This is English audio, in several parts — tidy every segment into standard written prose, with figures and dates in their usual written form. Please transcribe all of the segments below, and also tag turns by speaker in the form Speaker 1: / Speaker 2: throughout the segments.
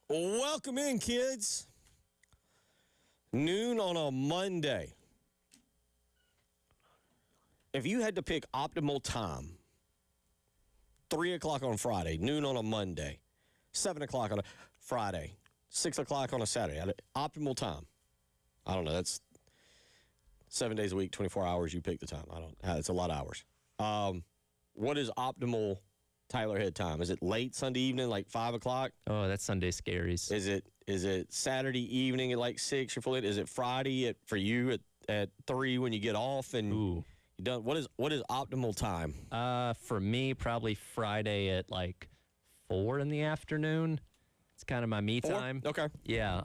Speaker 1: Welcome in, kids. Noon on a Monday. If you had to pick optimal time, 3 o'clock on Friday, noon on a Monday, 7 o'clock on a Friday, 6 o'clock on a Saturday, optimal time. I don't know. That's 7 days a week, 24 hours. You pick the time. It's a lot of hours. What is optimal Tyler head time? Is it late Sunday evening, like 5 o'clock?
Speaker 2: Oh, that's Sunday scaries.
Speaker 1: Is it Saturday evening at like 6? You're fully. Is it Friday for you at 3 when you get off and you done? What is optimal time?
Speaker 2: For me, probably Friday at like 4 in the afternoon. It's kind of my me
Speaker 1: 4?
Speaker 2: time.
Speaker 1: Okay.
Speaker 2: Yeah,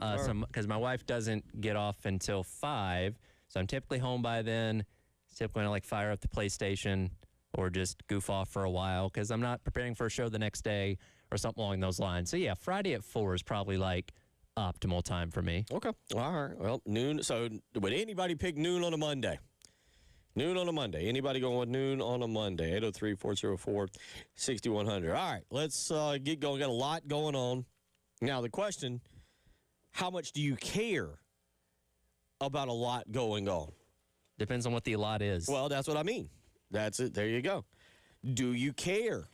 Speaker 2: because my wife doesn't get off until 5, so I'm typically home by then. Typically, when I like fire up the PlayStation or just goof off for a while because I'm not preparing for a show the next day or something along those lines. So yeah, Friday at 4 is probably like optimal time for me.
Speaker 1: Okay. All right. Well, noon. So would anybody pick noon on a Monday? Noon on a Monday. Anybody going with noon on a Monday? 803-404-6100. All right. Let's get going. Got a lot going on. Now, the question, how much do you care about a lot going on?
Speaker 2: Depends on what the lot is.
Speaker 1: Well, that's what I mean. That's it. There you go. Do you care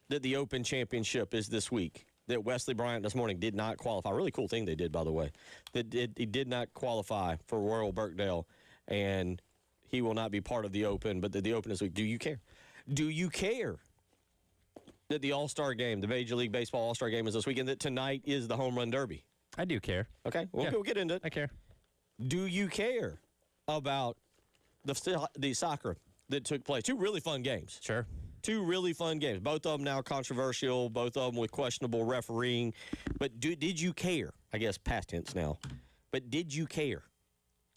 Speaker 1: that the Open Championship is this week? That Wesley Bryant this morning did not qualify. Really cool thing they did, by the way. That he did not qualify for Royal Birkdale, and he will not be part of the Open, but the Open this week. Do you care? Do you care that the All-Star game, the Major League Baseball All-Star game is this weekend, that tonight is the Home Run Derby?
Speaker 2: I do care.
Speaker 1: Okay, we'll get into it.
Speaker 2: I care.
Speaker 1: Do you care about the soccer that took place? 2 really fun games.
Speaker 2: Sure.
Speaker 1: 2 really fun games. Both of them now controversial, both of them with questionable refereeing. But did you care? I guess past tense now. But did you care?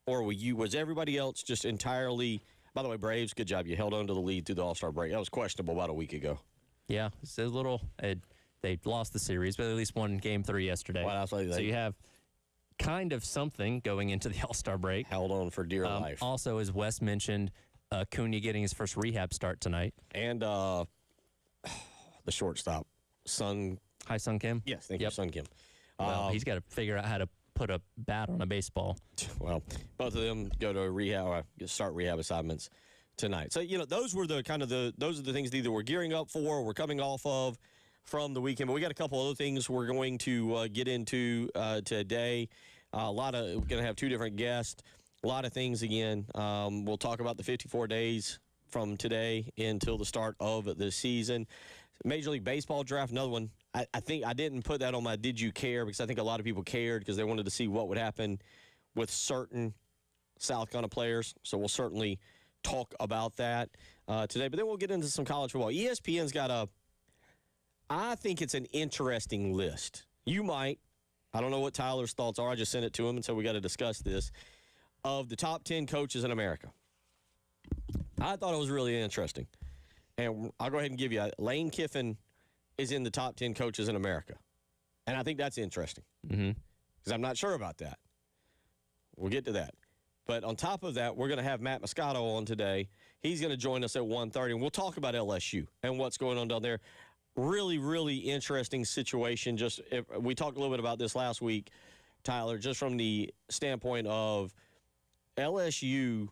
Speaker 1: Or was everybody else just entirely... By the way, Braves, good job. You held on to the lead through the All-Star break. That was questionable about a week ago.
Speaker 2: Yeah, it's a little... they lost the series, but at least won Game 3 yesterday.
Speaker 1: Well, so
Speaker 2: you have kind of something going into the All-Star break.
Speaker 1: Held on for dear life.
Speaker 2: Also, as Wes mentioned, Acuna getting his first rehab start tonight.
Speaker 1: And the shortstop, Sung
Speaker 2: Kim?
Speaker 1: Yes, thank you, Sung Kim.
Speaker 2: Well, he's got to figure out how to put a bat on a baseball.
Speaker 1: Well, both of them go to rehab, start rehab assignments tonight. So, those were those are the things that either we're gearing up for or we're coming off of from the weekend. But we got a couple other things we're going to get into today. We're going to have 2 different guests. A lot of things again. We'll talk about the 54 days from today until the start of the season. Major League Baseball draft, another one. I think I didn't put that on my did you care because I think a lot of people cared because they wanted to see what would happen with certain South Carolina players. So we'll certainly talk about that today. But then we'll get into some college football. ESPN's got I think it's an interesting list. You might. I don't know what Tyler's thoughts are. I just sent it to him and said we got to discuss this. Of the top 10 coaches in America. I thought it was really interesting. And I'll go ahead and give you Lane Kiffin is in the top 10 coaches in America. And I think that's interesting. Because I'm not sure about that. We'll get to that. But on top of that, we're going to have Matt Moscato on today. He's going to join us at 1:30, and we'll talk about LSU and what's going on down there. Really, really interesting situation. We talked a little bit about this last week, Tyler, just from the standpoint of LSU.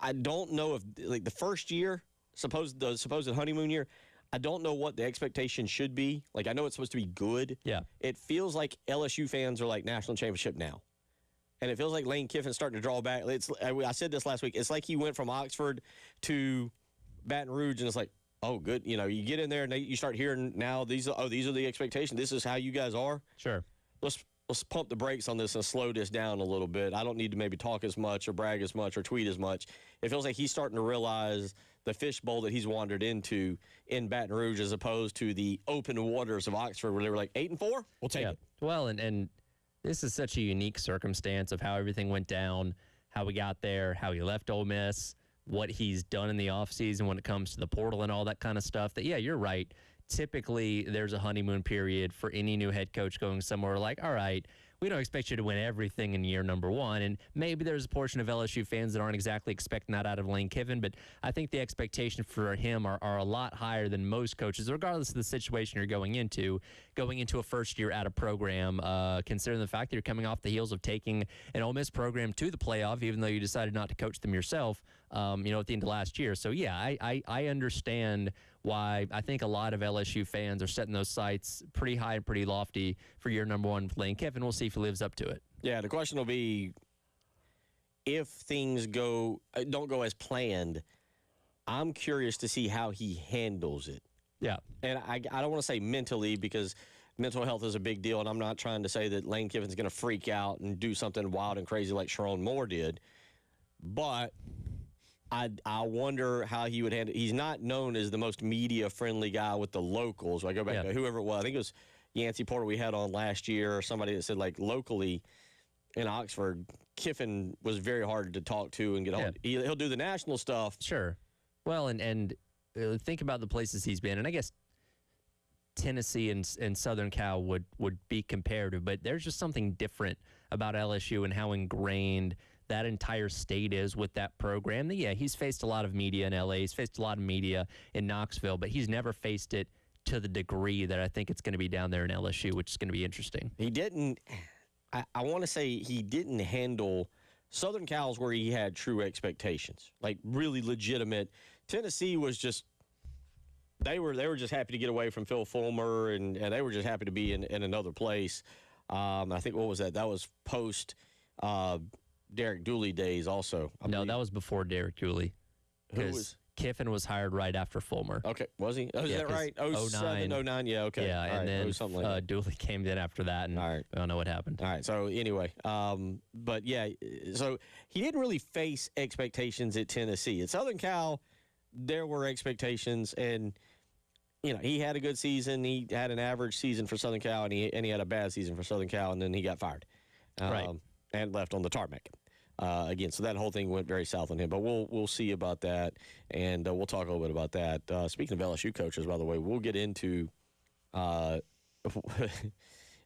Speaker 1: I don't know if the first year, the supposed honeymoon year, I don't know what the expectation should be. I know it's supposed to be good.
Speaker 2: Yeah.
Speaker 1: It feels like LSU fans are like national championship now. And it feels like Lane Kiffin's starting to draw back. I said this last week. It's like he went from Oxford to Baton Rouge, and it's like, oh, good. You get in there and you start hearing now these are the expectations. This is how you guys are.
Speaker 2: Sure.
Speaker 1: Let's pump the brakes on this and slow this down a little bit. I don't need to maybe talk as much or brag as much or tweet as much. It feels like he's starting to realize the fishbowl that he's wandered into in Baton Rouge as opposed to the open waters of Oxford where they were like 8-4. We'll take it.
Speaker 2: Well, and this is such a unique circumstance of how everything went down, how we got there, how he left Ole Miss, what he's done in the offseason when it comes to the portal and all that kind of stuff. That, yeah, you're right. Typically, there's a honeymoon period for any new head coach going somewhere like, all right, we don't expect you to win everything in year number one. And maybe there's a portion of LSU fans that aren't exactly expecting that out of Lane Kiffin, but I think the expectation for him are a lot higher than most coaches, regardless of the situation you're going into a first year at a program, considering the fact that you're coming off the heels of taking an Ole Miss program to the playoff, even though you decided not to coach them yourself, at the end of last year. So, yeah, I understand why I think a lot of LSU fans are setting those sights pretty high and pretty lofty for year number one with Lane Kiffin. We'll see if he lives up to it.
Speaker 1: Yeah, the question will be if things don't go as planned, I'm curious to see how he handles it.
Speaker 2: Yeah.
Speaker 1: And I don't want to say mentally because mental health is a big deal, and I'm not trying to say that Lane Kiffin's going to freak out and do something wild and crazy like Sharon Moore did. But I wonder how he would handle it. He's not known as the most media-friendly guy with the locals. I go back to whoever it was. I think it was Yancey Porter we had on last year or somebody that said, like, locally in Oxford, Kiffin was very hard to talk to and get hold. He'll do the national stuff.
Speaker 2: Sure. Well, and think about the places he's been. And I guess Tennessee and Southern Cal would be comparative, but there's just something different about LSU and how ingrained that entire state is with that program. Yeah, he's faced a lot of media in LA. He's faced a lot of media in Knoxville, but he's never faced it to the degree that I think it's going to be down there in LSU, which is going to be interesting.
Speaker 1: He didn't, I want to say he didn't handle Southern Cal's where he had true expectations, like really legitimate. Tennessee was just, they were just happy to get away from Phil Fulmer, and they were just happy to be in another place. I think, what was that? That was post Derek Dooley days also.
Speaker 2: No, that was before Derek Dooley.
Speaker 1: Who was?
Speaker 2: Kiffin was hired right after Fulmer.
Speaker 1: Okay, was he? Oh, is that right? 07, 09, yeah, okay.
Speaker 2: Yeah, and
Speaker 1: right.
Speaker 2: then
Speaker 1: like
Speaker 2: Dooley came in after that, and I don't know what happened.
Speaker 1: All right, so anyway, but yeah, so he didn't really face expectations at Tennessee. At Southern Cal, there were expectations, and he had a good season. He had an average season for Southern Cal, and he had a bad season for Southern Cal, and then he got fired,
Speaker 2: right,
Speaker 1: and left on the tarmac. Again, so that whole thing went very south on him, but we'll see about that, and we'll talk a little bit about that. Speaking of LSU coaches, by the way, we'll get into. I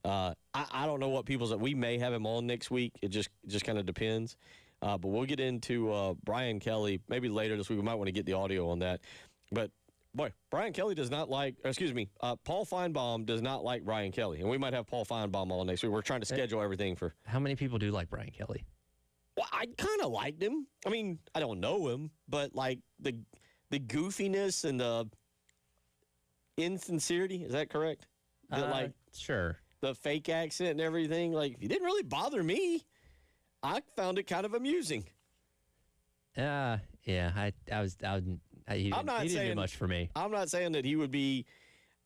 Speaker 1: don't know what people's. We may have him on next week. It just kind of depends, but we'll get into Brian Kelly maybe later this week. We might want to get the audio on that, but. Boy, Brian Kelly does not like, Paul Feinbaum does not like Brian Kelly, and we might have Paul Feinbaum on next week. We're trying to schedule everything for.
Speaker 2: How many people do like Brian Kelly?
Speaker 1: Well, I kind of liked him. I mean, I don't know him, but like the goofiness and the insincerity, is that correct?
Speaker 2: Sure.
Speaker 1: The fake accent and everything, like, it didn't really bother me. I found it kind of amusing.
Speaker 2: Yeah, he didn't do much for me.
Speaker 1: I'm not saying that he would be.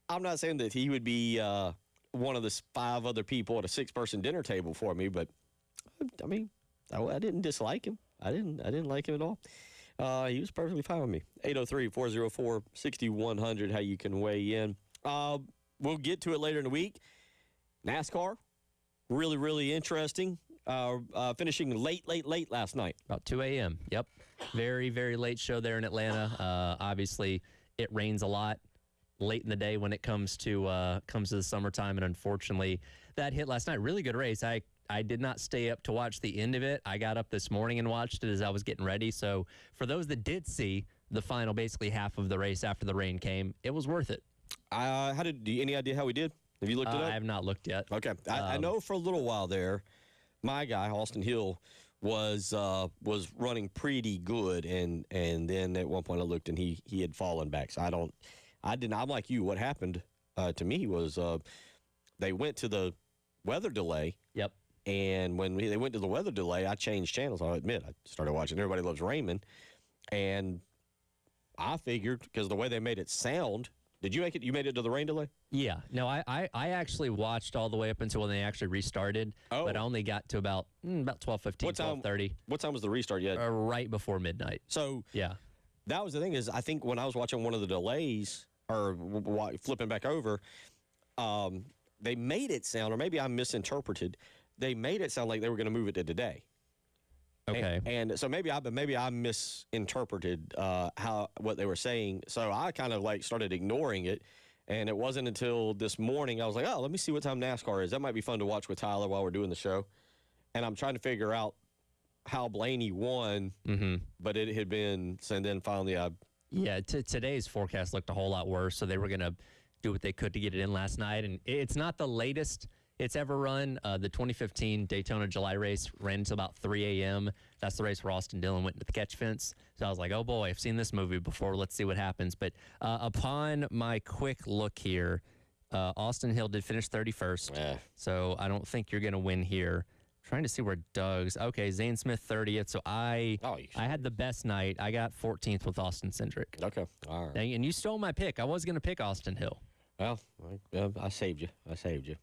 Speaker 1: I'm not saying that he would be one of the 5 other people at a 6-person dinner table for me. But I mean, I didn't dislike him. I didn't like him at all. He was perfectly fine with me. 803-404-6100. How you can weigh in. We'll get to it later in the week. NASCAR, really, really interesting. Finishing late last night.
Speaker 2: About 2 a.m. Yep. Very, very late show there in Atlanta. Obviously, it rains a lot late in the day when it comes to the summertime, and unfortunately, that hit last night. Really good race. I did not stay up to watch the end of it. I got up this morning and watched it as I was getting ready. So for those that did see the final, basically half of the race after the rain came, it was worth it.
Speaker 1: Any idea how we did? Have you looked it up?
Speaker 2: I have not looked yet.
Speaker 1: Okay. I know for a little while there, my guy, Austin Hill, was running pretty good, and then at one point I looked and he had fallen back. So I'm like you. What happened to me was they went to the weather delay.
Speaker 2: Yep.
Speaker 1: And when they went to the weather delay, I changed channels. I'll admit, I started watching Everybody Loves Raymond, and I figured because the way they made it sound. Did you make it? You made it to the rain delay?
Speaker 2: Yeah. No, I actually watched all the way up until when they actually restarted.
Speaker 1: Oh.
Speaker 2: But I only got to about 12:15, 12:30.
Speaker 1: What time was the restart yet?
Speaker 2: Right before midnight.
Speaker 1: So
Speaker 2: yeah,
Speaker 1: that was the thing is I think when I was watching one of the delays or flipping back over, they made it sound, or maybe I misinterpreted. They made it sound like they were going to move it to today.
Speaker 2: Okay.
Speaker 1: And so maybe I misinterpreted what they were saying. So I kind of like started ignoring it, And it wasn't until this morning I was like, oh, let me see what time NASCAR is. That might be fun to watch with Tyler while we're doing the show. And I'm trying to figure out how Blaney won, but it had been, so then finally
Speaker 2: Yeah, today's forecast looked a whole lot worse, so they were going to do what they could to get it in last night. And it's not the latest it's ever run. The 2015 Daytona July race ran until about 3 a.m. That's the race where Austin Dillon went into the catch fence. So I was like, oh boy, I've seen this movie before. Let's see what happens. But upon my quick look here, Austin Hill did finish 31st.
Speaker 1: Yeah.
Speaker 2: So I don't think you're going to win here. Trying to see where Doug's. Okay, Zane Smith 30th. So I had the best night. I got 14th with Austin Cindric.
Speaker 1: Okay. All right.
Speaker 2: And you stole my pick. I was going to pick Austin Hill.
Speaker 1: Well, I saved you.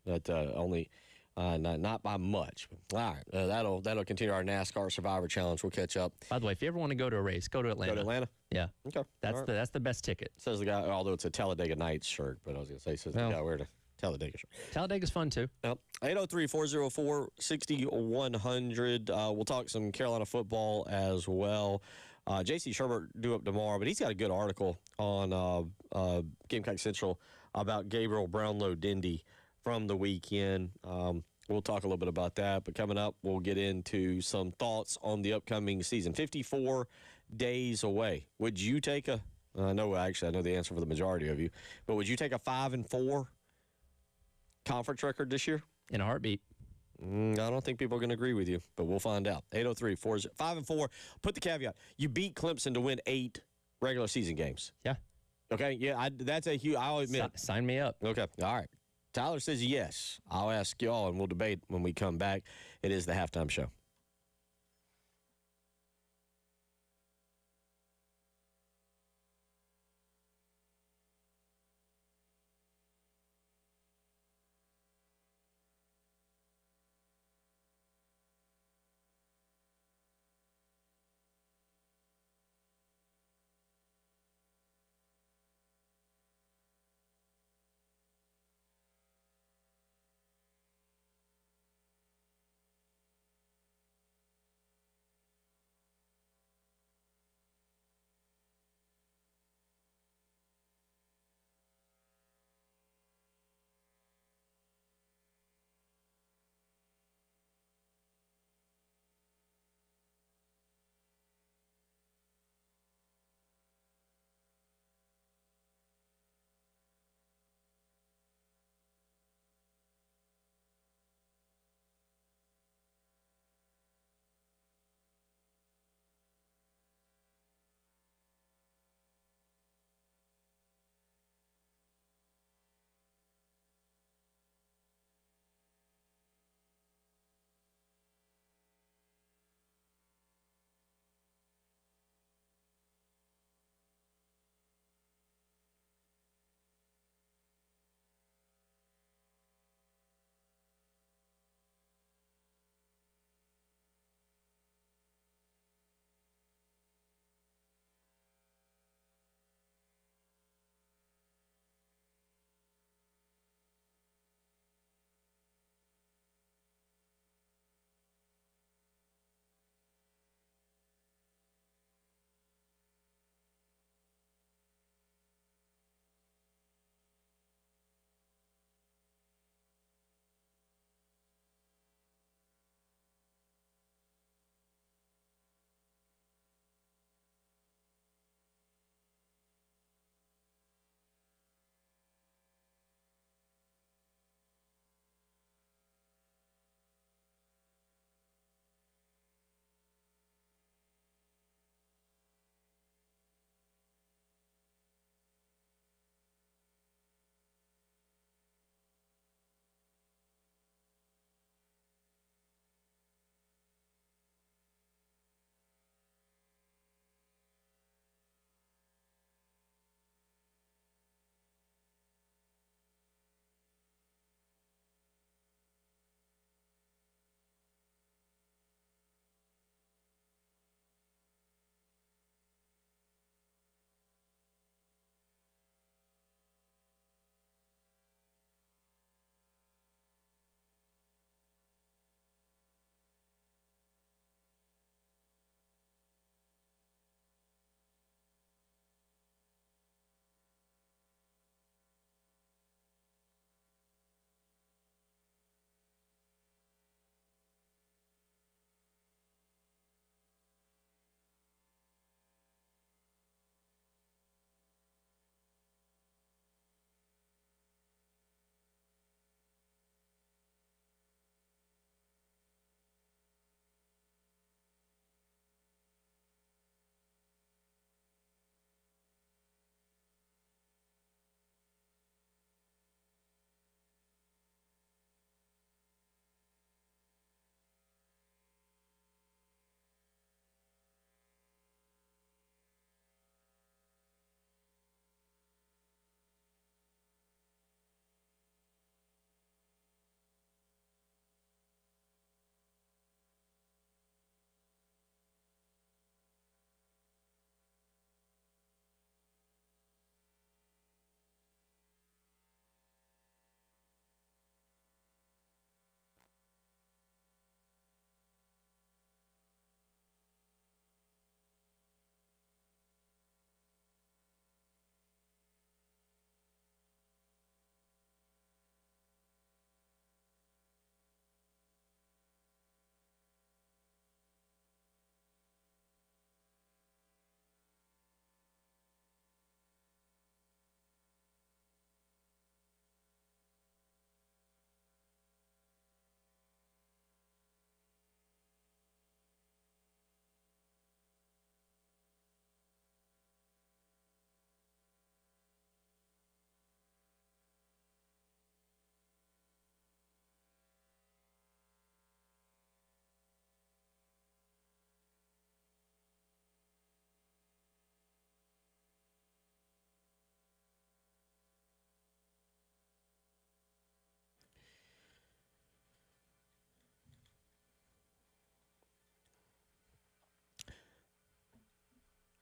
Speaker 1: But only not by much. All right. That'll continue our NASCAR Survivor Challenge. We'll catch up.
Speaker 2: By the way, if you ever want to go to a race, go to Atlanta.
Speaker 1: Go to Atlanta?
Speaker 2: Yeah.
Speaker 1: Okay.
Speaker 2: That's the best ticket.
Speaker 1: Says the guy, although it's a Talladega Nights shirt, but I was going to say, says the guy wearing a Talladega shirt.
Speaker 2: Talladaga's fun, too.
Speaker 1: Yep. 803-404-6100. We'll talk some Carolina football as well. J.C. Sherbert due up tomorrow, but he's got a good article on Gamecock Central about Gabriel Brownlow-Dindy from the weekend. We'll talk a little bit about that, but coming up, we'll get into some thoughts on the upcoming season. 54 days away. Would you take I know the answer for the majority of you, but would you take a 5-4 conference record this year?
Speaker 2: In a heartbeat.
Speaker 1: I don't think people are going to agree with you, but we'll find out. 803-5-4. Put the caveat. You beat Clemson to win 8 regular season games.
Speaker 2: Yeah.
Speaker 1: Okay, yeah, that's a huge, I'll admit.
Speaker 2: Sign me up.
Speaker 1: Okay, all right. Tyler says yes. I'll ask y'all, and we'll debate when we come back. It is the Halftime Show.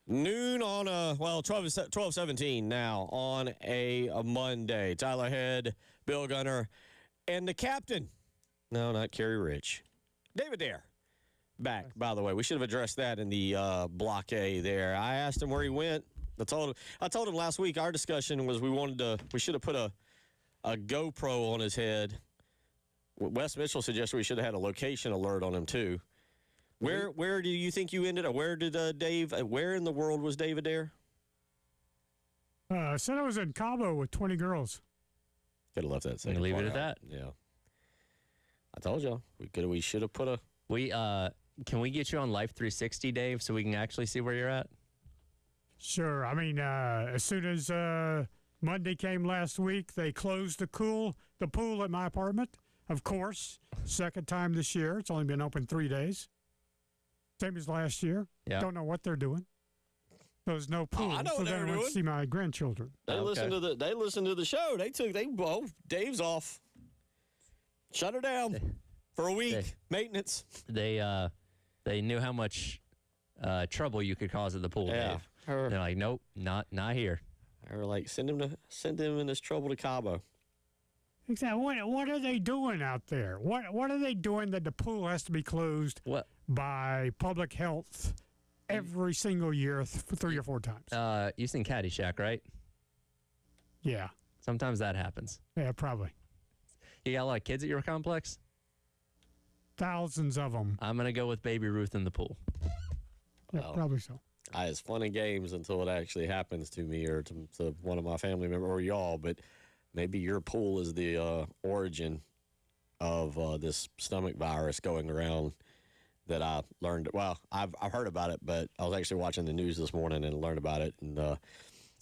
Speaker 1: Noon on 12:17 now on a Monday. Tyler Head, Bill Gunner, and the captain. No, not Kerry Rich. David Dare. Back, by the way. We should have addressed that in the Block A there. I asked him where he went. I told him last week our discussion was we should have put a GoPro on his head. Wes Mitchell suggested we should have had a location alert on him too. Where do you think you ended up? Where did where in the world was David there?
Speaker 3: I said I was in Cabo with 20 girls.
Speaker 1: Could have left that second
Speaker 2: Leave
Speaker 1: part
Speaker 2: it at
Speaker 1: out.
Speaker 2: that.
Speaker 1: Yeah. I told you. We should have put a...
Speaker 2: Can we get you on Life 360, Dave, so we can actually see where you're at?
Speaker 3: Sure. I mean, as soon as Monday came last week, they closed the pool at my apartment. Of course, second time this year. It's only been open 3 days. Same as last year.
Speaker 2: Yeah.
Speaker 3: Don't know what they're doing. There's no pool,
Speaker 1: I know
Speaker 3: so
Speaker 1: what
Speaker 3: then I
Speaker 1: they're
Speaker 3: went
Speaker 1: doing.
Speaker 3: to see my grandchildren.
Speaker 1: They listened to the show. Dave's off. Shut her down for a week. Maintenance.
Speaker 2: They knew how much trouble you could cause at the pool,
Speaker 1: Yeah.
Speaker 2: Dave. They're like, nope, not here.
Speaker 1: They were like, send him in this trouble to Cabo.
Speaker 3: Exactly. What are they doing out there? What are they doing that the pool has to be closed
Speaker 2: What?
Speaker 3: by public health every single year 3 or 4 times?
Speaker 2: You've seen Caddyshack, right?
Speaker 3: Yeah.
Speaker 2: Sometimes that happens.
Speaker 3: Yeah, probably.
Speaker 2: You got a lot of kids at your complex?
Speaker 3: Thousands of them.
Speaker 2: I'm going to go with Baby Ruth in the pool.
Speaker 3: Yeah,
Speaker 1: Well,
Speaker 3: probably so.
Speaker 1: It's fun and games until it actually happens to me or to one of my family members or y'all. But maybe your pool is the origin of this stomach virus going around that I learned. Well, I've heard about it, but I was actually watching the news this morning and learned about it. And
Speaker 2: That's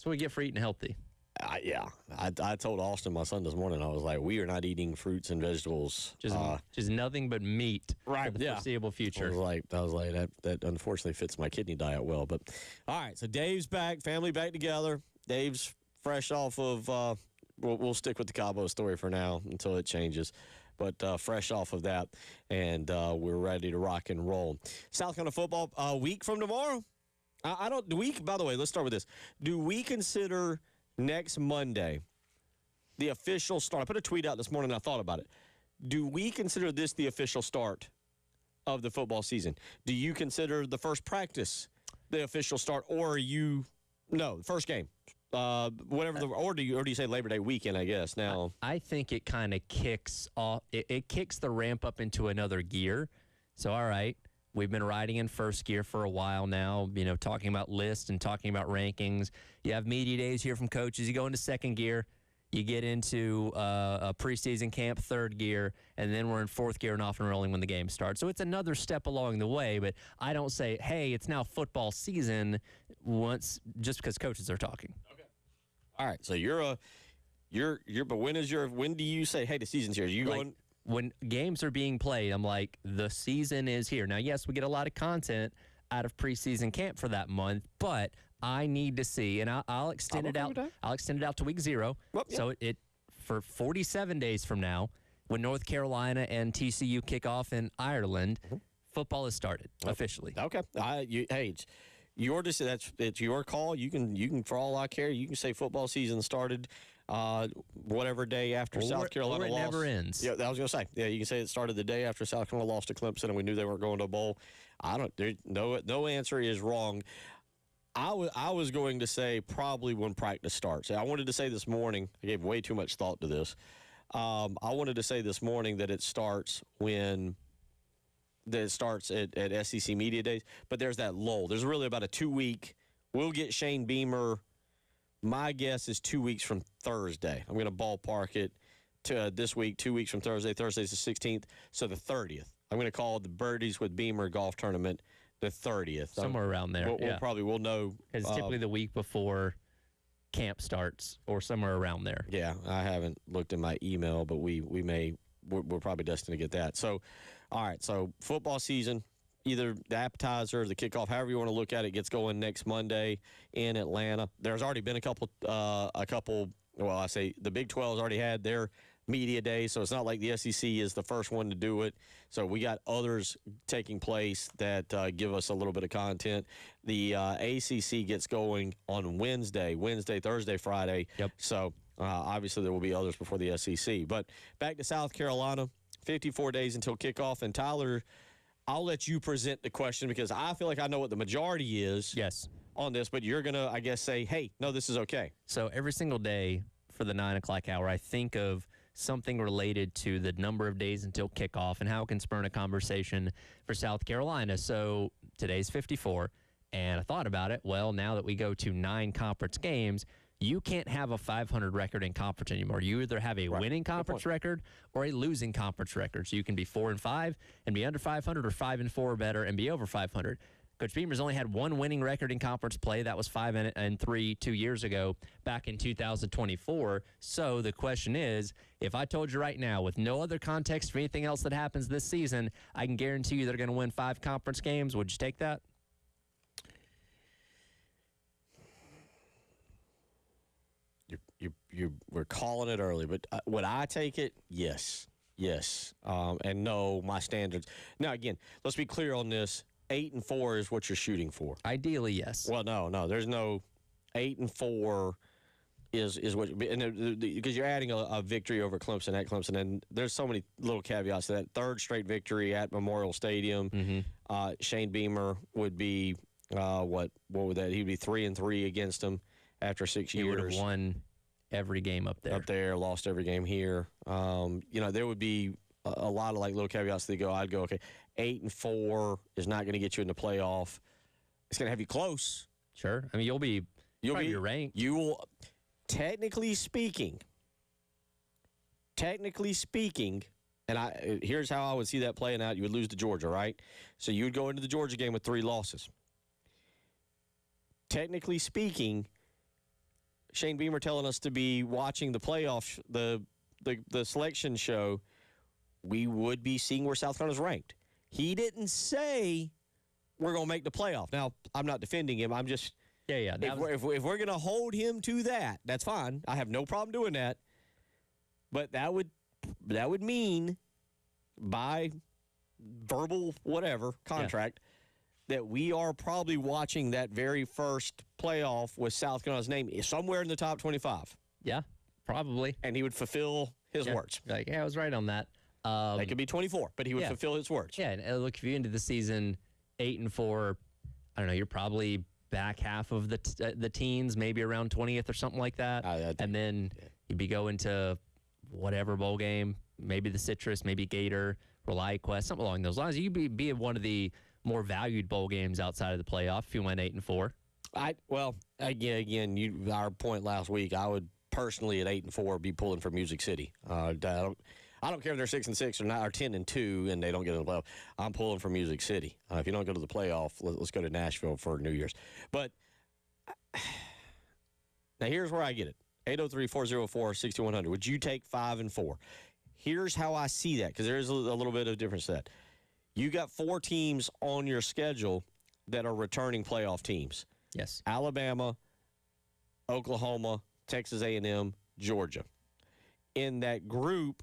Speaker 2: what we get for eating healthy.
Speaker 1: I told Austin, my son, this morning, I was like, we are not eating fruits and vegetables.
Speaker 2: Just nothing but meat
Speaker 1: Right,
Speaker 2: for the
Speaker 1: yeah.
Speaker 2: foreseeable future.
Speaker 1: I was like that unfortunately fits my kidney diet well. But all right, so Dave's back, family back together. Dave's fresh off of. We'll stick with the Cabo story for now until it changes. But fresh off of that, and we're ready to rock and roll. South Carolina football a week from tomorrow. I don't. Do we? By the way, let's start with this. Do we consider next Monday the official start? I put a tweet out this morning and I thought about it. Do we consider this the official start of the football season? Do you consider the first practice the official start, or the first game? Whatever or do you say Labor Day weekend, I guess, now?
Speaker 2: I think it kind of kicks off. It kicks the ramp up into another gear. So, all right, we've been riding in first gear for a while now, talking about lists and talking about rankings. You have media days here from coaches. You go into second gear. You get into a preseason camp, third gear, and then we're in fourth gear and off and rolling when the game starts. So it's another step along the way, but I don't say, hey, it's now football season just because coaches are talking.
Speaker 1: Okay. All right, so but when do you say, hey, the season's here? Are you going?
Speaker 2: When games are being played, I'm like, the season is here. Now, yes, we get a lot of content out of preseason camp for that month, but I need to see, and I'll extend it out. I'll extend it out to week 0.
Speaker 1: Well, yeah.
Speaker 2: So it for 47 days from now, when North Carolina and TCU kick off in Ireland, football has started officially.
Speaker 1: Okay. It's your decision. It's your call. You can, for all I care, you can say football season started whatever day after South Carolina
Speaker 2: or it
Speaker 1: lost.
Speaker 2: never ends.
Speaker 1: Yeah, I was going to say. Yeah, you can say it started the day after South Carolina lost to Clemson and we knew they weren't going to a bowl. No answer is wrong. I was going to say probably when practice starts. I wanted to say this morning, I gave way too much thought to this. I wanted to say this morning that it starts at SEC Media Days, but there's that lull. There's really about a 2-week. We'll get Shane Beamer. My guess is 2 weeks from Thursday. I'm going to ballpark it to this week, 2 weeks from Thursday. Thursday's the 16th, so the 30th. I'm going to call the Birdies with Beamer golf tournament the 30th.
Speaker 2: Somewhere around there.
Speaker 1: We'll know.
Speaker 2: It's typically the week before camp starts or somewhere around there.
Speaker 1: Yeah, I haven't looked in my email, but we're probably destined to get that. So, all right, so football season, either the appetizer, the kickoff, however you want to look at it, gets going next Monday in Atlanta. There's already been a couple, well, I say the Big 12's already had their media day, so it's not like the SEC is the first one to do it. So we got others taking place that give us a little bit of content. The ACC gets going on Wednesday, Thursday, Friday.
Speaker 2: Yep.
Speaker 1: So obviously there will be others before the SEC. But back to South Carolina, 54 days until kickoff. And Tyler, I'll let you present the question because I feel like I know what the majority is
Speaker 2: Yes.
Speaker 1: on this, but you're going to, I guess, say, hey, no, this is okay.
Speaker 2: So every single day for the 9 o'clock hour, I think of something related to the number of days until kickoff and how it can spur a conversation for South Carolina. So today's 54, and I thought about it. Well, now that we go to 9 conference games, you can't have a 500 record in conference anymore. You either have a winning conference record or a losing conference record. So you can be 4-5 and be under 500, or 5-4 or better and be over 500. Coach Beamer's only had one winning record in conference play. That was 5-3 2 years ago, back in 2024. So the question is, if I told you right now, with no other context for anything else that happens this season, I can guarantee you they're going to win 5 conference games. Would you take that?
Speaker 1: We're calling it early, but would I take it? Yes. And no, my standards. Now, again, let's be clear on this. 8-4 is what you're shooting for.
Speaker 2: Ideally, yes.
Speaker 1: Well, no. There's no 8-4 is what, because you're adding a victory over Clemson at Clemson, and there's so many little caveats to that. Third straight victory at Memorial Stadium.
Speaker 2: Mm-hmm.
Speaker 1: Shane Beamer would be what would that? He'd be 3-3 against them after 6 years.
Speaker 2: He would have won every game up there.
Speaker 1: Lost every game here. There would be a lot of like little caveats that I'd go, okay, 8-4 is not going to get you in the playoff. It's going to have you close.
Speaker 2: Sure. I mean, you'll be ranked.
Speaker 1: You will, technically speaking, and here's how I would see that playing out. You would lose to Georgia, right? So you would go into the Georgia game with 3 losses. Technically speaking, Shane Beamer telling us to be watching the playoff, the selection show, we would be seeing where South Carolina's ranked. He didn't say we're going to make the playoff. Now, I'm not defending him. I'm just if we're going to hold him to that, that's fine. I have no problem doing that. But that would mean by verbal whatever contract that we are probably watching that very first playoff with South Carolina's name somewhere in the top 25.
Speaker 2: Yeah, probably.
Speaker 1: And he would fulfill his words.
Speaker 2: Like, I was right on that.
Speaker 1: They could be 24, but he would fulfill his words.
Speaker 2: Yeah, and look, if you into the season 8-4, I don't know, you're probably back half of the teens, maybe around 20th or something like that. And then you'd be going to whatever bowl game, maybe the Citrus, maybe Gator, ReliaQuest, something along those lines. You'd be in one of the more valued bowl games outside of the playoff if you went 8-4.
Speaker 1: Again, our point last week, I would personally at 8-4 be pulling for Music City. I don't care if they're 6-6 or not, or 10-2, and they don't get in the playoff. I'm pulling for Music City. If you don't go to the playoff, let's go to Nashville for New Year's. But now here's where I get it: 803-404-6100. Would you take 5-4? Here's how I see that, because there is a little bit of difference to that. You got 4 teams on your schedule that are returning playoff teams.
Speaker 2: Yes.
Speaker 1: Alabama, Oklahoma, Texas A&M, Georgia. In that group,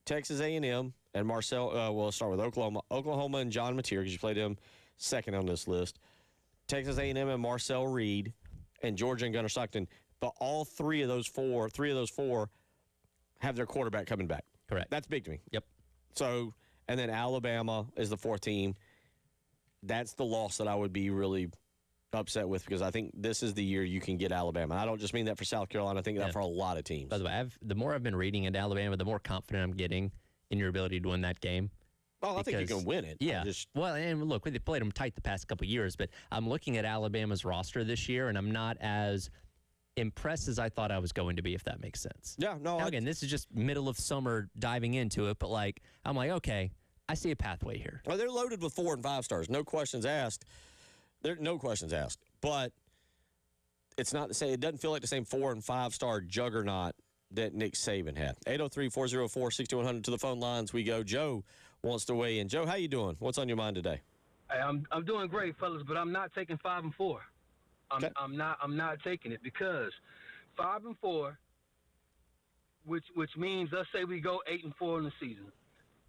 Speaker 1: Texas A&M and Marcel, we'll start with Oklahoma and John Mateer, because you played him second on this list. Texas A&M and Marcel Reed, and Georgia and Gunnar Stockton. But all three of those four have their quarterback coming back.
Speaker 2: Correct.
Speaker 1: That's big to me.
Speaker 2: Yep.
Speaker 1: So, and then Alabama is the 4th team. That's the loss that I would be really upset with, because I think this is the year you can get Alabama. I don't just mean that for South Carolina. I think that for a lot of teams.
Speaker 2: By the way, the more I've been reading into Alabama, the more confident I'm getting in your ability to win that game.
Speaker 1: Oh, I think you can win it.
Speaker 2: Yeah. Well, and look, they played them tight the past couple of years, but I'm looking at Alabama's roster this year, and I'm not as impressed as I thought I was going to be, if that makes sense.
Speaker 1: Yeah, no.
Speaker 2: Now, again, this is just middle of summer diving into it, but I'm like, okay, I see a pathway here.
Speaker 1: Well, they're loaded with 4 and 5 stars. No questions asked. No questions asked. But it's not to say it doesn't feel like the same 4 and 5 star juggernaut that Nick Saban had. 803-404-6100 to the phone lines we go. Joe wants to weigh in. Joe, how you doing? What's on your mind today?
Speaker 4: Hey, I'm doing great, fellas, but I'm not taking 5-4. I'm not taking it, because 5-4 which means let's say we go 8-4 in the season.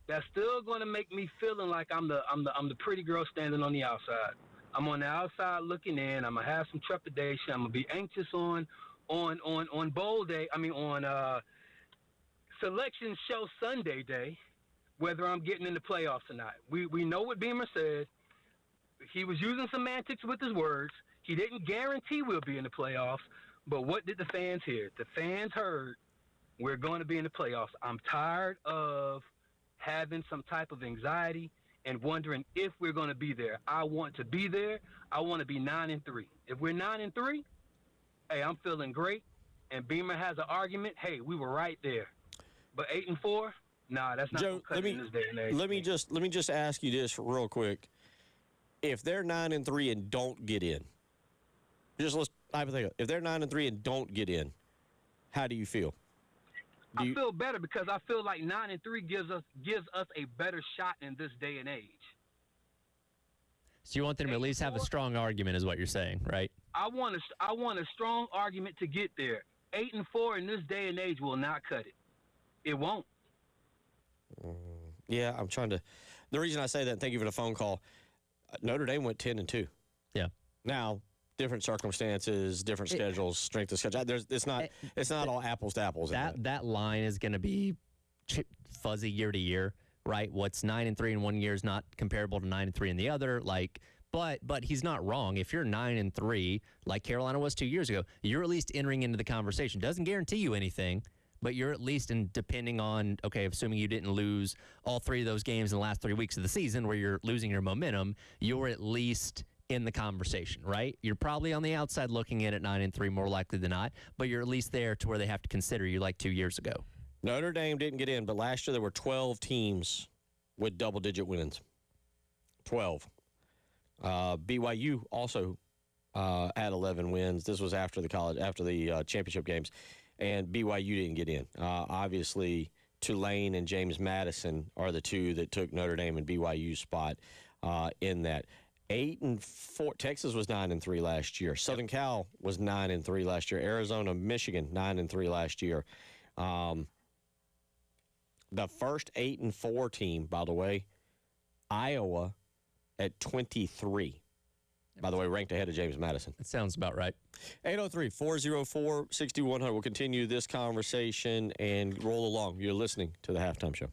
Speaker 4: That's still going to make me feeling like I'm the pretty girl standing on the outside. I'm on the outside looking in. I'm gonna have some trepidation. I'm gonna be anxious on bowl day. I mean on selection show Sunday day, whether I'm getting in the playoffs or not. We know what Beamer said. He was using semantics with his words. He didn't guarantee we'll be in the playoffs, but what did the fans hear? The fans heard we're going to be in the playoffs. I'm tired of having some type of anxiety and wondering if we're going to be there. I want to be there. I want to be 9-3. If we're 9-3, hey, I'm feeling great. And Beamer has an argument. Hey, we were right there. But 8-4, nah, that's not
Speaker 1: Joe,
Speaker 4: gonna cut it in this day and age.
Speaker 1: let me just ask you this real quick. If they're 9-3 and don't get in, let's hypothetical. If they're 9-3 and don't get in, how do you feel?
Speaker 4: I feel better because I feel like 9-3 gives us a better shot in this day and age.
Speaker 2: So you want them to at least have a strong argument, is what you're saying, right?
Speaker 4: I want a strong argument to get there. 8-4 in this day and age will not cut it. It won't.
Speaker 1: Yeah, I'm trying to. The reason I say that, thank you for the phone call. Notre Dame went 10-2.
Speaker 2: Yeah.
Speaker 1: Now, different circumstances, different schedules, strength of schedule. It's not all apples to apples.
Speaker 2: That line is going to be fuzzy year to year, right? What's 9-3 in one year is not comparable to 9-3 in the other. But he's not wrong. If you're 9-3, like Carolina was 2 years ago, you're at least entering into the conversation. Doesn't guarantee you anything, but you're at least depending on, okay, assuming you didn't lose all three of those games in the last 3 weeks of the season where you're losing your momentum, you're at least in the conversation, right? You're probably on the outside looking in at 9-3 more likely than not, but you're at least there to where they have to consider you like 2 years ago.
Speaker 1: Notre Dame didn't get in, but last year there were 12 teams with double-digit wins. 12. BYU also had 11 wins. This was after the championship games, and BYU didn't get in. Obviously, Tulane and James Madison are the two that took Notre Dame and BYU's spot in that. 8-4. Texas was 9-3 last year. Southern Cal was 9-3 last year. Arizona, Michigan 9-3 last year. The first 8-4 team, by the way, Iowa at 23. By the way, ranked ahead of James Madison.
Speaker 2: That sounds about right.
Speaker 1: 803-404-6100. We'll continue this conversation and roll along. You're listening to the Halftime Show.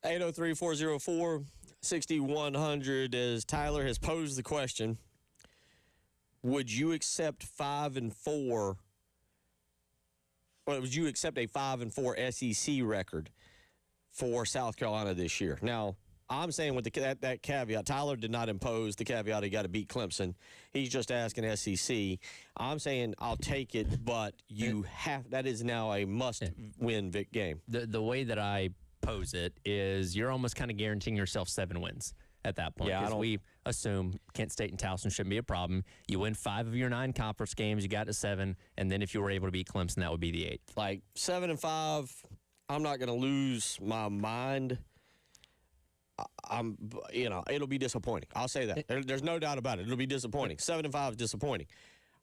Speaker 1: 803-404-6100 as Tyler has posed the question, would you accept 5-4, or would you accept a 5-4 SEC record for South Carolina this year? Now, I'm saying with that caveat, Tyler did not impose the caveat he got to beat Clemson. He's just asking SEC. I'm saying I'll take it, but that is now a must-win game.
Speaker 2: The way that I pose it is you're almost kind of guaranteeing yourself 7 wins at that point. Because we assume Kent State and Towson shouldn't be a problem. You win 5 of your 9 conference games, you got to 7, and then if you were able to beat Clemson, that would be the 8th.
Speaker 1: Like 7-5, I'm not going to lose my mind. It'll be disappointing. I'll say that. There's no doubt about it. It'll be disappointing. 7-5 is disappointing.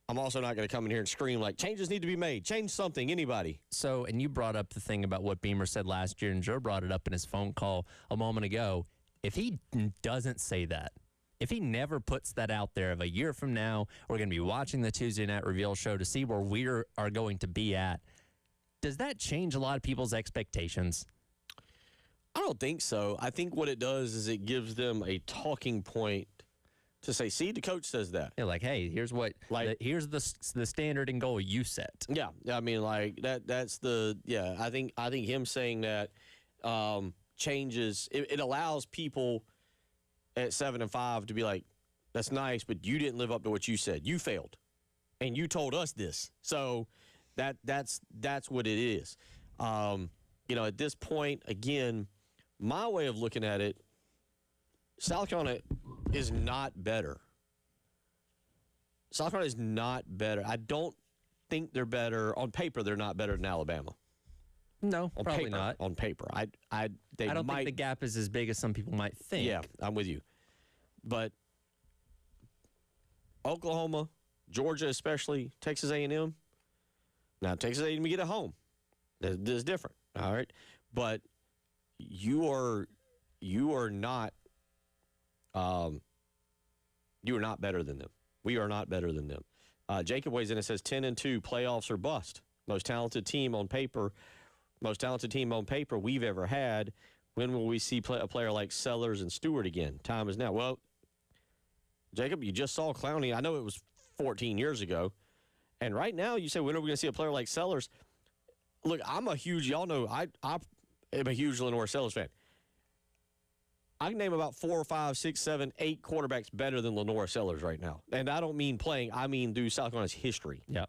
Speaker 1: I'm also not going to come in here and scream like changes need to be made. Change something, anybody.
Speaker 2: So, and you brought up the thing about what Beamer said last year, and Joe brought it up in his phone call a moment ago. If he doesn't say that, if he never puts that out there of a year from now, we're going to be watching the Tuesday Night Reveal show to see where we are going to be at, does that change a lot of people's expectations?
Speaker 1: I don't think so. I think what it does is it gives them a talking point to say, see, the coach says that.
Speaker 2: Yeah, like, hey, here's what, here's the standard and goal you set.
Speaker 1: Yeah, I mean, like that's the I think him saying that changes. It allows people at 7-5 to be like, that's nice, but you didn't live up to what you said. You failed, and you told us this. So that's what it is. At this point, again. My way of looking at it, South Carolina is not better. South Carolina is not better. I don't think they're better. On paper, they're not better than Alabama.
Speaker 2: No,
Speaker 1: on
Speaker 2: probably
Speaker 1: paper,
Speaker 2: not.
Speaker 1: On paper. I
Speaker 2: don't think the gap is as big as some people might think.
Speaker 1: Yeah, I'm with you. But Oklahoma, Georgia especially, Texas A&M. Now, Texas A&M, you get at home. This is different, all right? But you are not better than them. We are not better than them. Jacob weighs in and says 10-2 playoffs or bust. Most talented team on paper we've ever had. When will we see a player like Sellers and Stewart again? Time is now. Well, Jacob, you just saw Clowney. I know it was 14 years ago, and right now you say when are we going to see a player like Sellers? Look, y'all know I'm a huge Lenore Sellers fan. I can name about 4, 5, 6, 7, 8 quarterbacks better than Lenore Sellers right now. And I don't mean playing. I mean through South Carolina's history.
Speaker 2: Yeah.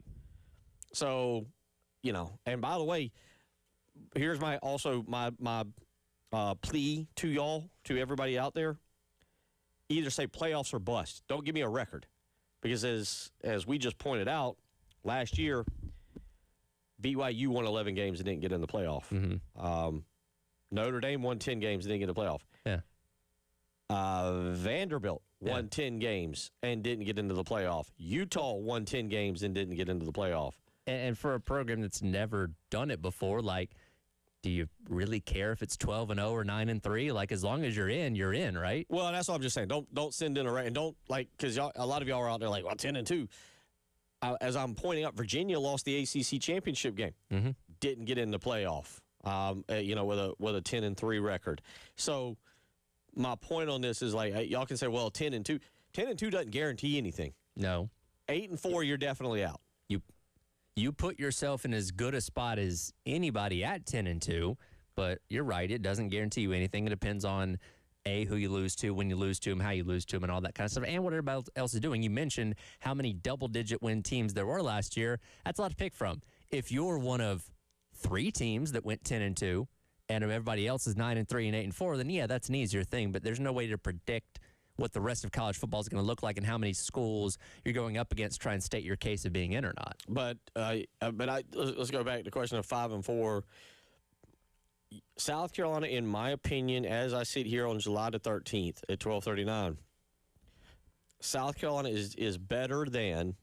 Speaker 1: So, and by the way, here's my plea to y'all, to everybody out there. Either say playoffs or bust. Don't give me a record. Because as we just pointed out, last year, BYU won 11 games and didn't get in the playoff.
Speaker 2: Mm-hmm.
Speaker 1: Notre Dame won 10 games and didn't get in the playoff.
Speaker 2: Yeah.
Speaker 1: Vanderbilt won 10 games and didn't get into the playoff. Utah won 10 games and didn't get into the playoff.
Speaker 2: And for a program that's never done it before, like, do you really care if it's 12-0 or 9-3? Like, as long as you're in, right?
Speaker 1: Well, that's what I'm just saying. Don't send in and don't, like, because a lot of y'all are out there like, well, 10-2. As I'm pointing out, Virginia lost the ACC championship game.
Speaker 2: Mm-hmm.
Speaker 1: Didn't get in the playoff. With a 10-3 record. So my point on this is like y'all can say, well, 10-2. 10-2 doesn't guarantee anything.
Speaker 2: No.
Speaker 1: 8-4, you're definitely out.
Speaker 2: You put yourself in as good a spot as anybody at 10-2, but you're right, it doesn't guarantee you anything. It depends on who you lose to, when you lose to them, how you lose to them, and all that kind of stuff, and what everybody else is doing. You mentioned how many double-digit win teams there were last year. That's a lot to pick from. If you're one of 3 teams that went 10-2, and everybody else is 9-3 and 8-4, then yeah, that's an easier thing. But there's no way to predict what the rest of college football is going to look like and how many schools you're going up against to try and state your case of being in or not.
Speaker 1: But let's go back to the question of 5-4. South Carolina, in my opinion, as I sit here on July the 13th at 12:39, South Carolina is better than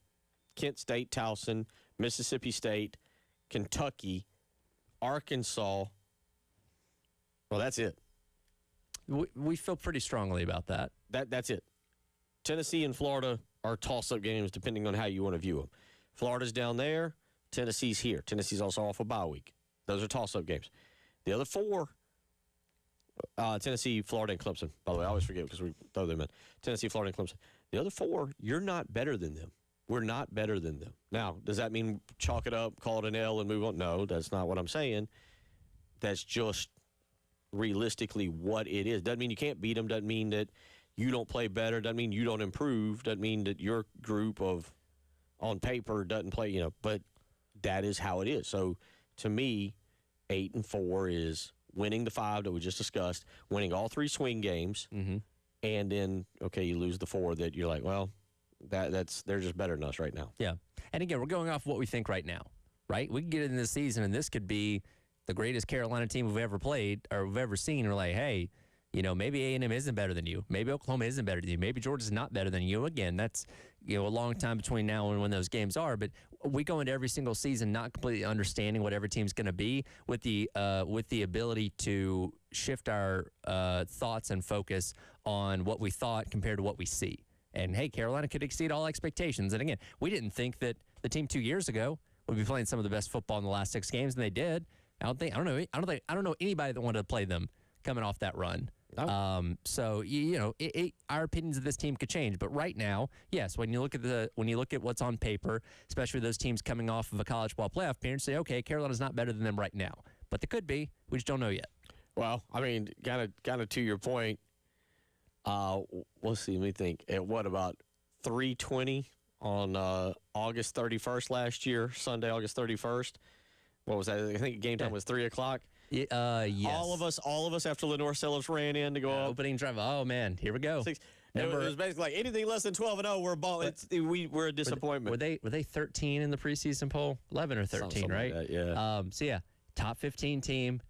Speaker 1: Kent State, Towson, Mississippi State, Kentucky, Arkansas. Well, that's it.
Speaker 2: We feel pretty strongly about that.
Speaker 1: That's it. Tennessee and Florida are toss-up games depending on how you want to view them. Florida's down there. Tennessee's here. Tennessee's also off a bye week. Those are toss-up games. The other 4, Tennessee, Florida, and Clemson. By the way, I always forget because we throw them in. Tennessee, Florida, and Clemson. The other 4, you're not better than them. We're not better than them. Now, does that mean chalk it up, call it an L, and move on? No, that's not what I'm saying. That's just realistically what it is. Doesn't mean you can't beat them. Doesn't mean that you don't play better. Doesn't mean you don't improve. Doesn't mean that your group of, on paper, doesn't play, but that is how it is. So, to me, 8-4 is winning the 5 that we just discussed, winning all 3 swing games, and then, okay, you lose the 4 that you're like, well, they're just better than us right now.
Speaker 2: Yeah. And again, we're going off what we think right now, right? We can get into this season, and this could be the greatest Carolina team we've ever played or we've ever seen. We're like, hey, maybe A&M isn't better than you. Maybe Oklahoma isn't better than you. Maybe Georgia's not better than you. Again, that's a long time between now and when those games are. But we go into every single season not completely understanding what every team's going to be, with the ability to shift our thoughts and focus on what we thought compared to what we see. And hey, Carolina could exceed all expectations. And again, we didn't think that the team 2 years ago would be playing some of the best football in the last 6 games, and they did. I don't know anybody that wanted to play them coming off that run.
Speaker 1: No.
Speaker 2: So our opinions of this team could change, but right now, yes, when you look at what's on paper, especially those teams coming off of a college ball playoff appearance, say, okay, Carolina's not better than them right now, but they could be. We just don't know yet.
Speaker 1: Well, I mean, kind of to your point. Let's see. Let me think. At what, about 3:20 on August 31st last year, Sunday, August 31st. What was that? I think game time was 3 o'clock.
Speaker 2: Yes.
Speaker 1: All of us after Lenore Sellers ran in to go up.
Speaker 2: Opening drive. Oh man, here we go.
Speaker 1: It was basically like anything less than 12-0, we're a disappointment.
Speaker 2: Were they 13 in the preseason poll? 11 or 13,
Speaker 1: Something
Speaker 2: right?
Speaker 1: like that, yeah.
Speaker 2: So yeah, top 15 team,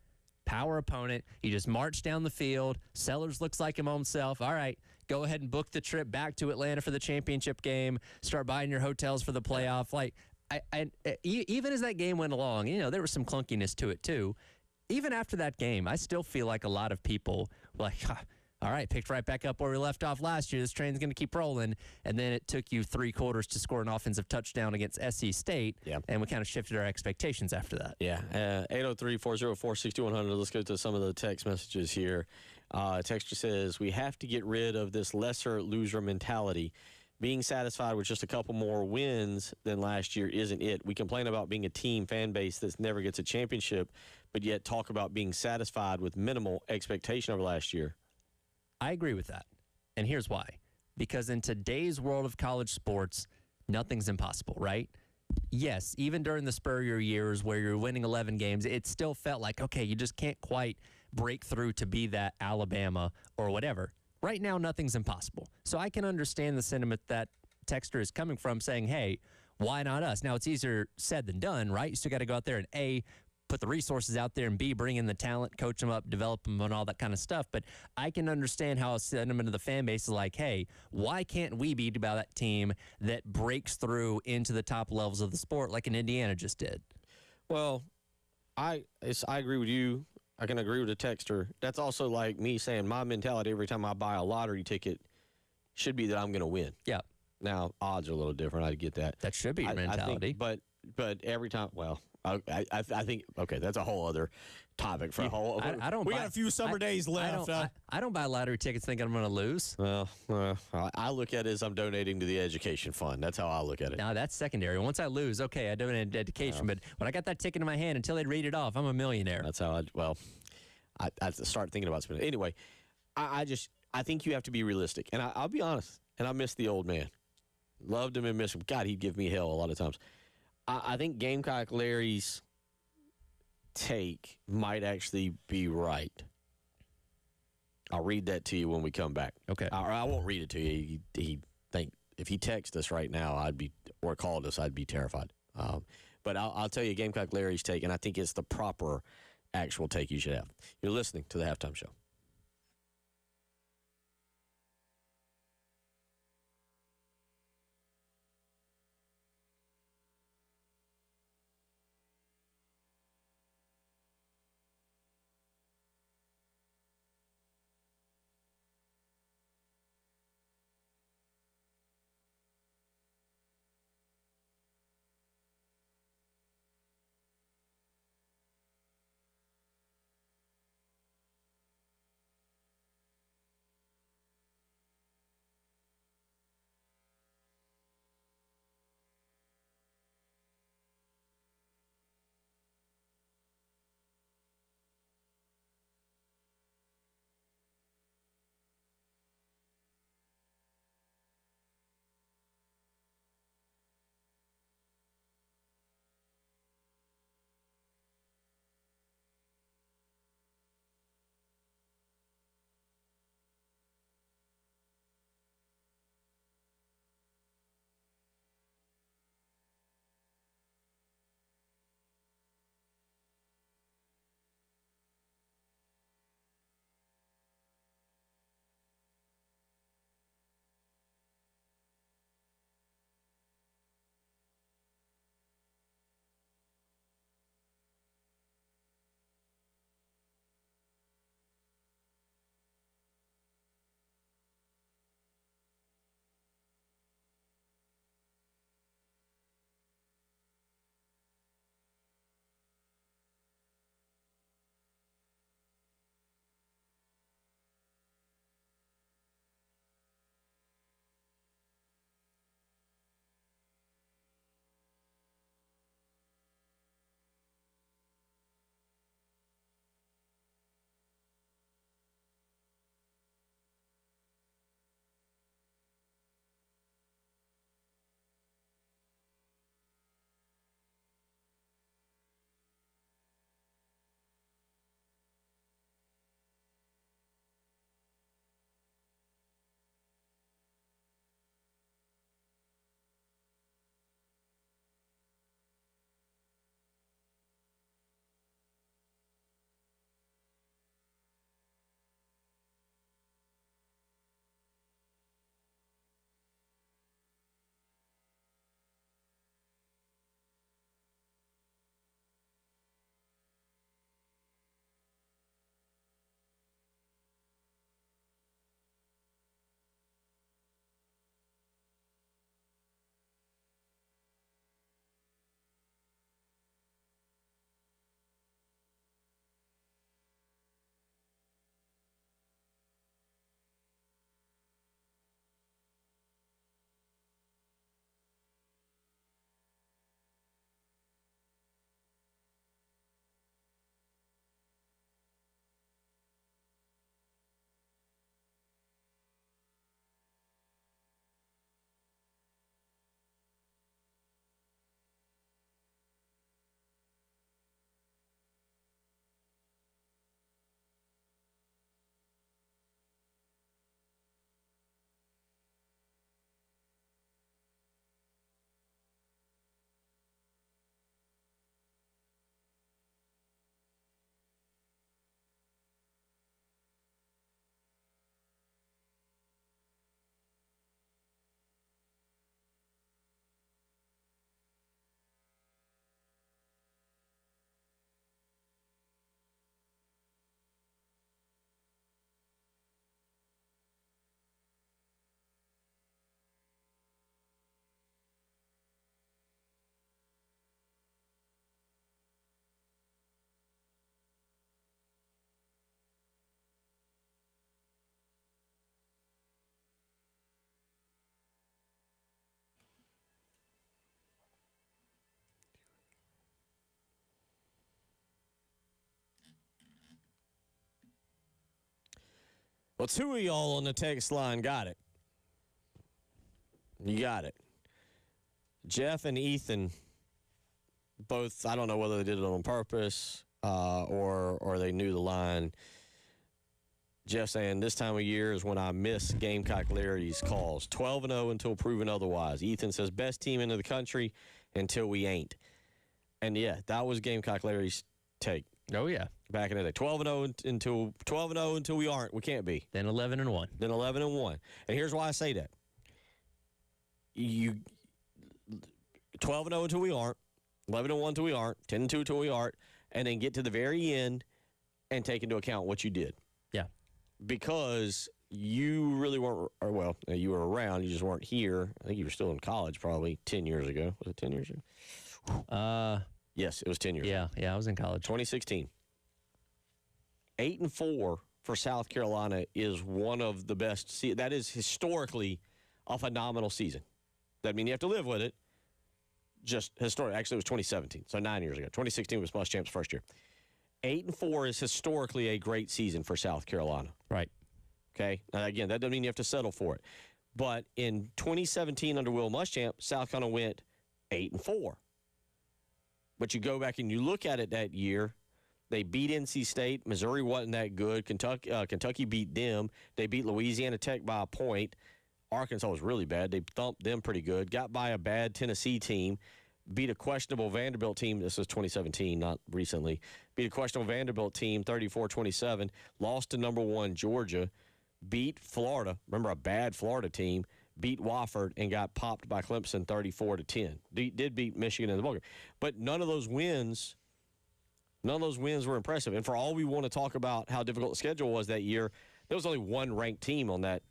Speaker 2: power opponent. You just march down the field. Sellers looks like him himself. All right, go ahead and book the trip back to Atlanta for the championship game. Start buying your hotels for the playoff. Like, even as that game went along, there was some clunkiness to it too. Even after that game, I still feel like a lot of people were like, all right, picked right back up where we left off last year. This train's going to keep rolling. And then it took you 3 quarters to score an offensive touchdown against SC State.
Speaker 1: Yeah.
Speaker 2: And we kind of shifted our expectations after that.
Speaker 1: Yeah. 803-404-6100. Let's go to some of the text messages here. Texture says, we have to get rid of this lesser loser mentality. Being satisfied with just a couple more wins than last year isn't it. We complain about being a team fan base that never gets a championship, but yet talk about being satisfied with minimal expectation over last year.
Speaker 2: I agree with that. And here's why. Because in today's world of college sports, nothing's impossible, right? Yes, even during the Spurrier years where you're winning 11 games, it still felt like, okay, you just can't quite break through to be that Alabama or whatever. Right now, nothing's impossible. So I can understand the sentiment that Texter is coming from, saying, hey, why not us? Now, it's easier said than done, right? You still got to go out there and A, put the resources out there, and B, bring in the talent, coach them up, develop them, and all that kind of stuff. But I can understand how a sentiment of the fan base is like, hey, why can't we be about that team that breaks through into the top levels of the sport like an Indiana just did?
Speaker 1: Well, I agree with you. I can agree with the texter. That's also like me saying my mentality every time I buy a lottery ticket should be that I'm going to win.
Speaker 2: Yeah.
Speaker 1: Now, odds are a little different. I get that.
Speaker 2: That should be your mentality.
Speaker 1: I think, but every time, well, I think, okay, that's a whole other topic for a whole.
Speaker 2: I don't.
Speaker 1: We got a few summer days left.
Speaker 2: I don't buy lottery tickets thinking I'm going to lose.
Speaker 1: Well, I look at it as I'm donating to the education fund. That's how I look at it.
Speaker 2: Now that's secondary. Once I lose, okay, I donated to education. But when I got that ticket in my hand, until they'd read it off, I'm a millionaire.
Speaker 1: That's how I start thinking about spending. Anyway, I think you have to be realistic, and I'll be honest. And I miss the old man. Loved him and missed him. God, he'd give me hell a lot of times. I think Gamecock Larry's take might actually be right. I'll read that to you when we come back.
Speaker 2: Okay.
Speaker 1: I won't read it to you. He think if he texts us right now, or called us, I'd be terrified. But I'll tell you Gamecock Larry's take, and I think it's the proper actual take you should have. You're listening to the Halftime Show. Well, two of y'all on the text line got it. You got it. Jeff and Ethan both, I don't know whether they did it on purpose or they knew the line. Jeff saying, this time of year is when I miss Gamecock Larry's calls. 12-0 until proven otherwise. Ethan says, best team in the country until we ain't. And, yeah, that was Gamecock Larry's take.
Speaker 2: Oh, yeah.
Speaker 1: Back in the day. 12-0 until we aren't. We can't be.
Speaker 2: Then 11-1.
Speaker 1: Then 11-1. And here's why I say that. 12-0 until we aren't. 11-1 until we aren't. 10-2 until we aren't. And then get to the very end and take into account what you did.
Speaker 2: Yeah.
Speaker 1: Because you really weren't, or well, you were around. You just weren't here. I think you were still in college probably 10 years ago. Was it 10 years ago? Yes, it was 10 years ago.
Speaker 2: Yeah, I was in college.
Speaker 1: 2016. 8-4 for South Carolina is one of the best. That is historically a phenomenal season. That means you have to live with it. Just historic. Actually, it was 2017, so 9 years ago. 2016 was Muss Champ's first year. 8-4 is historically a great season for South Carolina.
Speaker 2: Right.
Speaker 1: Okay. Now, again, that doesn't mean you have to settle for it. But in 2017 under Will Muschamp, South Carolina went 8-4. But you go back and you look at it that year, they beat NC State. Missouri wasn't that good. Kentucky beat them. They beat Louisiana Tech by a point. Arkansas was really bad. They thumped them pretty good. Got by a bad Tennessee team. Beat a questionable Vanderbilt team. This was 2017, not recently. Beat a questionable Vanderbilt team, 34-27. Lost to number 1 Georgia. Beat Florida. Remember, a bad Florida team. Beat Wofford and got popped by Clemson 34-10. Did beat Michigan in the ballgame. But none of those wins were impressive. And for all we want to talk about how difficult the schedule was that year, there was only one ranked team on that.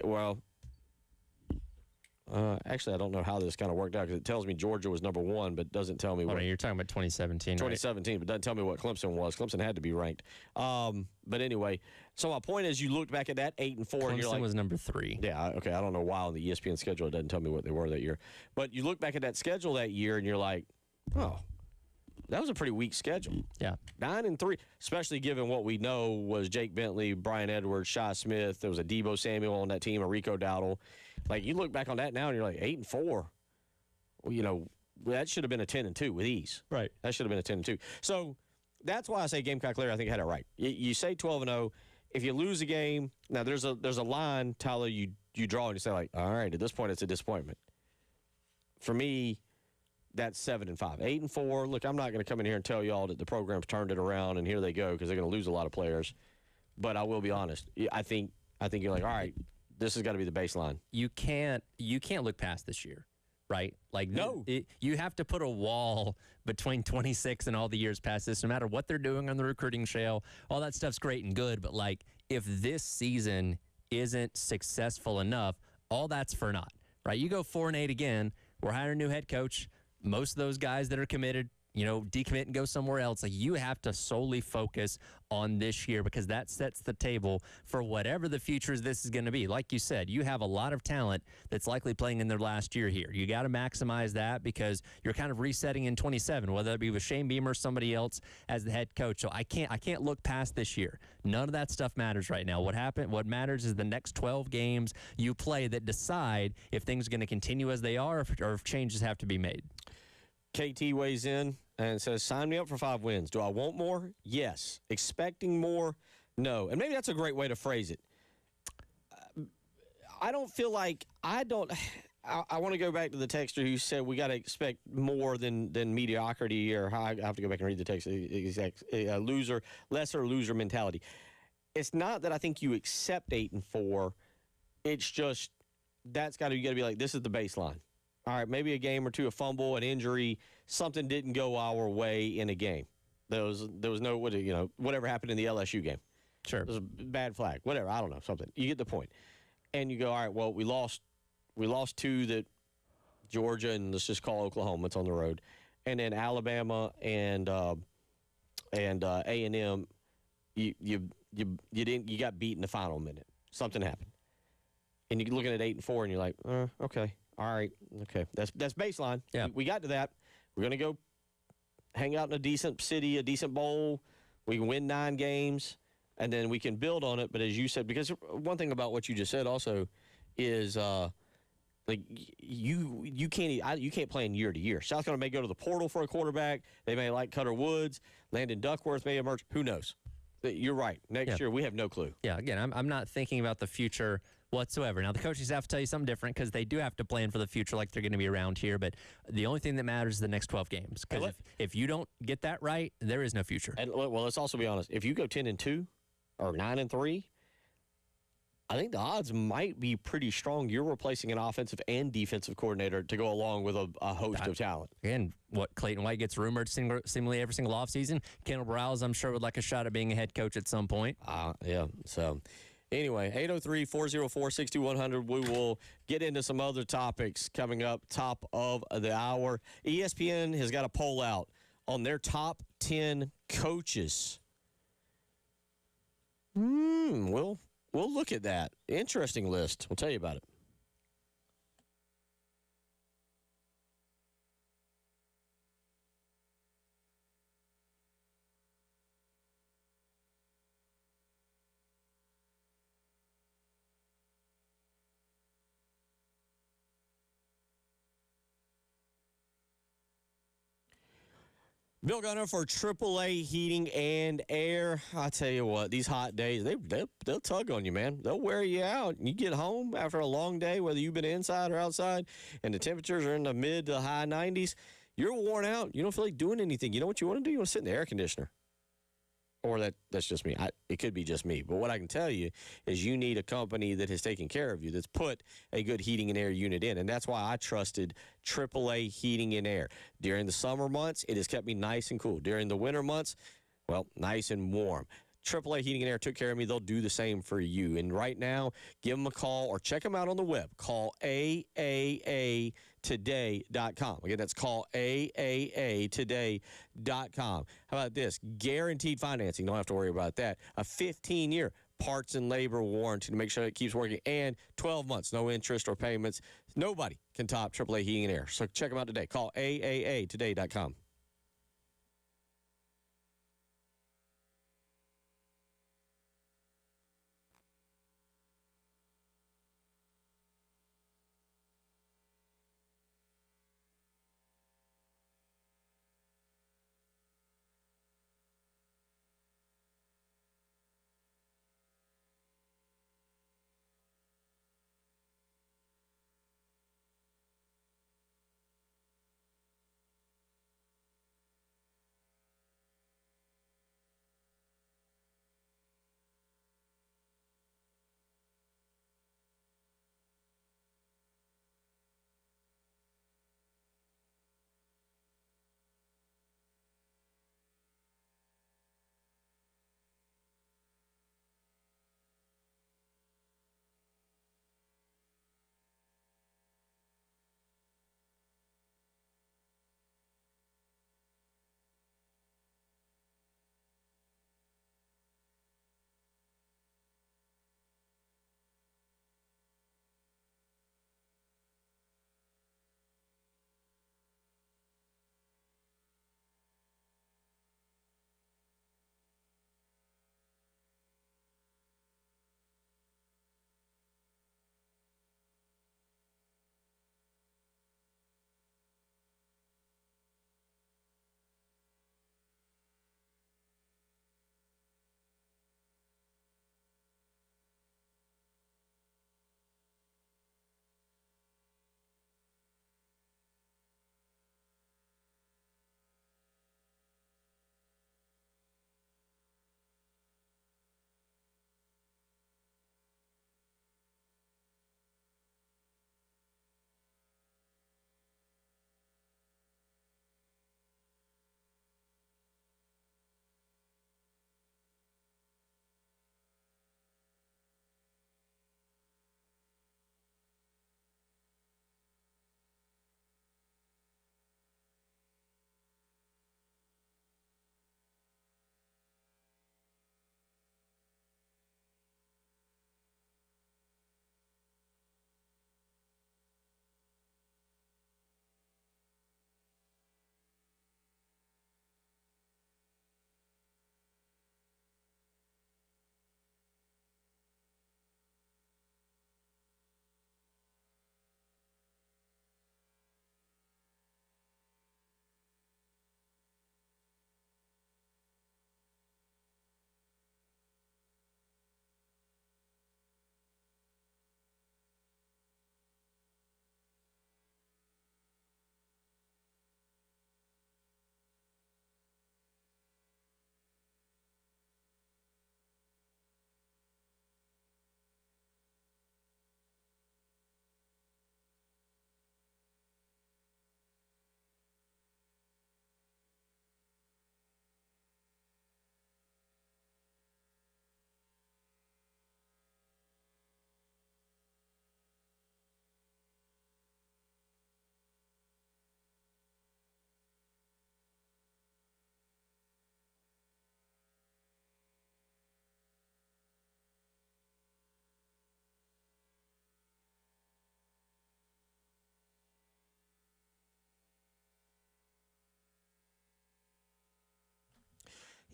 Speaker 1: Well, actually, I don't know how this kind of worked out because it tells me Georgia was number 1, but doesn't tell me what.
Speaker 2: You're talking about 2017,
Speaker 1: 2017, but doesn't tell me what Clemson was. Clemson had to be ranked. But anyway, so my point is you looked back at that 8-4.
Speaker 2: Clemson
Speaker 1: and you're like,
Speaker 2: was number 3.
Speaker 1: Yeah, okay. I don't know why on the ESPN schedule it doesn't tell me what they were that year. But you look back at that schedule that year and you're like, oh, that was a pretty weak schedule.
Speaker 2: Yeah.
Speaker 1: 9-3, especially given what we know was Jake Bentley, Brian Edwards, Shi Smith. There was a Debo Samuel on that team, a Rico Dowdle. Like, you look back on that now and you're like, 8-4. Well, you know, that should have been a 10-2 with ease.
Speaker 2: Right.
Speaker 1: That should have been a 10-2. So that's why I say Gamecock Larry, I think, had it right. You say 12-0. If you lose a game, now there's a line, Tyler, you draw and you say, like, all right, at this point it's a disappointment. For me, that's 7-5. 8-4. Look, I'm not going to come in here and tell y'all that the program's turned it around and here they go because they're going to lose a lot of players. But I will be honest. I think you're like, all right, this has got to be the baseline.
Speaker 2: You can't look past this year, right? Like,
Speaker 1: no.
Speaker 2: You have to put a wall between 26 and all the years past this, no matter what they're doing on the recruiting trail. All that stuff's great and good, but, like, if this season isn't successful enough, all that's for naught, right? You go 4-8 again, we're hiring a new head coach. Most of those guys that are committed, decommit and go somewhere else. Like, you have to solely focus on this year because that sets the table for whatever the future of this is going to be. Like you said, you have a lot of talent that's likely playing in their last year here. You got to maximize that because you're kind of resetting in 27, whether it be with Shane Beamer or somebody else as the head coach. So I can't look past this year. None of that stuff matters right now. What matters is the next 12 games you play that decide if things are going to continue as they are or if changes have to be made.
Speaker 1: KT weighs in and says, sign me up for 5 wins. Do I want more? Yes. Expecting more? No. And maybe that's a great way to phrase it. I don't feel like I want to go back to the texter who said we got to expect more than mediocrity, or I have to go back and read the text, lesser loser mentality. It's not that I think you accept 8-4. It's just you got to be like, this is the baseline. All right, maybe a game or two, a fumble, an injury, something didn't go our way in a game. There was no, whatever happened in the LSU game.
Speaker 2: Sure.
Speaker 1: It was a bad flag, whatever, I don't know, something. You get the point. And you go, all right, well, we lost 2 that Georgia, and let's just call Oklahoma, it's on the road. And then Alabama and A&M, you got beat in the final minute. Something happened. And you're looking at 8-4 and you're like, okay. All right, okay. That's baseline.
Speaker 2: Yeah.
Speaker 1: We got to that. We're going to go hang out in a decent city, a decent bowl. We can win 9 games. and then we can build on it. But as you said, because one thing about what you just said also is like you can't plan year to year. South Carolina may go to the portal for a quarterback. They may like Cutter Woods. Landon Duckworth may emerge. Who knows? You're right. Next year, we have no clue.
Speaker 2: Yeah, again, I'm not thinking about the future whatsoever. Now, the coaches have to tell you something different because they do have to plan for the future like they're going to be around here. But the only thing that matters is the next 12 games. Because if you don't get that right, there is no future.
Speaker 1: And well, let's also be honest. If you go 10-2 or 9-3, I think the odds might be pretty strong. You're replacing an offensive and defensive coordinator to go along with a host of talent.
Speaker 2: Again, what Clayton White gets rumored seemingly every single offseason. Kendall Browse, I'm sure, would like a shot at being a head coach at some point.
Speaker 1: Yeah. So, anyway, 803-404-6100. We will get into some other topics coming up top of the hour. ESPN has got a poll out on their top 10 coaches. We'll look at that. Interesting list. We'll tell you about it. Bill Gunner for AAA Heating and Air. I tell you what, these hot days, they'll tug on you, man. They'll wear you out. You get home after a long day, whether you've been inside or outside, and the temperatures are in the mid to high 90s. You're worn out. You don't feel like doing anything. You know what you want to do? You want to sit in the air conditioner. Or that's just me. It could be just me. But what I can tell you is you need a company that has taken care of you, that's put a good heating and air unit in. And that's why I trusted AAA Heating and Air. During the summer months, it has kept me nice and cool. During the winter months, well, nice and warm. AAA Heating and Air took care of me. They'll do the same for you. And right now, give them a call or check them out on the web. Call AAAtoday.com. Again, that's call AAAtoday.com. How about this? Guaranteed financing. Don't have to worry about that. A 15-year parts and labor warranty to make sure it keeps working. And 12 months, no interest or payments. Nobody can top AAA Heating and Air. So check them out today. Call AAAtoday.com.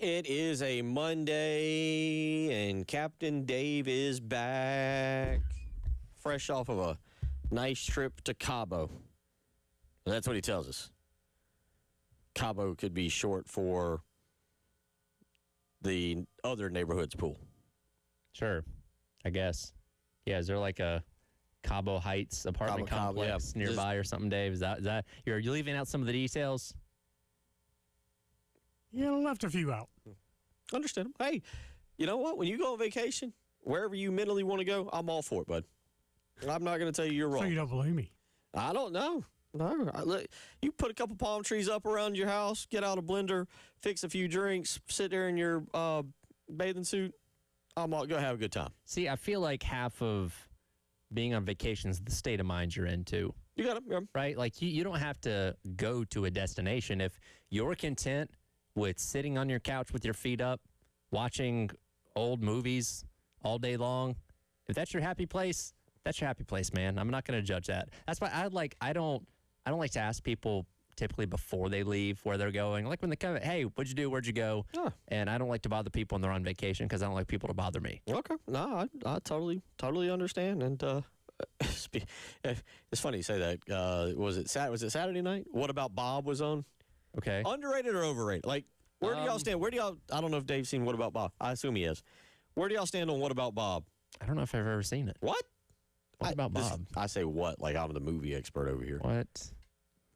Speaker 1: It is a Monday, and Captain Dave is back, fresh off of a nice trip to Cabo. That's what he tells us. Cabo could be short for the other neighborhood's pool.
Speaker 2: Sure, I guess. Yeah, is there like a Cabo Heights apartment
Speaker 1: Cabo,
Speaker 2: complex
Speaker 1: yeah.
Speaker 2: nearby or something, Dave? Is that you're leaving out some of the details?
Speaker 3: Yeah, left a few out.
Speaker 1: Understand. Hey, you know what? When you go on vacation, wherever you mentally want to go, I'm all for it, bud. I'm not going to tell you you're
Speaker 3: So
Speaker 1: wrong.
Speaker 3: you don't believe me?
Speaker 1: I don't know. No, you put a couple palm trees up around your house, get out a blender, fix a few drinks, sit there in your bathing suit. I'm all go have a good time.
Speaker 2: See, I feel like half of being on vacation is the state of mind you're in too,
Speaker 1: You got it. Yeah.
Speaker 2: right? Like you don't have to go to a destination if you're content with sitting on your couch with your feet up, watching old movies all day long. If that's your happy place, that's your happy place, man. I'm not going to judge that. That's why I don't like to ask people typically before they leave where they're going. Like when they come, hey, what'd you do? Where'd you go?
Speaker 1: Oh.
Speaker 2: And I don't like to bother people when they're on vacation because I don't like people to bother me.
Speaker 1: Okay. No, I totally understand. And it's funny you say that. Was it Saturday night? What About Bob was on?
Speaker 2: Okay.
Speaker 1: Underrated or overrated? Like, where do y'all stand? Where do y'all? I don't know if Dave's seen What About Bob. I assume he has. Where do y'all stand on What About Bob?
Speaker 2: I don't know if I've ever seen it.
Speaker 1: What?
Speaker 2: What about Bob?
Speaker 1: I say what? Like I'm the movie expert over here.
Speaker 2: What?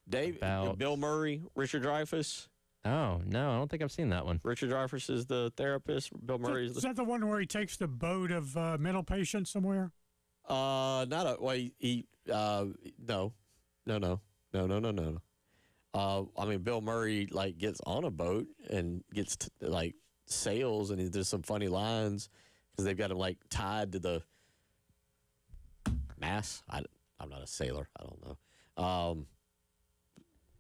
Speaker 1: Dave,
Speaker 2: About-
Speaker 1: Bill Murray, Richard Dreyfuss.
Speaker 2: Oh, no, I don't think I've seen that one.
Speaker 1: Richard Dreyfuss is the therapist. Bill Murray is
Speaker 3: Is
Speaker 1: the.
Speaker 3: that the one where he takes the boat of mental patients somewhere?
Speaker 1: Not a. Well, no. I mean, Bill Murray like gets on a boat and gets like sails, and there's some funny lines because they've got him like tied to the mast. I'm not a sailor. I don't know.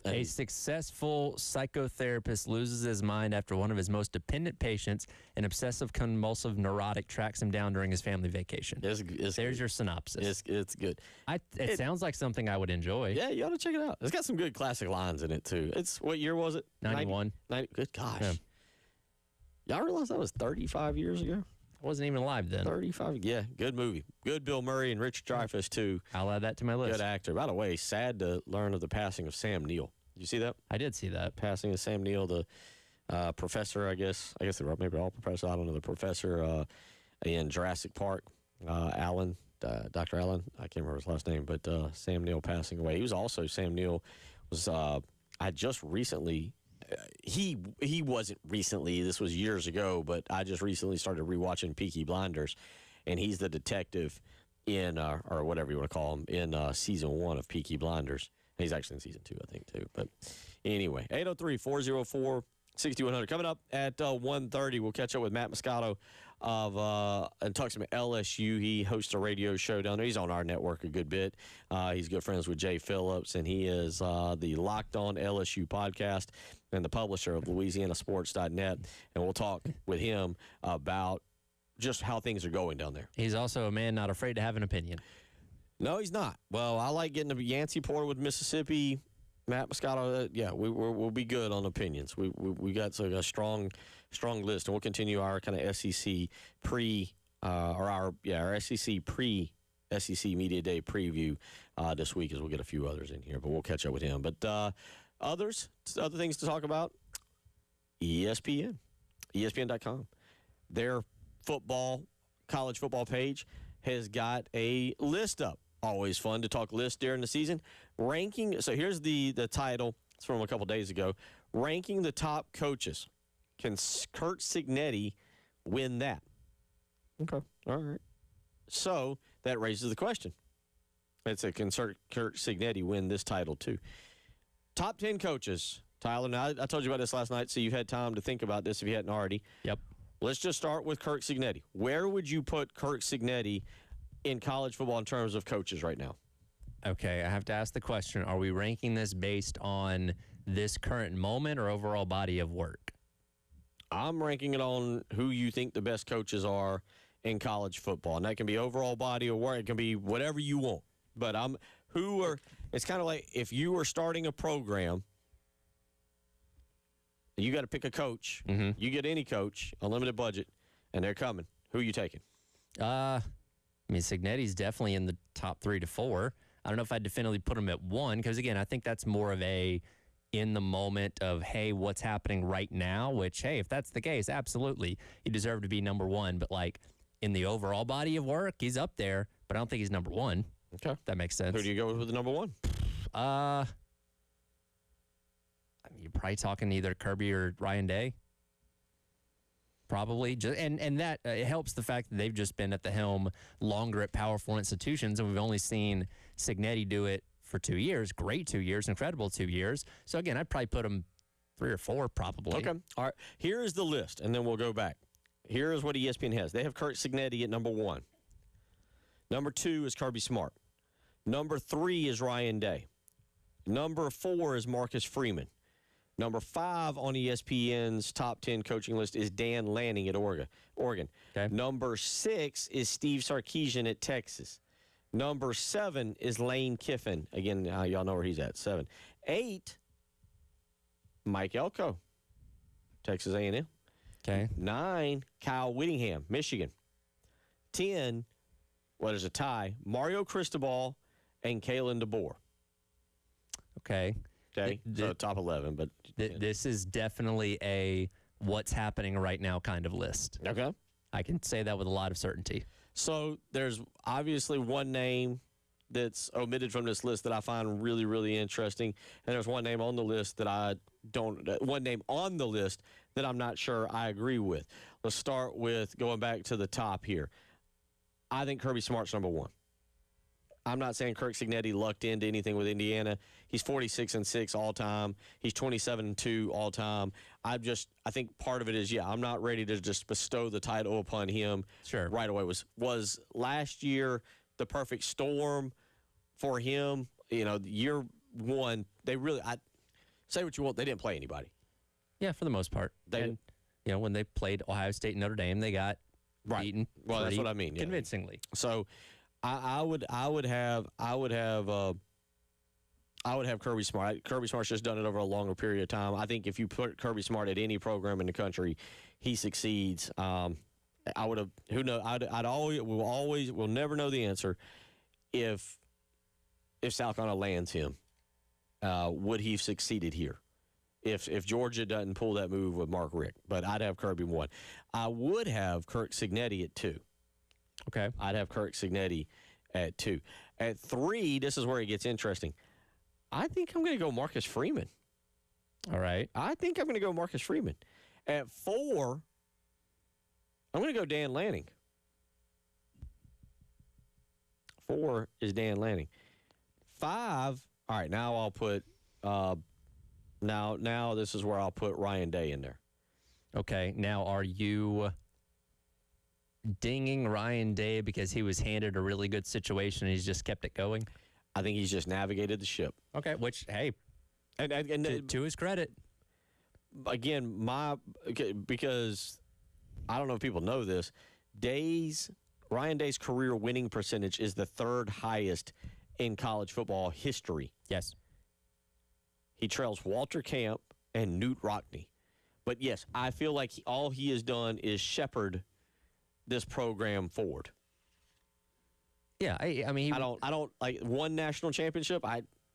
Speaker 2: A successful psychotherapist loses his mind after one of his most dependent patients, an obsessive compulsive neurotic, tracks him down during his family vacation.
Speaker 1: It's
Speaker 2: There's
Speaker 1: good.
Speaker 2: your synopsis.
Speaker 1: It's good.
Speaker 2: It sounds like something I would enjoy.
Speaker 1: Yeah, you ought to check it out. It's got some good classic lines in it too. It's what year was it?
Speaker 2: 91.
Speaker 1: 90, good gosh.
Speaker 2: Yeah.
Speaker 1: Y'all realize that was 35 years ago?
Speaker 2: I wasn't even alive then.
Speaker 1: 35. Yeah, good movie. Good Bill Murray and Richard Dreyfuss too.
Speaker 2: I'll add that to my list.
Speaker 1: Good actor. By the way, sad to learn of the passing of Sam Neill. You see that?
Speaker 2: I did see that.
Speaker 1: Passing of Sam Neill, the professor, I guess they were maybe all professor. I don't know. The professor in Jurassic Park, Allen, Dr. Allen. I can't remember his last name, but Sam Neill passing away. He was also, Sam Neill was, I just recently, he wasn't recently, this was years ago, but I just recently started rewatching Peaky Blinders, and he's the detective in, or whatever you want to call him, in season 1 of Peaky Blinders. He's actually in season 2, I think, too. But anyway, 803-404-6100. Coming up at 1:30, we'll catch up with Matt Moscato and talk some LSU. He hosts a radio show down there. He's on our network a good bit. He's good friends with Jay Phillips, and he is the Locked On LSU podcast and the publisher of LouisianaSports.net. And we'll talk with him about just how things are going down there.
Speaker 2: He's also a man not afraid to have an opinion.
Speaker 1: No, he's not. Well, I like getting a Yancey Porter with Mississippi. Matt Moscato, we'll be good on opinions. We got a strong list, and we'll continue our kind of SEC our SEC pre-SEC Media Day preview this week as we'll get a few others in here, but we'll catch up with him. But other things to talk about, ESPN.com. Their college football page has got a list up. Always fun to talk lists during the season. Ranking. So here's the title. It's from a couple days ago. Ranking the top coaches. Can Kurt Cignetti win that? Okay. All right. So that raises the question. Can Kurt Cignetti win this title too? Top 10 coaches. Tyler, now I told you about this last night, so you've had time to think about this if you hadn't already.
Speaker 2: Yep.
Speaker 1: Let's just start with Kirk Cignetti. Where would you put Kirk Cignetti in college football in terms of coaches right now?
Speaker 2: Okay, I have to ask the question, are we ranking this based on this current moment or overall body of work?
Speaker 1: I'm ranking it on who you think the best coaches are in college football. And that can be overall body of work. It can be whatever you want. But it's kind of like if you were starting a program You got to pick a coach. You get any coach, unlimited budget, and they're coming. Who are you taking?
Speaker 2: I mean, Signetti's definitely in the top 3 to 4. I don't know if I'd definitively put him at 1 because, again, I think that's more of a in the moment of, hey, what's happening right now, which, hey, if that's the case, absolutely, you deserve to be number 1. But, like, in the overall body of work, he's up there, but I don't think he's number 1.
Speaker 1: Okay.
Speaker 2: If that makes sense.
Speaker 1: Who do you go with the number 1?
Speaker 2: I mean, you're probably talking either Kirby or Ryan Day. Probably. And that it helps the fact that they've just been at the helm longer at powerful institutions, and we've only seen Cignetti do it for 2 years. Great 2 years, incredible 2 years. So, again, I'd probably put him 3 or 4 probably.
Speaker 1: Okay. All right. Here is the list, and then we'll go back. Here is what ESPN has. They have Kirk Cignetti at number 1. Number 2 is Kirby Smart. Number 3 is Ryan Day. Number 4 is Marcus Freeman. Number 5 on ESPN's top 10 coaching list is Dan Lanning at Oregon.
Speaker 2: Okay.
Speaker 1: Number 6 is Steve Sarkisian at Texas. Number 7 is Lane Kiffin. Again, y'all know where he's at, 7. 8, Mike Elko, Texas A&M.
Speaker 2: Okay.
Speaker 1: 9, Kyle Whittingham, Michigan. 10, well, there's a tie, Mario Cristobal and Kalen DeBoer.
Speaker 2: Okay.
Speaker 1: Okay, so top 11, but
Speaker 2: This is definitely a what's happening right now kind of list.
Speaker 1: okay.
Speaker 2: I can say that with a lot of certainty.
Speaker 1: So there's obviously one name that's omitted from this list that I find really, really interesting, and there's one name on the list that I'm not sure I agree with. Let's start with going back to the top here. I think Kirby Smart's number 1. I'm not saying Kirk Cignetti lucked into anything with Indiana. He's 46-6 all time. He's 27-2 all time. I think part of it is, I'm not ready to just bestow the title upon him right away. Was last year the perfect storm for him? Year 1, they really, say what you want, they didn't play anybody.
Speaker 2: Yeah, for the most part. And, when they played Ohio State and Notre Dame, they got beaten.
Speaker 1: Well, that's what I mean.
Speaker 2: Convincingly.
Speaker 1: So I would have Kirby Smart. Kirby Smart's just done it over a longer period of time. I think if you put Kirby Smart at any program in the country, he succeeds. I would have. Who knows? We'll never know the answer. If South Carolina lands him, would he have succeeded here? If Georgia doesn't pull that move with Mark Richt, but I'd have Kirby 1. I would have Kirk Cignetti at 2.
Speaker 2: Okay.
Speaker 1: I'd have Kirk Cignetti at 2. At 3, this is where it gets interesting. I think I'm going to go Marcus Freeman.
Speaker 2: All right.
Speaker 1: I think I'm going to go Marcus Freeman. At 4, I'm going to go Dan Lanning. 4 is Dan Lanning. 5, all right, now I'll put now this is where I'll put Ryan Day in there.
Speaker 2: Okay. Now, are you dinging Ryan Day because he was handed a really good situation and he's just kept it going?
Speaker 1: I think he's just navigated the ship.
Speaker 2: Okay, which, hey,
Speaker 1: and
Speaker 2: to his credit.
Speaker 1: Again, because I don't know if people know this, Ryan Day's career winning percentage is the 3rd highest in college football history.
Speaker 2: Yes.
Speaker 1: He trails Walter Camp and Newt Rockne. But yes, I feel like all he has done is shepherd this program forward.
Speaker 2: Yeah, I mean,
Speaker 1: I don't like one national championship.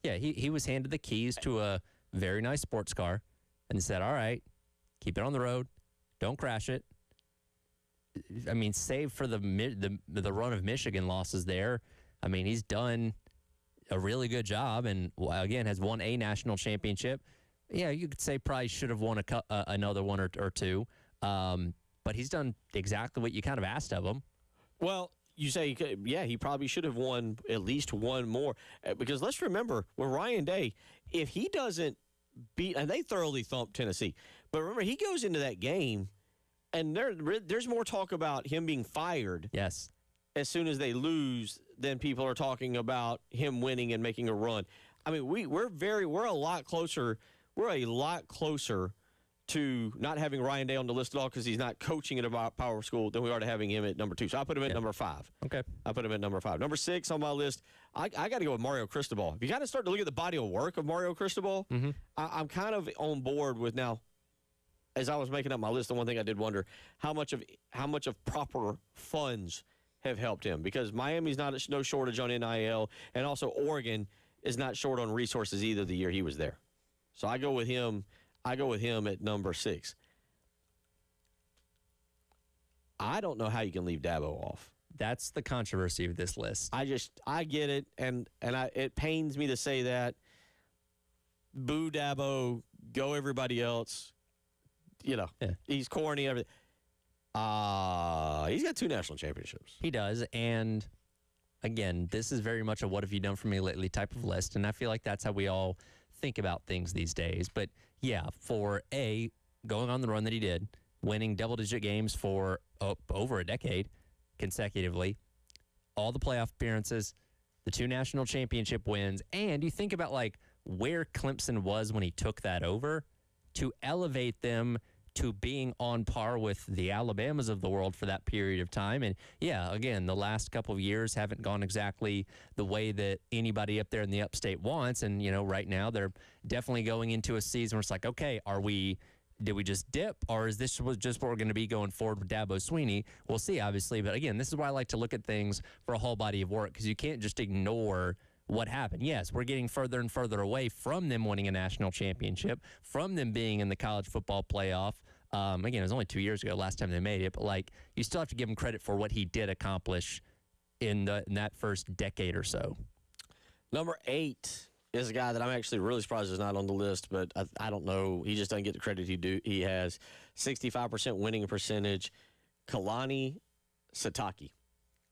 Speaker 2: He was handed the keys to a very nice sports car and said, "All right, keep it on the road, don't crash it." I mean, save for the run of Michigan losses there, I mean, he's done a really good job, and again has won a national championship. Yeah, you could say probably should have won another one or two, but he's done exactly what you kind of asked of him.
Speaker 1: Well, you say, he probably should have won at least one more. Because let's remember, with Ryan Day, if he doesn't beat, and they thoroughly thumped Tennessee, but remember, he goes into that game, and there's more talk about him being fired.
Speaker 2: Yes.
Speaker 1: As soon as they lose, then people are talking about him winning and making a run. I mean, we're a lot closer. We're a lot closer to not having Ryan Day on the list at all because he's not coaching at a power school than we are to having him at number 2. So I put him at number 5.
Speaker 2: Okay.
Speaker 1: I put him at number 5. Number 6 on my list, I got to go with Mario Cristobal. If you got to start to look at the body of work of Mario Cristobal, I'm kind of on board with now. as I was making up my list, the one thing I did wonder how much of proper funds have helped him, because Miami's no shortage on NIL, and also Oregon is not short on resources either the year he was there. So I go with him. I go with him at number 6. I don't know how you can leave Dabo off.
Speaker 2: That's the controversy of this list.
Speaker 1: I get it, and it pains me to say that. Boo Dabo, go everybody else. He's corny. Everything. He's got 2 national championships.
Speaker 2: He does, and again, this is very much a "what have you done for me lately" type of list, and I feel like that's how we all think about things these days. But yeah, for going on the run that he did, winning double-digit games for over a decade consecutively, all the playoff appearances, the 2 national championship wins, and you think about like where Clemson was when he took that over, to elevate them to being on par with the Alabamas of the world for that period of time. And yeah, again, the last couple of years haven't gone exactly the way that anybody up there in the upstate wants. And, right now they're definitely going into a season where it's like, okay, did we just dip, or is this just what we're going to be going forward with Dabo Swinney? We'll see, obviously. But again, this is why I like to look at things for a whole body of work, because you can't just ignore what happened. Yes, we're getting further and further away from them winning a national championship, from them being in the college football playoff. Again, it was only 2 years ago last time they made it, but you still have to give him credit for what he did accomplish in that first decade or so.
Speaker 1: Number 8 is a guy that I'm actually really surprised is not on the list, but I don't know. He just doesn't get the credit he has. 65% winning percentage. Kalani Sitake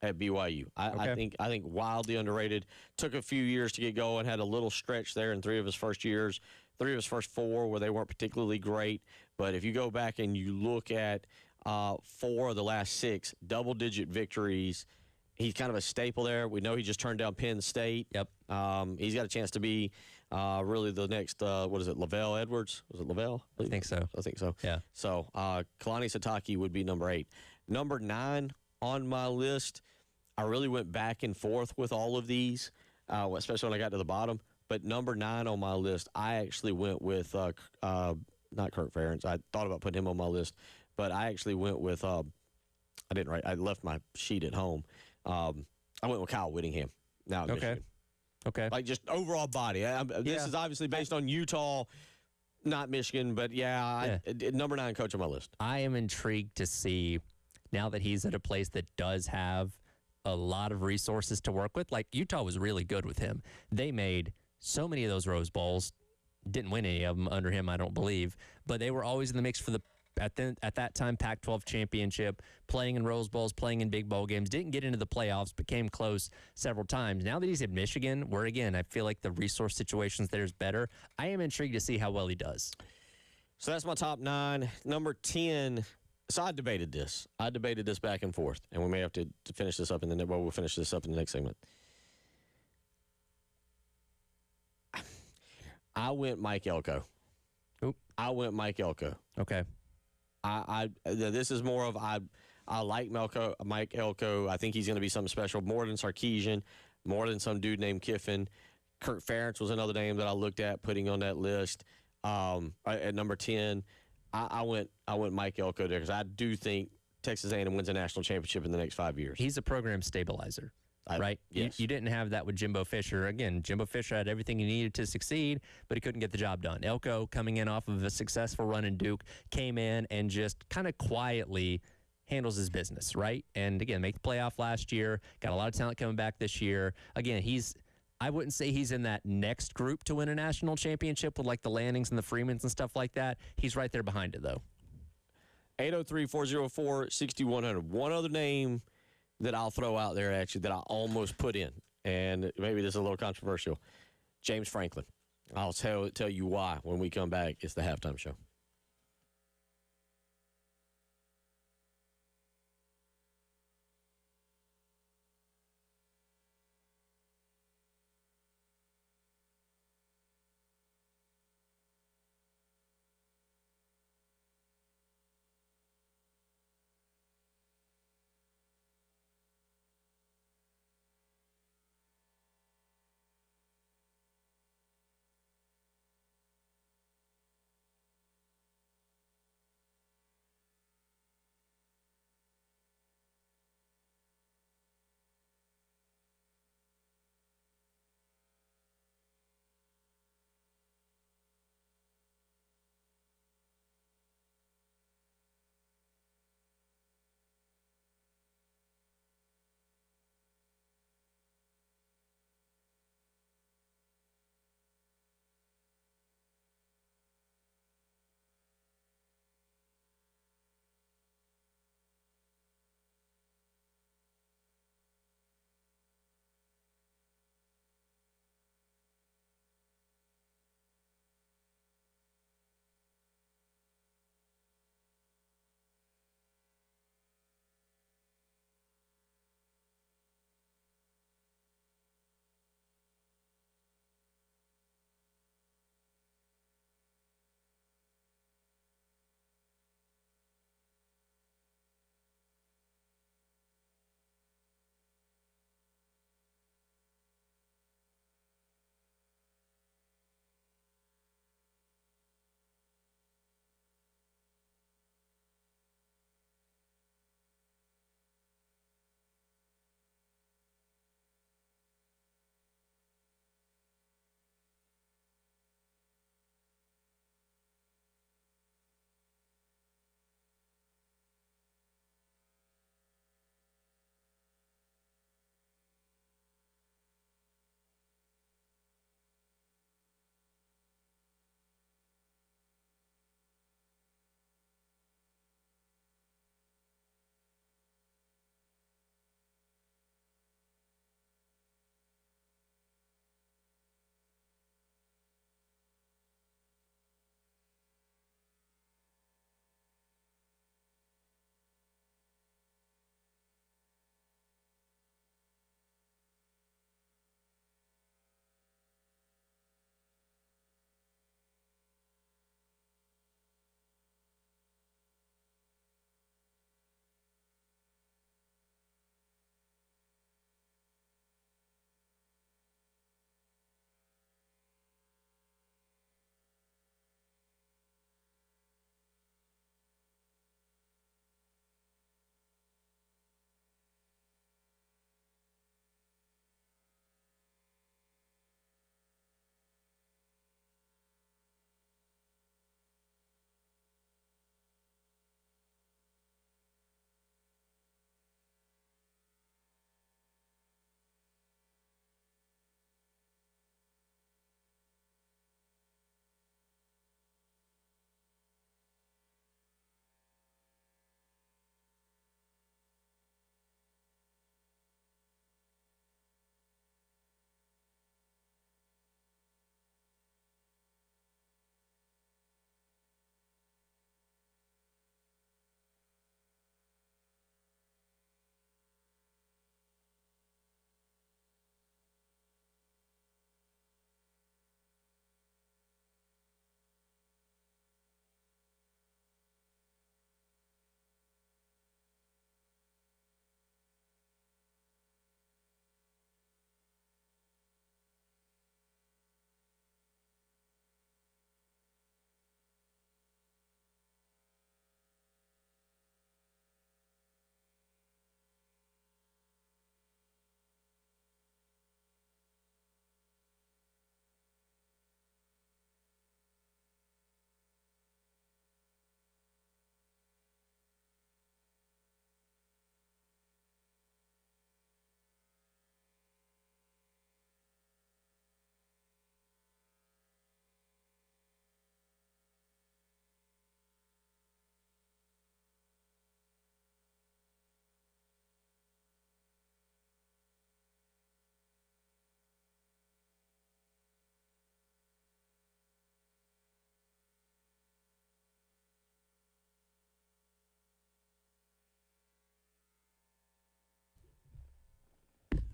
Speaker 1: at BYU. I think wildly underrated. Took a few years to get going. Had a little stretch there in 3 of his first years. 3 of his first 4 where they weren't particularly great. But if you go back and you look at 4 of the last 6 double-digit victories, he's kind of a staple there. We know he just turned down Penn State.
Speaker 2: Yep.
Speaker 1: He's got a chance to be really the next, Lavelle Edwards? Was it Lavelle?
Speaker 2: I think so.
Speaker 1: I think so.
Speaker 2: Yeah.
Speaker 1: So Kalani Sitake would be number 8. Number 9 on my list, I really went back and forth with all of these, especially when I got to the bottom. But number 9 on my list, I actually went with not Kirk Ferentz. I thought about putting him on my list, but I actually went with I didn't write. I left my sheet at home. I went with Kyle Whittingham. Now in Michigan.
Speaker 2: Okay.
Speaker 1: Like just overall body. This is obviously based on Utah, not Michigan, but number 9 coach on my list.
Speaker 2: I am intrigued to see now that he's at a place that does have a lot of resources to work with. Like Utah was really good with him. They made so many of those Rose Bowls. Didn't win any of them under him, I don't believe, but they were always in the mix for the at that time Pac-12 championship, playing in Rose Bowls, playing in big bowl games. Didn't get into the playoffs, but came close several times. Now that he's at Michigan, where again I feel like the resource situations there is better, I am intrigued to see how well he does.
Speaker 1: So that's my top 9. Number 10. So I debated this. Back and forth, and we may have to finish this up we'll finish this up in the next segment. I went Mike Elko.
Speaker 2: Oop.
Speaker 1: I went Mike Elko.
Speaker 2: Okay.
Speaker 1: This is more of I like Mike Elko. I think he's going to be something special, more than Sarkisian, more than some dude named Kiffin. Kirk Ferentz was another name that I looked at putting on that list. At number 10, I went Mike Elko there because I do think Texas A&M wins a national championship in the next 5 years.
Speaker 2: He's a program stabilizer. Right?
Speaker 1: Yes.
Speaker 2: You didn't have that with Jimbo Fisher. Again, Jimbo Fisher had everything he needed to succeed, but he couldn't get the job done. Elko, coming in off of a successful run in Duke, came in and just kind of quietly handles his business, right? And again, make the playoff last year, got a lot of talent coming back this year. Again, I wouldn't say he's in that next group to win a national championship with like the Lannings and the Freemans and stuff like that. He's right there behind it, though.
Speaker 1: 803-404-6100. One other name that I'll throw out there, actually, that I almost put in, and maybe this is a little controversial, James Franklin. I'll tell you why when we come back. It's the halftime show.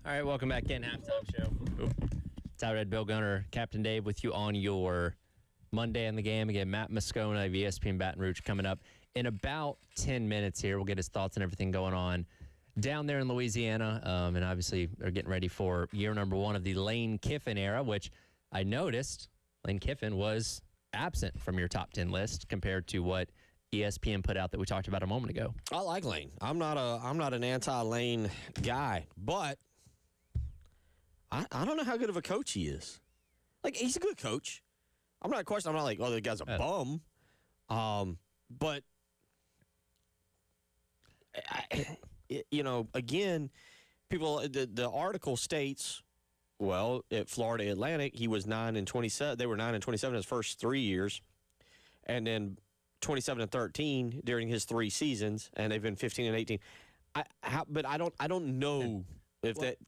Speaker 2: All right, welcome back in. Halftime show. Ty Red, Bill Gunner, Captain Dave with you on your Monday in the game. Again, Matt Moscona of ESPN Baton Rouge coming up in about 10 minutes here. We'll get his thoughts on everything going on down there in Louisiana. And obviously, they're getting ready for year number 1 of the Lane Kiffin era, which I noticed Lane Kiffin was absent from your top 10 list compared to what ESPN put out that we talked about a moment ago.
Speaker 1: I like Lane. I'm not an anti-Lane guy, but I don't know how good of a coach he is. Like, he's a good coach. I'm not questioning. I'm not like, oh, the guy's a bum. But again, people. The article states, well, at Florida Atlantic, he was 9-27. They were 9-27 his first 3 years, and then 27-13 during his 3 seasons, and they've been 15-18. But I don't know if that.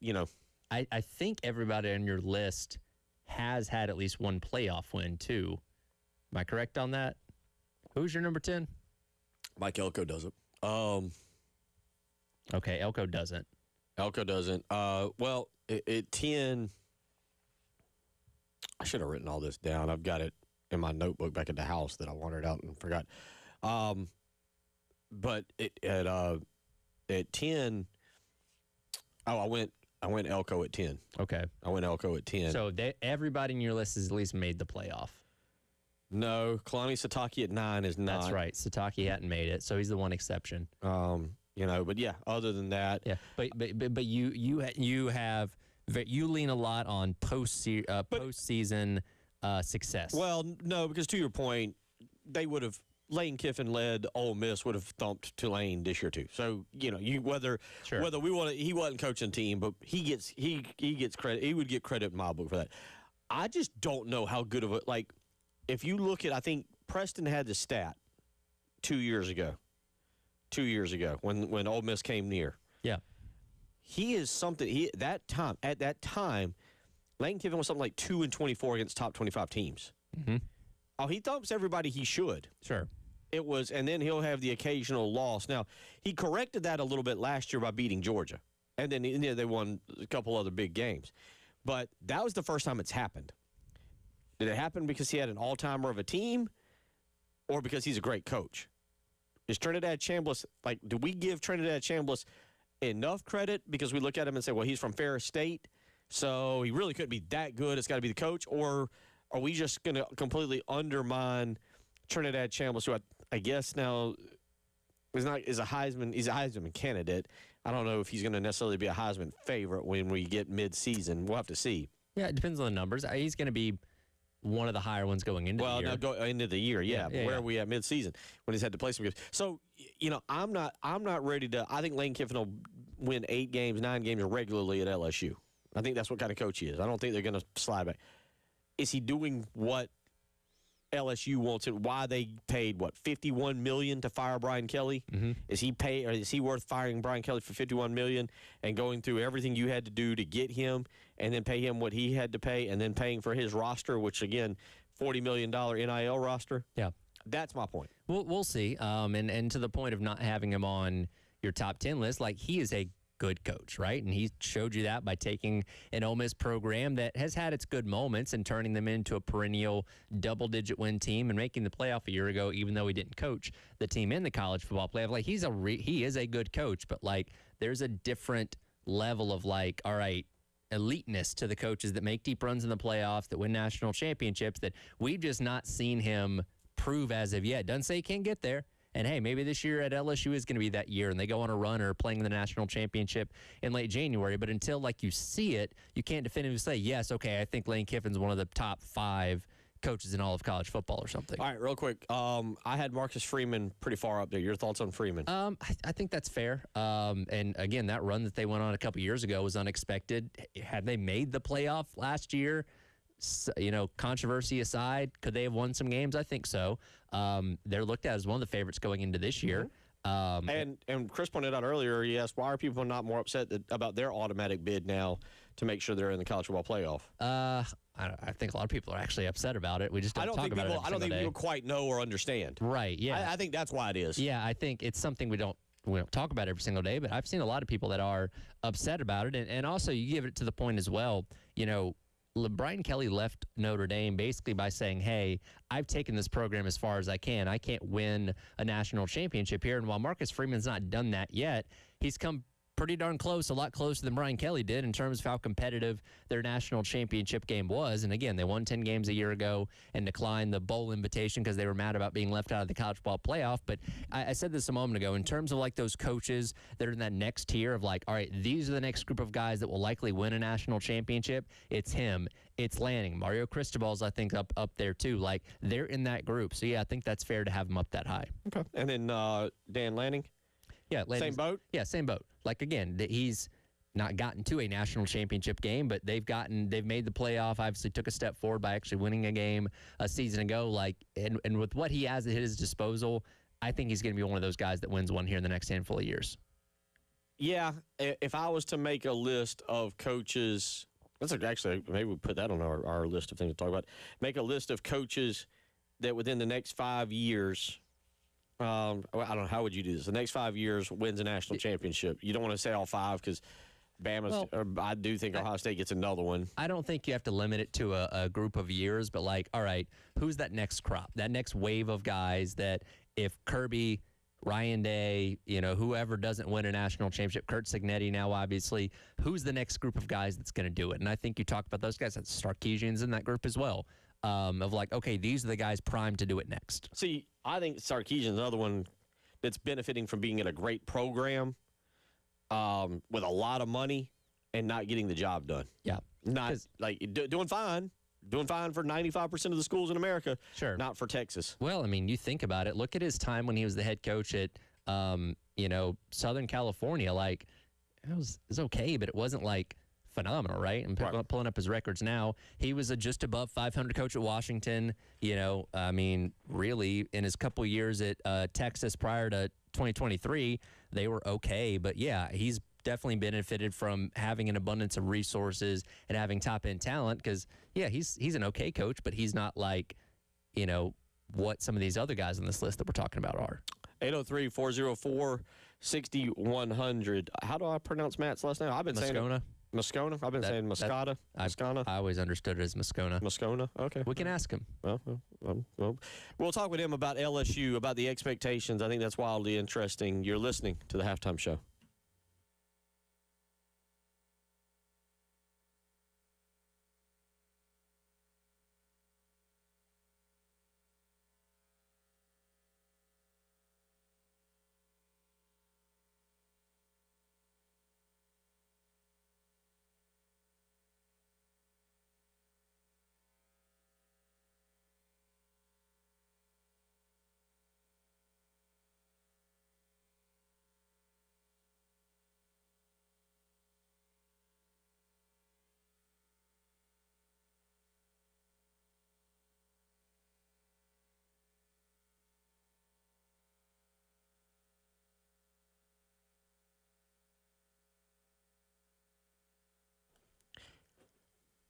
Speaker 2: I think everybody on your list has had at least one playoff win, too. Am I correct on that? Who's your number 10?
Speaker 1: Mike Elko doesn't.
Speaker 2: Okay, Elko doesn't.
Speaker 1: Elko doesn't. Well, at 10, I should have written all this down. I've got it in my notebook back at the house that I wandered out and forgot. But at 10, I went Elko at 10.
Speaker 2: Okay.
Speaker 1: I went Elko at 10.
Speaker 2: So everybody in your list has at least made the playoff.
Speaker 1: No, Kalani Sitake at 9 is not.
Speaker 2: That's right. Sitake hadn't made it, so he's the one exception.
Speaker 1: But yeah, other than that,
Speaker 2: yeah. But you lean a lot on postseason success.
Speaker 1: Well, no, because to your point, they would have. Lane Kiffin led Ole Miss would have thumped Tulane this year too. So whether we want to, he wasn't coaching the team, but he gets credit. He would get credit in my book for that. I just don't know how good of a if you look at, I think Preston had the stat 2 years ago. 2 years ago when Ole Miss came near.
Speaker 2: Yeah,
Speaker 1: he is something. At that time, Lane Kiffin was something like 2-24 against top 25 teams.
Speaker 2: Mm-hmm.
Speaker 1: Oh, he thumps everybody he should.
Speaker 2: Sure.
Speaker 1: It was, and then he'll have the occasional loss. Now, he corrected that a little bit last year by beating Georgia. And then they won a couple other big games. But that was the first time it's happened. Did it happen because he had an all-timer of a team or because he's a great coach? Is Trinidad Chambliss, do we give Trinidad Chambliss enough credit because we look at him and say, well, he's from Ferris State, so he really couldn't be that good. It's got to be the coach. Or are we just going to completely undermine Trinidad Chambliss, who I guess now he's a Heisman candidate. I don't know if he's going to necessarily be a Heisman favorite when we get mid-season. We'll have to see.
Speaker 2: Yeah, it depends on the numbers. He's going to be one of the higher ones going into the year.
Speaker 1: Well, now go into the year, yeah. Where are we at mid-season when he's had to play some games? So, I'm not ready to. I think Lane Kiffin will win 8 games, 9 games regularly at LSU. I think that's what kind of coach he is. I don't think they're going to slide back. Is he doing what LSU wants and why they paid $51 million to fire Brian Kelly?
Speaker 2: Mm-hmm.
Speaker 1: Is he worth firing Brian Kelly for $51 million and going through everything you had to do to get him and then pay him what he had to pay and then paying for his roster, which again, $40 million NIL roster?
Speaker 2: Yeah,
Speaker 1: that's my point.
Speaker 2: We'll see. And to the point of not having him on your top 10 list, he is a good coach, right? And he showed you that by taking an Ole Miss program that has had its good moments and turning them into a perennial double-digit win team and making the playoff a year ago, even though he didn't coach the team in the college football playoff. He is a good coach, but there's a different level of all right, eliteness to the coaches that make deep runs in the playoffs, that win national championships, that we've just not seen him prove as of yet. Doesn't say he can't get there. And, hey, maybe this year at LSU is going to be that year, and they go on a run or playing the national championship in late January. But until, you see it, you can't definitively say, yes, okay, I think Lane Kiffin's one of the top 5 coaches in all of college football or something.
Speaker 1: All right, real quick. I had Marcus Freeman pretty far up there. Your thoughts on Freeman?
Speaker 2: I think that's fair. And, again, that run that they went on a couple years ago was unexpected. Had they made the playoff last year, controversy aside, could they have won some games? I think so. They're looked at as one of the favorites going into this year.
Speaker 1: And Chris pointed out earlier, he asked, why are people not more upset about their automatic bid now to make sure they're in the college football playoff?
Speaker 2: I think a lot of people are actually upset about it. We just don't talk about it every
Speaker 1: I don't think
Speaker 2: day.
Speaker 1: people quite know or understand.
Speaker 2: Right, yeah.
Speaker 1: I think that's why it is.
Speaker 2: Yeah, I think it's something we don't we don't talk about it every single day, but I've seen a lot of people that are upset about it. And also, you give it to the point as well, Brian Kelly left Notre Dame basically by saying, hey, I've taken this program as far as I can. I can't win a national championship here. And while Marcus Freeman's not done that yet, he's come pretty darn close, a lot closer than Brian Kelly did in terms of how competitive their national championship game was. And again, they won 10 games a year ago and declined the bowl invitation because they were mad about being left out of the college football playoff. But I said this a moment ago, in terms of like those coaches that are in that next tier of like, all right, these are the next group of guys that will likely win a national championship. It's him. It's Lanning. Mario Cristobal's, I think, up there too. Like, they're in that group. So, yeah, I think that's fair to have him up that high.
Speaker 1: Okay. And then Dan Lanning?
Speaker 2: Yeah,
Speaker 1: same boat?
Speaker 2: Yeah, same boat. Like, again, he's not gotten to a national championship game, but they've made the playoff, obviously took a step forward by actually winning a game a season ago. Like, and with what he has at his disposal, I think he's going to be one of those guys that wins one here in the next handful of years.
Speaker 1: Yeah, if I was to make a list of coaches, actually, maybe we put that on our list of things to talk about. Make a list of coaches that within the next 5 years, I don't know, how would you do this? The next 5 years wins a national championship. You don't want to say all five because I do think Ohio State gets another one.
Speaker 2: I don't think you have to limit it to a group of years, but like, all right, who's that next crop, that next wave of guys that if Kirby, Ryan Day, whoever doesn't win a national championship, Kurt Signetti now, obviously, who's the next group of guys that's going to do it? And I think you talk about those guys. That's Sarkisian's in that group as well. Of like, okay, these are the guys primed to do it next.
Speaker 1: See, I think Sarkisian's another one that's benefiting from being in a great program with a lot of money and not getting the job done.
Speaker 2: Yeah.
Speaker 1: Not like doing fine for 95% of the schools in America.
Speaker 2: Sure.
Speaker 1: Not for Texas.
Speaker 2: Well, I mean, you think about it. Look at his time when he was the head coach at, Southern California. Like, it was okay, but it wasn't like phenomenal, right? And pulling up his records now, he was a just above 500 coach at Washington. I mean, really, in his couple years at Texas prior to 2023, they were okay. But yeah, he's definitely benefited from having an abundance of resources and having top-end talent because, yeah, he's an okay coach, but he's not like, what some of these other guys on this list that we're talking about are.
Speaker 1: 803-404-6100. How do I pronounce Matt's last name? I've been saying Moscona. I've been saying Moscata. Moscona.
Speaker 2: I always understood it as Moscona.
Speaker 1: Moscona. Okay.
Speaker 2: We can ask him.
Speaker 1: Well, we'll talk with him about LSU, about the expectations. I think that's wildly interesting. You're listening to the Halftime Show.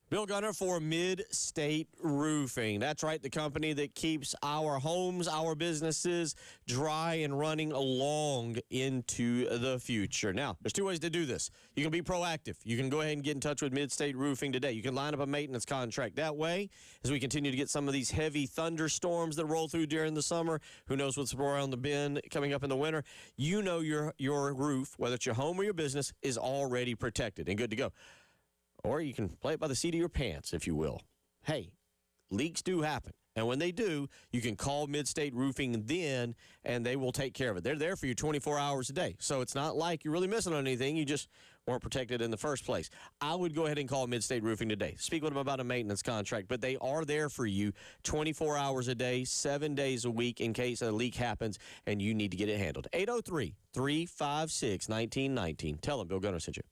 Speaker 1: Bill Gunner for Mid-State Roofing. That's right, the company that keeps our homes, our businesses dry and running long into the future. Now, there's two ways to do this. You can be proactive. You can go ahead and get in touch with Mid-State Roofing today. You can line up a maintenance contract that way as we continue to get some of these heavy thunderstorms that roll through during the summer. Who knows what's around the bend coming up in the winter. You know your roof, whether it's your home or your business, is already protected and good to go. Or you can play it by the seat of your pants, if you will. Hey, leaks do happen. And when they do, you can call Mid-State Roofing then, and they will take care of it. They're there for you 24 hours a day. So it's not like you're really missing on anything. You just weren't protected in the first place. I would go ahead and call Mid-State Roofing today. Speak with them about a maintenance contract. But they are there for you 24 hours a day, 7 days a week in case a leak happens and you need to get it handled. 803-356-1919. Tell them Bill Gunner sent you.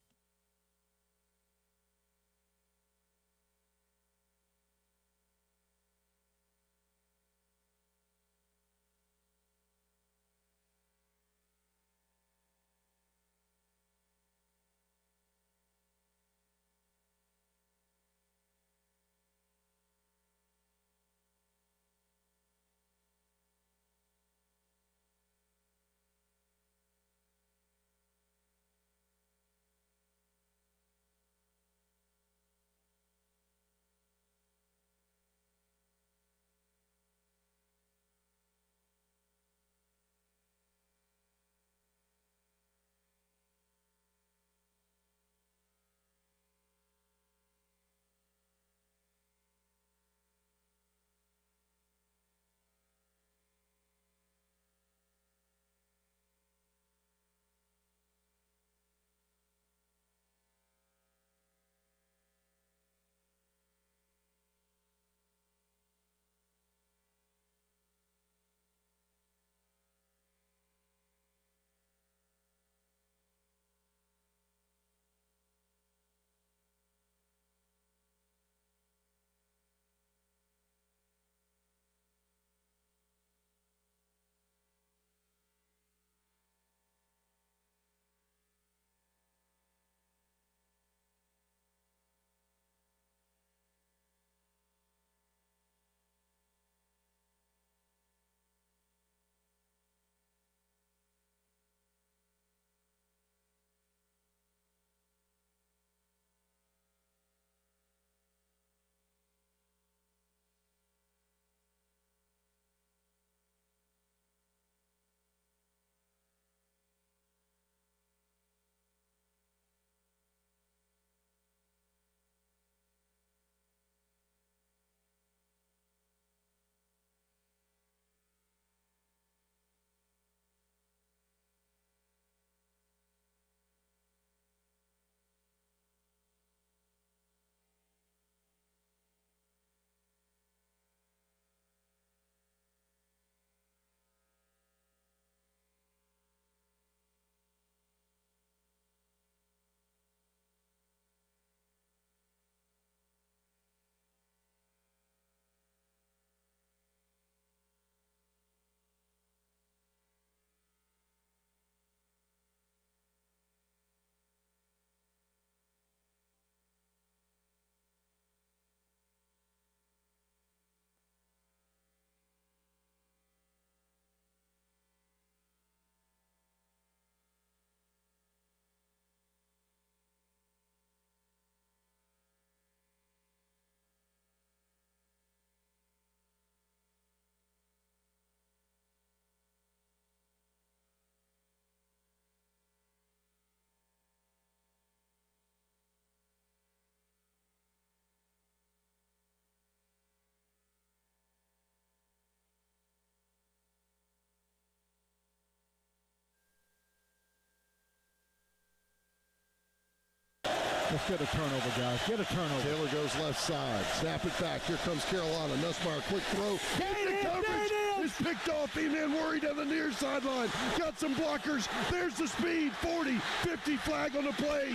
Speaker 5: Let's get a turnover, guys. Get a turnover.
Speaker 6: Taylor goes left side. Snap it back. Here comes Carolina. Nussmeier, quick throw. The coverage is picked off. B-man worried on the near sideline. Got some blockers. There's the speed. 40, 50 flag on the play.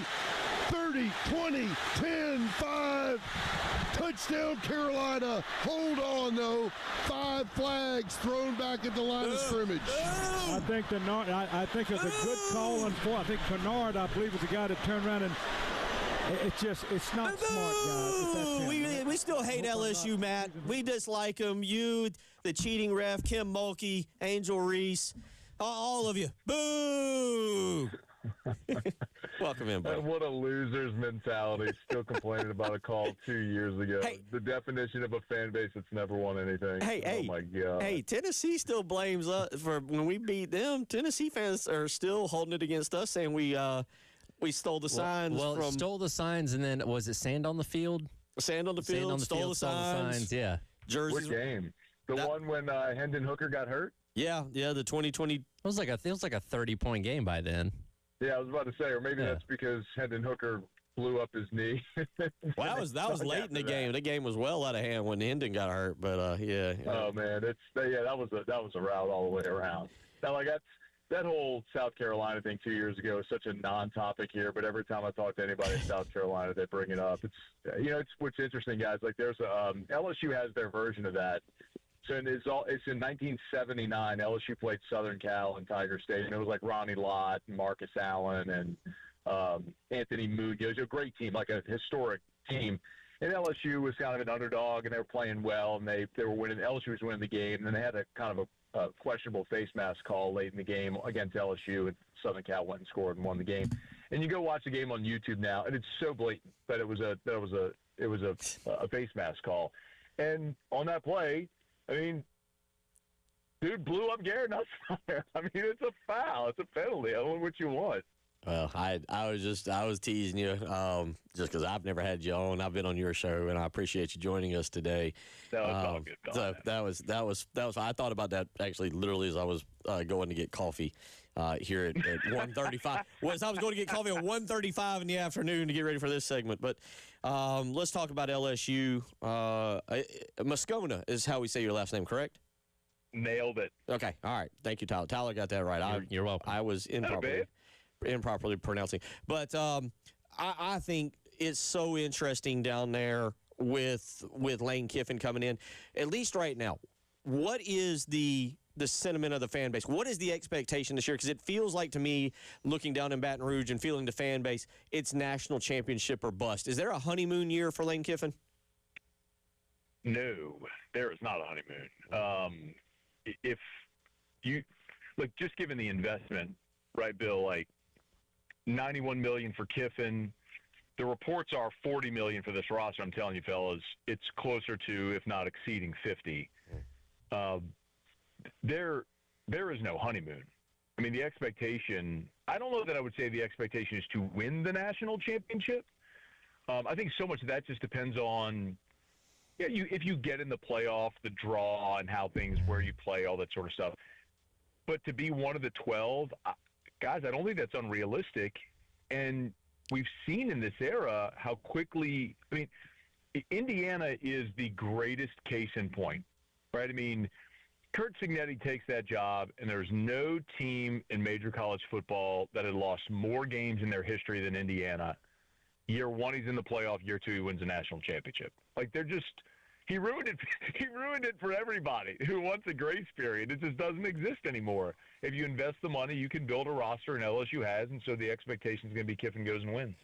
Speaker 6: 30, 20, 10, 5. Touchdown, Carolina. Hold on, though. 5 flags thrown back at the line of scrimmage.
Speaker 5: I think I think it's a good call on 4. I think Kennard, I believe, is the guy that turned around and it's not smart, guys.
Speaker 1: We still hate LSU, Matt. We dislike them. You, the cheating ref, Kim Mulkey, Angel Reese, all of you. Boo! Welcome in, buddy.
Speaker 7: What a loser's mentality. Still complaining about a call 2 years ago.
Speaker 1: Hey.
Speaker 7: The definition of a fan base that's never won anything. Oh, my God.
Speaker 1: Hey, Tennessee still blames us for when we beat them. Tennessee fans are still holding it against us, saying we stole the signs.
Speaker 2: Well, stole the signs, and then was it sand on the field?
Speaker 1: Sand on the field, stole the signs.
Speaker 2: Yeah.
Speaker 1: Jerseys.
Speaker 7: What game? The one when Hendon Hooker got hurt?
Speaker 1: Yeah, the 2020.
Speaker 2: It was like a 30-point game by then.
Speaker 7: Yeah, I was about to say, or maybe that's because Hendon Hooker blew up his knee.
Speaker 1: Well, that was late in the game. The game was well out of hand when Hendon got hurt, but yeah.
Speaker 7: Oh man, that was a rout all the way around. Now, like that whole South Carolina thing 2 years ago is such a non-topic here, but every time I talk to anybody in South Carolina, they bring it up. It's what's interesting, guys. Like there's LSU has their version of that. So it's in 1979. LSU played Southern Cal and Tiger Stadium. It was like Ronnie Lott, and Marcus Allen, and Anthony Munoz. A great team, like a historic team. And LSU was kind of an underdog, and they were playing well, and they were winning. LSU was winning the game, and then they had a kind of a questionable face mask call late in the game against LSU, and Southern Cal went and scored and won the game. And you go watch the game on YouTube now, and it's so blatant that it was a face mask call. And on that play, I mean, dude blew up Garrett Nussmeier. I mean, it's a foul. It's a penalty. I don't know what you want.
Speaker 1: Well, I was teasing you just because I've never had you on. I've been on your show, and I appreciate you joining us today.
Speaker 7: No, it's all good.
Speaker 1: So that was. I thought about that actually literally as I was going to get coffee here at 1:35. As I was going to get coffee at 1:35 in the afternoon to get ready for this segment. But let's talk about LSU. Moscona is how we say your last name, correct?
Speaker 7: Nailed it.
Speaker 1: Okay. All right. Thank you, Tyler. Tyler got that right.
Speaker 2: You're welcome.
Speaker 1: I was improperly pronouncing. But I think it's so interesting down there with Lane Kiffin coming in, at least right now. What is the sentiment of the fan base? What is the expectation this year? Because it feels like to me, looking down in Baton Rouge and feeling the fan base, it's national championship or bust. Is there a honeymoon year for Lane Kiffin?
Speaker 7: No, there is not a honeymoon. If you look, just given the investment, right, Bill? Like $91 million for Kiffin. The reports are $40 million for this roster. I'm telling you, fellas, it's closer to, if not exceeding, 50. There is no honeymoon. I mean, the expectation, I don't know that I would say the expectation is to win the national championship. I think so much of that just depends on, if you get in the playoff, the draw, and how things, where you play, all that sort of stuff. But to be one of the 12, guys, I don't think that's unrealistic. And we've seen in this era how quickly, I mean, Indiana is the greatest case in point, right? I mean, Curt Cignetti takes that job, and there's no team in major college football that had lost more games in their history than Indiana. Year one, he's in the playoff. Year two, he wins a national championship. Like, they're just – he ruined it. He ruined it for everybody who wants a grace period. It just doesn't exist anymore. If you invest the money, you can build a roster, and LSU has, and so the expectation is going to be Kiffin goes and wins.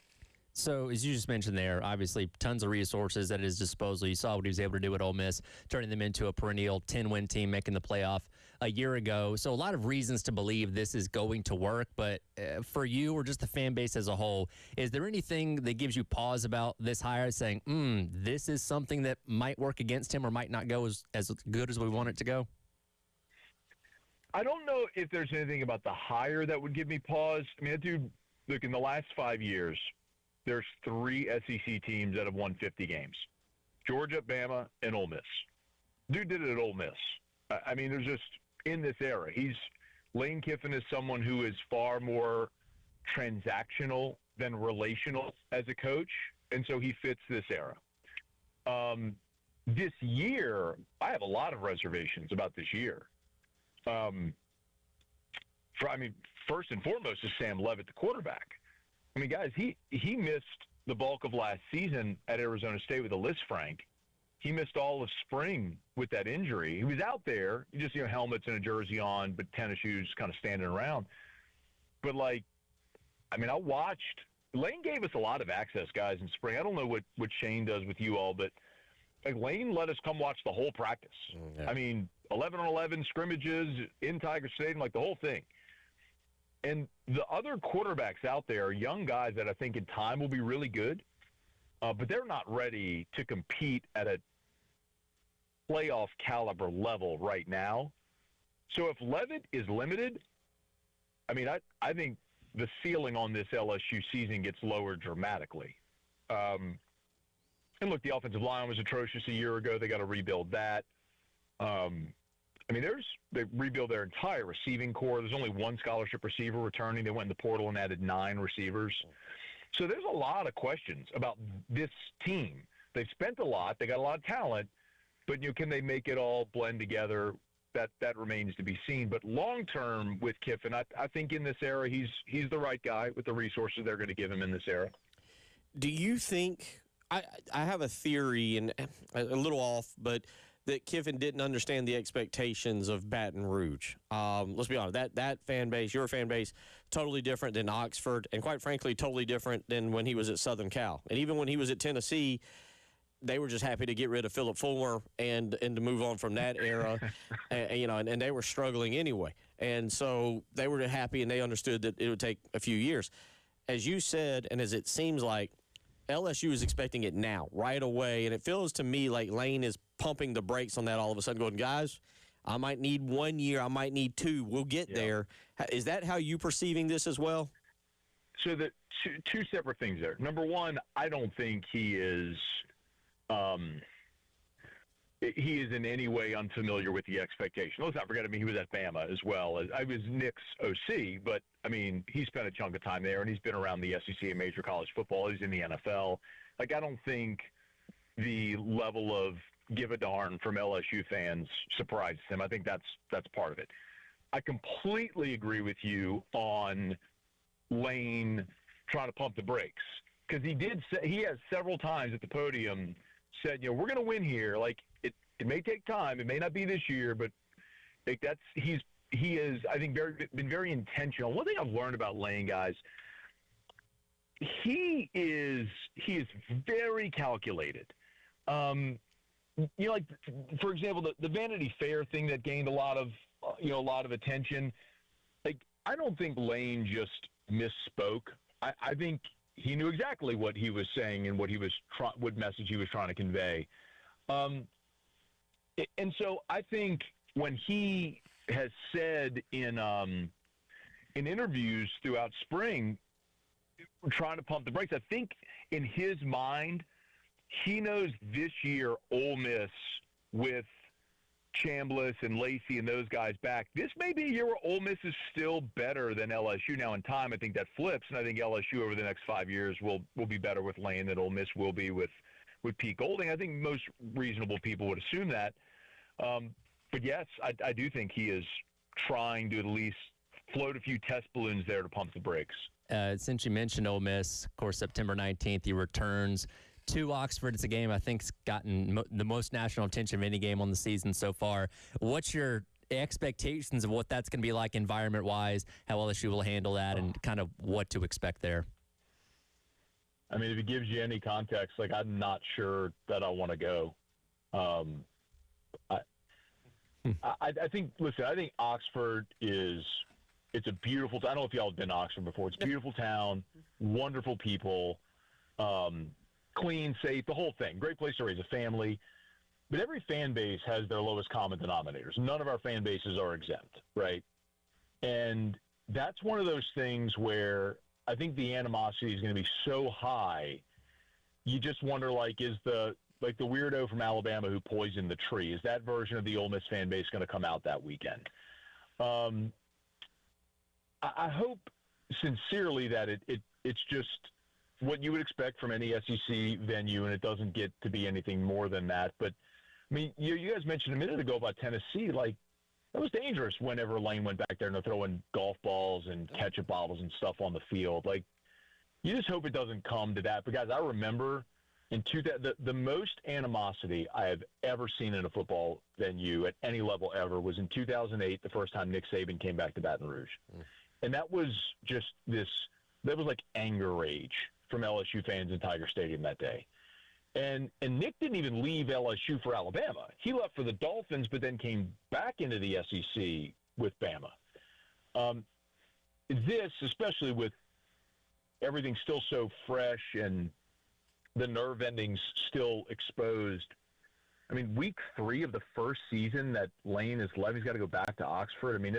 Speaker 2: So, as you just mentioned there, obviously tons of resources at his disposal. You saw what he was able to do at Ole Miss, turning them into a perennial 10-win team, making the playoff a year ago. So, a lot of reasons to believe this is going to work. But for you or just the fan base as a whole, is there anything that gives you pause about this hire, saying, this is something that might work against him or might not go as good as we want it to go?
Speaker 7: I don't know if there's anything about the hire that would give me pause. I mean, that dude, look, in the last 5 years, there's 3 SEC teams that have won 50 games. Georgia, Bama, and Ole Miss. Dude did it at Ole Miss. I mean, there's just, in this era, Lane Kiffin is someone who is far more transactional than relational as a coach, and so he fits this era. This year, I have a lot of reservations about this year. First and foremost is Sam Leavitt, the quarterback. I mean, guys, he missed the bulk of last season at Arizona State with a Lisfranc. He missed all of spring with that injury. He was out there, just, helmets and a jersey on, but tennis shoes kind of standing around. But, I watched – Lane gave us a lot of access, guys, in spring. I don't know what Shane does with you all, but Lane let us come watch the whole practice. Yeah. 11-on-11 scrimmages in Tiger Stadium, the whole thing. And the other quarterbacks out there are young guys that I think in time will be really good, but they're not ready to compete at a playoff caliber level right now. So if Leavitt is limited, I think the ceiling on this LSU season gets lowered dramatically. And look, the offensive line was atrocious a year ago. They got to rebuild that. They rebuild their entire receiving core. There's only one scholarship receiver returning. They went in the portal and added 9 receivers. So there's a lot of questions about this team. They've spent a lot. They got a lot of talent. But, can they make it all blend together? That remains to be seen. But long-term with Kiffin, I think in this era, he's the right guy with the resources they're going to give him in this era.
Speaker 1: Do you think – I have a theory, and a little off, but – that Kiffin didn't understand the expectations of Baton Rouge. Let's be honest, that fan base, your fan base, totally different than Oxford, and quite frankly, totally different than when he was at Southern Cal. And even when he was at Tennessee, they were just happy to get rid of Philip Fulmer and to move on from that era, and they were struggling anyway. And so they were happy, and they understood that it would take a few years. As you said, and as it seems like, LSU is expecting it now, right away, and it feels to me like Lane is pumping the brakes on that all of a sudden, going, guys, I might need 1 year, I might need 2. We'll get there. Is that how you perceiving this as well?
Speaker 7: So the two separate things there. Number one, I don't think he is in any way unfamiliar with the expectation. Let's not forget, he was at Bama as well. I was Nick's OC, but, he spent a chunk of time there, and he's been around the SEC and major college football. He's in the NFL. I don't think the level of give a darn from LSU fans surprises him. I think that's part of it. I completely agree with you on Lane trying to pump the brakes, because he has several times at the podium said, we're going to win here. It may take time. It may not be this year, but he is, I think, been very intentional. One thing I've learned about Lane, guys, he is very calculated. For example, the Vanity Fair thing that gained a lot of attention. I don't think Lane just misspoke. I think he knew exactly what he was saying and what message he was trying to convey. And so I think when he has said in interviews throughout spring, trying to pump the brakes, I think in his mind, he knows this year Ole Miss with Chambliss and Lacey and those guys back, this may be a year where Ole Miss is still better than LSU. Now in time, I think that flips, and I think LSU over the next 5 years will be better with Lane than Ole Miss will be with Pete Golding. I think most reasonable people would assume that. But yes, I do think he is trying to at least float a few test balloons there to pump the brakes.
Speaker 2: Since you mentioned Ole Miss, of course, September 19th, he returns to Oxford. It's a game I think's gotten the most national attention of any game on the season so far. What's your expectations of what that's going to be like environment-wise, how LSU will handle that, and kind of what to expect there?
Speaker 7: If it gives you any context, I'm not sure that I want to go. I think Oxford it's a beautiful – I don't know if y'all have been to Oxford before. It's a beautiful town, wonderful people, clean, safe, the whole thing. Great place to raise a family. But every fan base has their lowest common denominators. None of our fan bases are exempt, right? And that's one of those things where I think the animosity is going to be so high, you just wonder, is the weirdo from Alabama who poisoned the tree, is that version of the Ole Miss fan base going to come out that weekend? I hope sincerely that it It's just what you would expect from any SEC venue, and it doesn't get to be anything more than that. But, I mean, you guys mentioned a minute ago about Tennessee. Like, that was dangerous whenever Lane went back there and they're throwing golf balls and ketchup bottles and stuff on the field. Like, you just hope it doesn't come to that. But, guys, I remember the most animosity I have ever seen in a football venue at any level ever was in 2008, the first time Nick Saban came back to Baton Rouge. And that was just that was like anger rage from LSU fans in Tiger Stadium that day. And Nick didn't even leave LSU for Alabama. He left for the Dolphins, but then came back into the SEC with Bama. This, especially with everything still so fresh and the nerve endings still exposed. I mean, week 3 of the first season that Lane is left, he's got to go back to Oxford. I mean,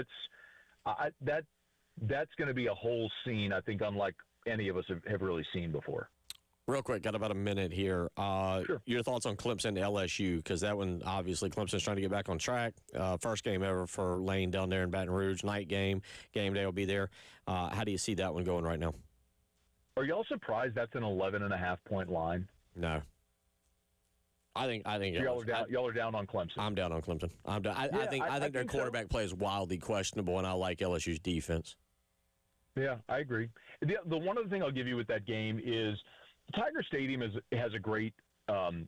Speaker 7: that's going to be a whole scene, I think, unlike any of us have really seen before.
Speaker 1: Real quick, got about a minute here.
Speaker 7: Sure.
Speaker 1: Your thoughts on Clemson to LSU, because that one, obviously, Clemson's trying to get back on track. First game ever for Lane down there in Baton Rouge. Night game. Game day will be there. How do you see that one going right now?
Speaker 7: Are y'all surprised that's an 11.5-point line?
Speaker 1: No. I think
Speaker 7: y'all are down on Clemson.
Speaker 1: I'm down on Clemson. I'm down. I think their quarterback play is wildly questionable, and I like LSU's defense.
Speaker 7: Yeah, I agree. The one other thing I'll give you with that game is Tiger Stadium has a great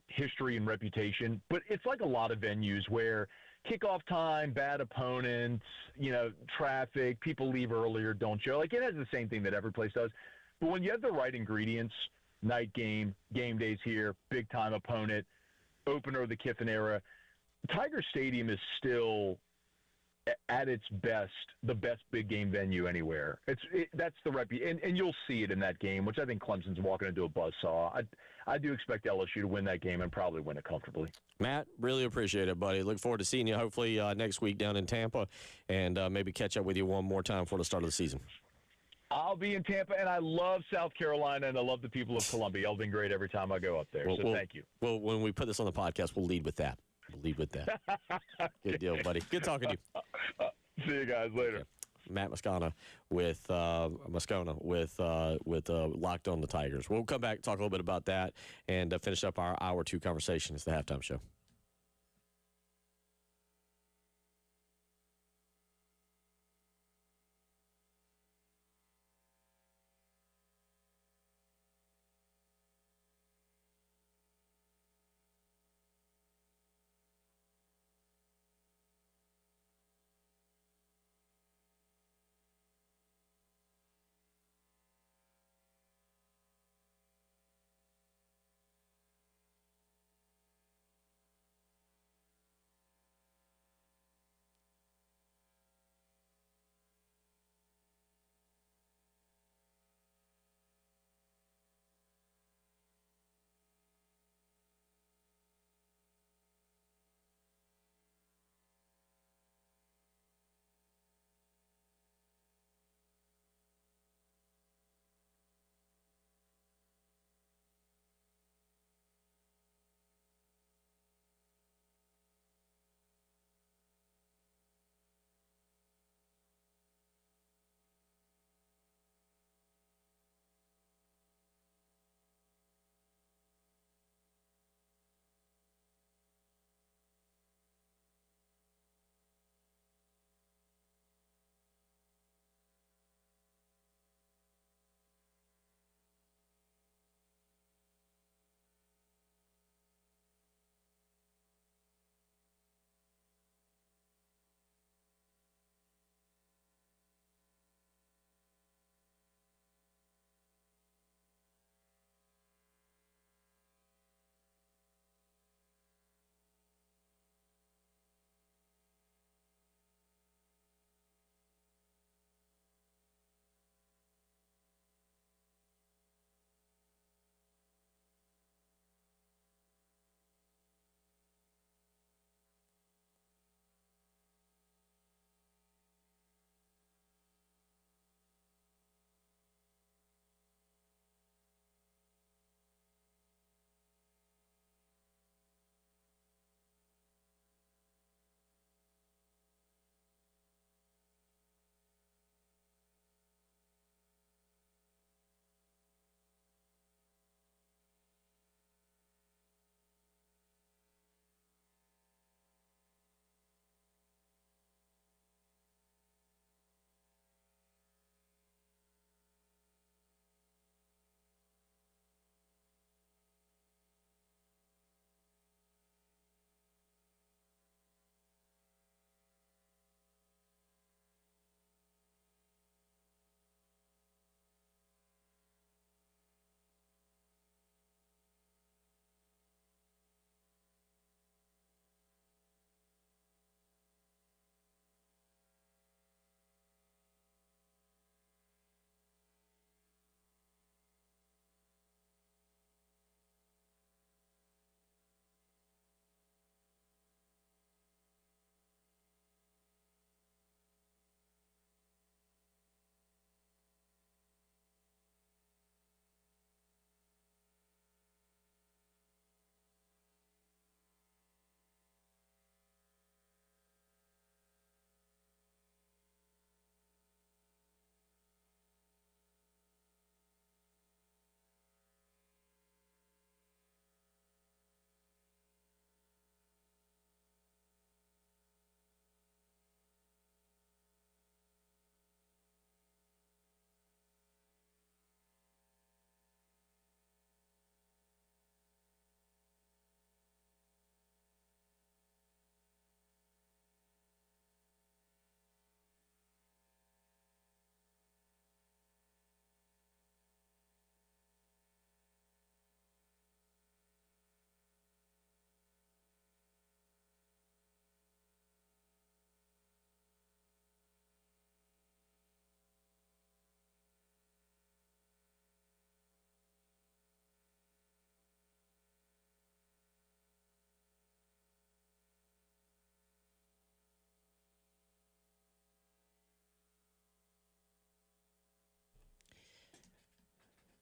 Speaker 7: history and reputation, but it's like a lot of venues where kickoff time, bad opponents, traffic, people leave earlier, don't show. Like, it has the same thing that every place does. But when you have the right ingredients, night game, game days here, big-time opponent, opener of the Kiffin era, Tiger Stadium is still, at its best, the best big game venue anywhere. That's the and you'll see it in that game, which I think Clemson's walking into a buzzsaw. I do expect LSU to win that game and probably win it comfortably.
Speaker 1: Matt, really appreciate it, buddy. Look forward to seeing you hopefully next week down in Tampa, and maybe catch up with you one more time before the start of the season.
Speaker 7: I'll be in Tampa, and I love South Carolina, and I love the people of Columbia. Y'all been great every time I go up there, so thank you.
Speaker 1: Well, when we put this on the podcast, we'll lead with that. Good deal, buddy. Good talking to you.
Speaker 7: See you guys later.
Speaker 1: Okay. Matt Moscona with Locked on the Tigers. We'll come back, talk a little bit about that, and finish up our hour 2 conversation. It's the halftime show.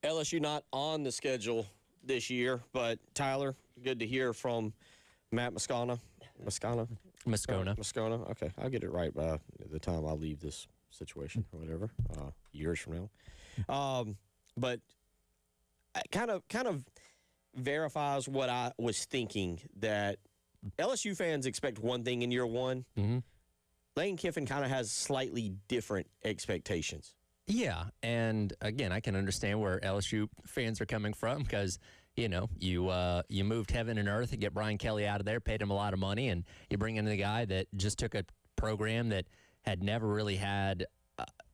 Speaker 1: LSU not on the schedule this year, but Tyler, good to hear from Matt Moscona. Moscona. Okay, I'll get it right by the time I leave this situation or whatever, years from now. But kind of verifies what I was thinking, that LSU fans expect one thing in year one.
Speaker 2: Mm-hmm.
Speaker 1: Lane Kiffin kind of has slightly different expectations.
Speaker 2: Yeah, and again, I can understand where LSU fans are coming from because, you know, you moved heaven and earth to get Brian Kelly out of there, paid him a lot of money, and you bring in the guy that just took a program that had never really had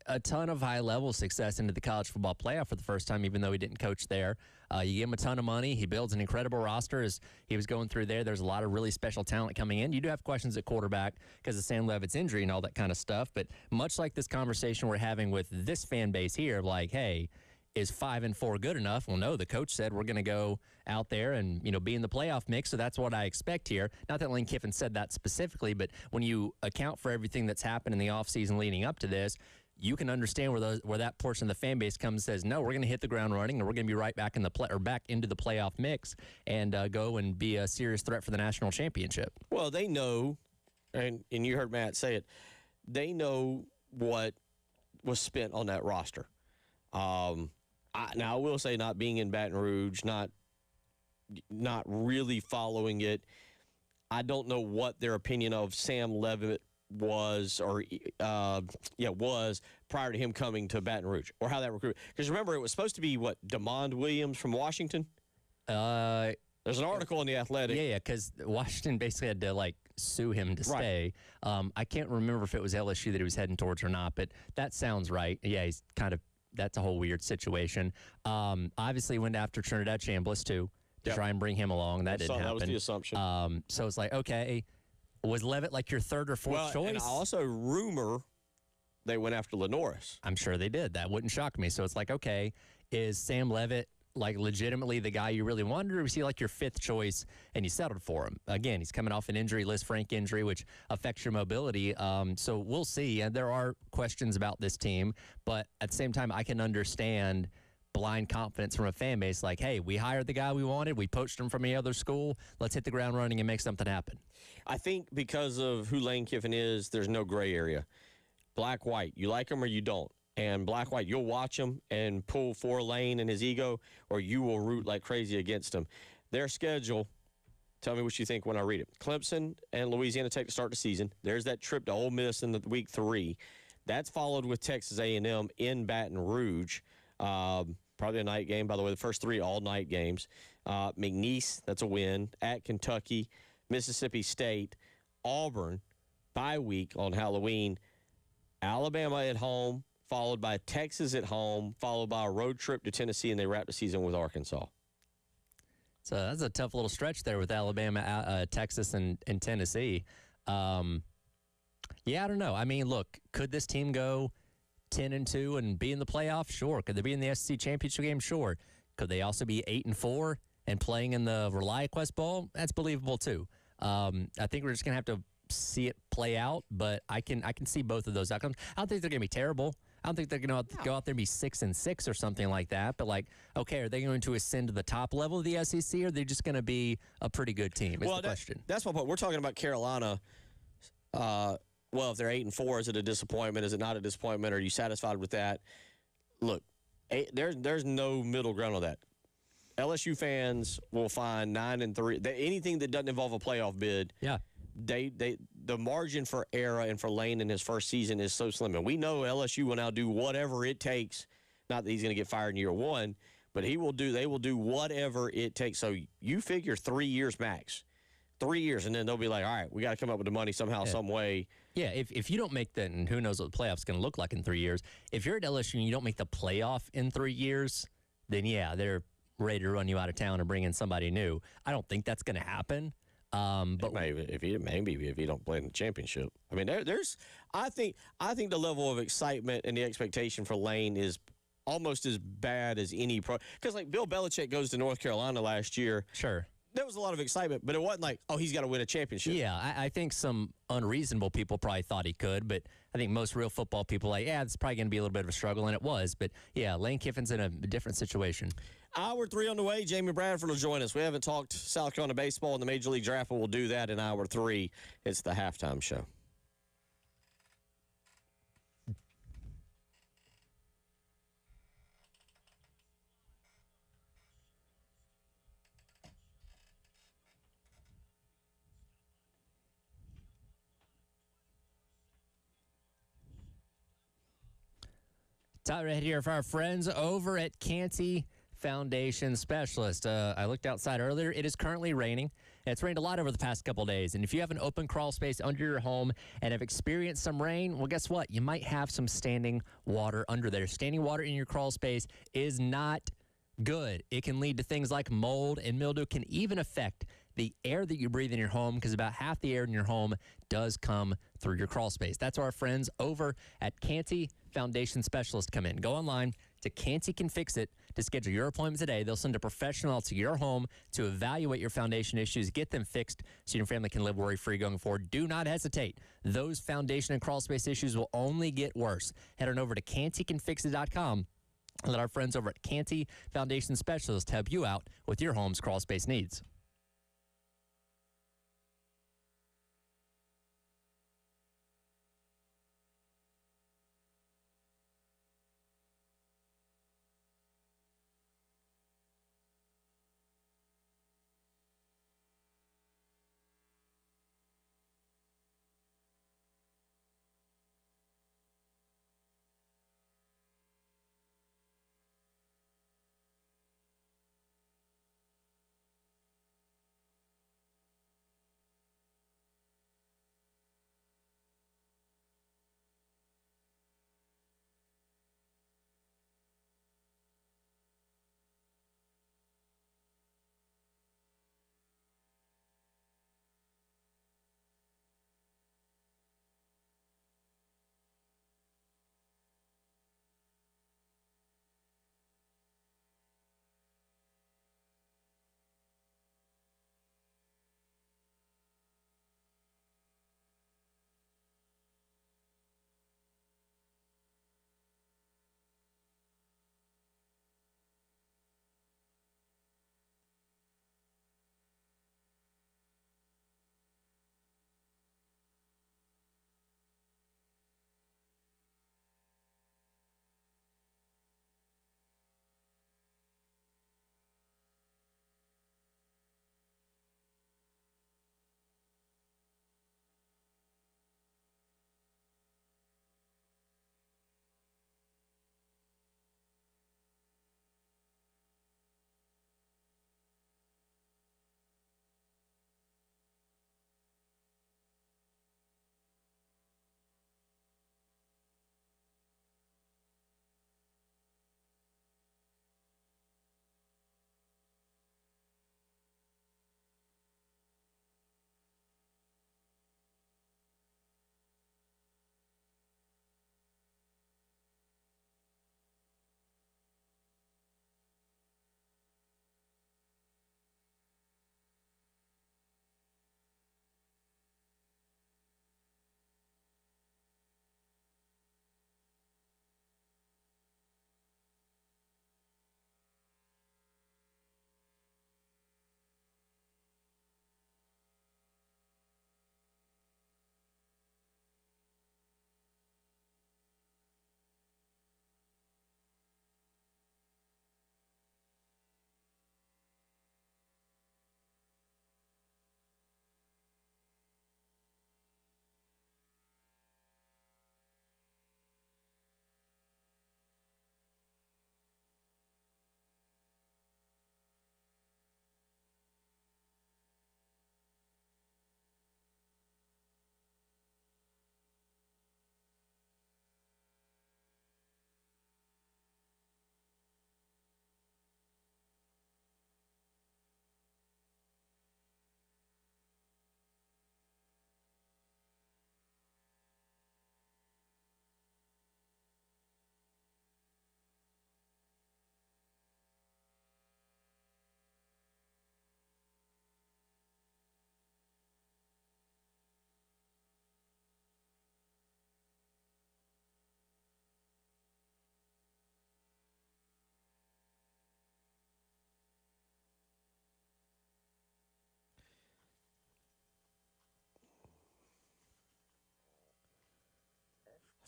Speaker 2: a ton of high-level success into the college football playoff for the first time, even though he didn't coach there. You give him a ton of money. He builds an incredible roster. As he was going through there, there's a lot of really special talent coming in. You do have questions at quarterback because of Sam Leavitt's injury and all that kind of stuff. But much like this conversation we're having with this fan base here, like, hey, is 5-4 good enough? Well, no, the coach said we're going to go out there and, you know, be in the playoff mix, so that's what I expect here. Not that Lane Kiffin said that specifically, but when you account for everything that's happened in the offseason leading up to this, you can understand where that portion of the fan base comes and says, no, we're going to hit the ground running, and we're going to be right back in back into the playoff mix and go and be a serious threat for the national championship.
Speaker 1: Well, they know, and you heard Matt say it, they know what was spent on that roster. Now, I will say, not being in Baton Rouge, not really following it, I don't know what their opinion of Sam Leavitt was prior to him coming to Baton Rouge, or how that recruit. Because remember, it was supposed to be DeMond Williams from Washington. There's an article in the Athletic.
Speaker 2: Yeah, because Washington basically had to sue him to stay. I can't remember if it was LSU that he was heading towards or not, but that sounds right. Yeah, he's that's a whole weird situation. Obviously went after Trinidad Chambliss too to try and bring him along. That didn't happen. That
Speaker 1: was the assumption.
Speaker 2: So it's like, okay. Was Leavitt your third or fourth choice?
Speaker 1: And I also rumor they went after Lenoris.
Speaker 2: I'm sure they did. That wouldn't shock me. So it's like, okay, is Sam Leavitt legitimately the guy you really wanted, or was he your fifth choice and you settled for him? Again, he's coming off an injury, Liz Frank injury, which affects your mobility. So we'll see. And there are questions about this team, but at the same time, I can understand blind confidence from a fan base hey, we hired the guy we wanted. We poached him from any other school. Let's hit the ground running and make something happen.
Speaker 1: I think because of who Lane Kiffin is, there's no gray area. Black, white. You like him or you don't. And black, white, you'll watch him and pull for Lane and his ego, or you will root like crazy against him. Their schedule, tell me what you think when I read it. Clemson and Louisiana Tech to start the season. There's that trip to Ole Miss in week 3. That's followed with Texas A&M in Baton Rouge. Probably a night game, by the way. The first 3 all-night games. McNeese, that's a win. At Kentucky, Mississippi State, Auburn, bye week on Halloween. Alabama at home, followed by Texas at home, followed by a road trip to Tennessee, and they wrap the season with Arkansas.
Speaker 2: So that's a tough little stretch there with Alabama, Texas, and Tennessee. Yeah, I don't know. I mean, look, could this team go 10-2 and be in the playoffs? Sure. Could they be in the SEC championship game? Sure. Could they also be 8-4 and playing in the ReliaQuest Bowl? That's believable too. I think we're just gonna have to see it play out, but I can see both of those outcomes. I don't think they're gonna be terrible. I don't think they're gonna go out there and be 6-6 or something like that. But okay, are they going to ascend to the top level of the SEC, or are they just gonna be a pretty good team? Is the question.
Speaker 1: That's my point. We're talking about Carolina. Well, if they're 8-4, is it a disappointment? Is it not a disappointment? Are you satisfied with that? Look, there's no middle ground on that. LSU fans will find 9-3. Anything that doesn't involve a playoff bid, the margin for error and for Lane in his first season is so slim. And we know LSU will now do whatever it takes. Not that he's going to get fired in year 1, but they will do whatever it takes. So you figure 3 years max. 3 years, and then they'll be like, all right, we got to come up with the money somehow, some way.
Speaker 2: Yeah, if you don't make that, and who knows what the playoff's going to look like in 3 years. If you're at LSU and you don't make the playoff in 3 years, then yeah, they're ready to run you out of town and bring in somebody new. I don't think that's going to happen. But
Speaker 1: maybe if you don't play in the championship. I mean, I think the level of excitement and the expectation for Lane is almost as bad as any pro. Because Bill Belichick goes to North Carolina last year.
Speaker 2: Sure.
Speaker 1: there was a lot of excitement, but it wasn't like, oh, he's got to win a championship.
Speaker 2: Yeah, I think some unreasonable people probably thought he could, but I think most real football people are like, yeah, it's probably going to be a little bit of a struggle, and it was. But, yeah, Lane Kiffin's in a different situation.
Speaker 1: Hour 3 on the way. Jamie Bradford will join us. We haven't talked South Carolina baseball in the Major League Draft, but we'll do that in Hour 3. It's the halftime show.
Speaker 2: Tyler right here for our friends over at Canty Foundation Specialist. I looked outside earlier. It is currently raining. It's rained a lot over the past couple days. And if you have an open crawl space under your home and have experienced some rain, well, guess what? You might have some standing water under there. Standing water in your crawl space is not good. It can lead to things like mold and mildew, can even affect the air that you breathe in your home, because about half the air in your home does come through your crawl space. That's where our friends over at Canty Foundation Specialist come in. Go online to Canty Can Fix It to schedule your appointment today. They'll send a professional to your home to evaluate your foundation issues, get them fixed so your family can live worry-free going forward. Do not hesitate. Those foundation and crawl space issues will only get worse. Head on over to CantyCanFixIt.com. Let our friends over at Canty Foundation Specialist help you out with your home's crawl space needs.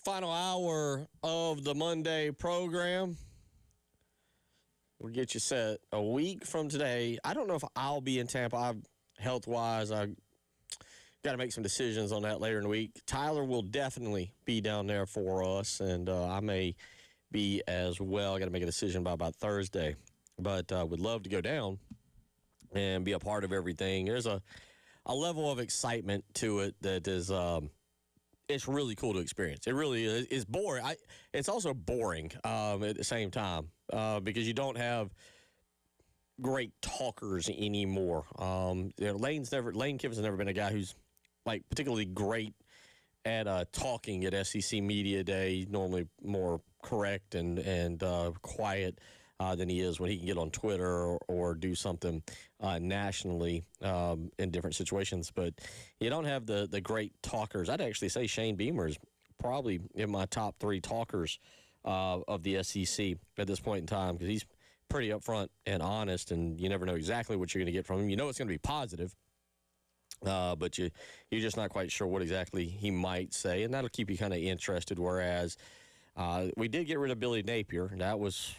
Speaker 1: Final hour of the Monday program. We'll get you set a week from today. I don't know if I'll be in Tampa. Health-wise, I got to make some decisions on that later in the week. Tyler will definitely be down there for us, and I may be as well. I got to make a decision by about Thursday, but would love to go down and be a part of everything. There's a level of excitement to it that is it's really cool to experience. It really is. It's boring. It's also boring at the same time because you don't have great talkers anymore. Lane Kiffin's never been a guy who's like particularly great at talking at SEC Media Day. He's normally more correct and quiet than he is when he can get on Twitter or do something nationally in different situations. But you don't have the great talkers. I'd actually say Shane Beamer is probably in my top 3 talkers of the SEC at this point in time because he's pretty upfront and honest, and you never know exactly what you're going to get from him. You know it's going to be positive, but you're just not quite sure what exactly he might say, and that'll keep you kind of interested, whereas we did get rid of Billy Napier. That was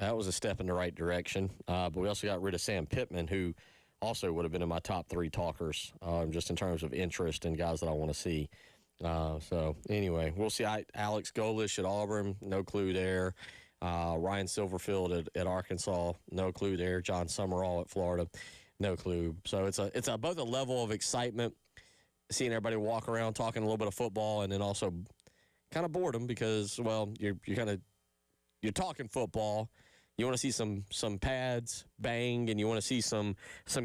Speaker 1: a step in the right direction. But we also got rid of Sam Pittman, who also would have been in my top 3 talkers, just in terms of interest and guys that I want to see. So, anyway, we'll see. Alex Golish at Auburn, no clue there. Ryan Silverfield at Arkansas, no clue there. John Summerall at Florida, no clue. So, it's both a level of excitement, seeing everybody walk around talking a little bit of football, and then also kind of boredom because, well, you're talking football. You want to see some pads bang, and you want to see some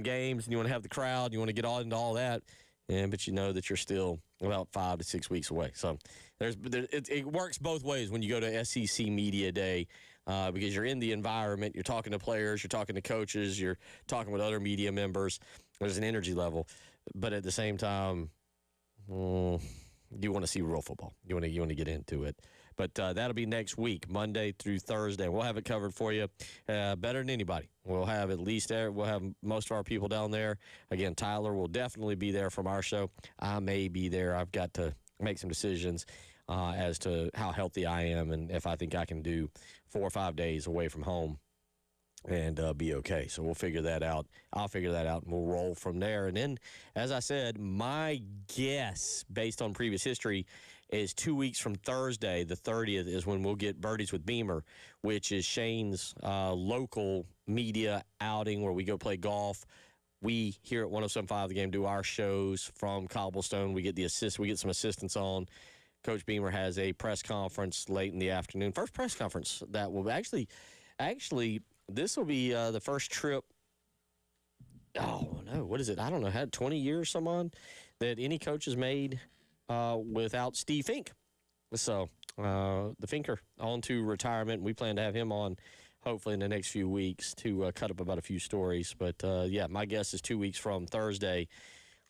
Speaker 1: games, and you want to have the crowd. You want to get all into all that, but you know that you're still about 5 to 6 weeks away. So it works both ways when you go to SEC Media Day because you're in the environment. You're talking to players. You're talking to coaches. You're talking with other media members. There's an energy level. But at the same time, you want to see real football. You want to get into it. But that'll be next week, Monday through Thursday. We'll have it covered for you better than anybody. We'll have we'll have most of our people down there. Again, Tyler will definitely be there from our show. I may be there. I've got to make some decisions as to how healthy I am and if I think I can do 4 or 5 days away from home and be okay. So we'll figure that out. I'll figure that out, and we'll roll from there. And then, as I said, my guess, based on previous history, is 2 weeks from Thursday, the 30th, is when we'll get Birdies with Beamer, which is Shane's local media outing where we go play golf. We here at 107.5 The Game do our shows from Cobblestone. We get some assistants on. Coach Beamer has a press conference late in the afternoon. First press conference that will actually this will be the first trip. Oh no, what is it? I don't know. Had 20 years, someone that any coach has made without Steve Fink. So the Finker on to retirement. We plan to have him on hopefully in the next few weeks to cut up about a few stories. But yeah, my guess is 2 weeks from Thursday,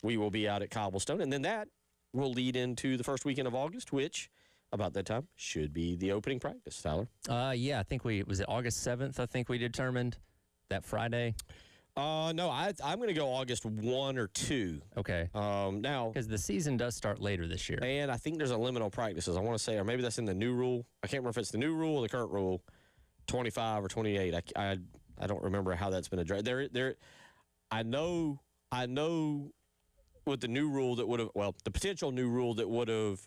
Speaker 1: we will be out at Cobblestone, and then that will lead into the first weekend of August, which about that time should be the opening practice. Tyler?
Speaker 2: Yeah, I think was it August 7th, I think we determined, that Friday?
Speaker 1: No, I'm going to go August 1 or 2.
Speaker 2: Okay.
Speaker 1: Now,
Speaker 2: because the season does start later this year.
Speaker 1: And I think there's a limit on practices. I want to say, or maybe that's in the new rule. I can't remember if it's the new rule or the current rule, 25 or 28. I don't remember how that's been addressed. I know with the new rule that would have, the potential new rule that would have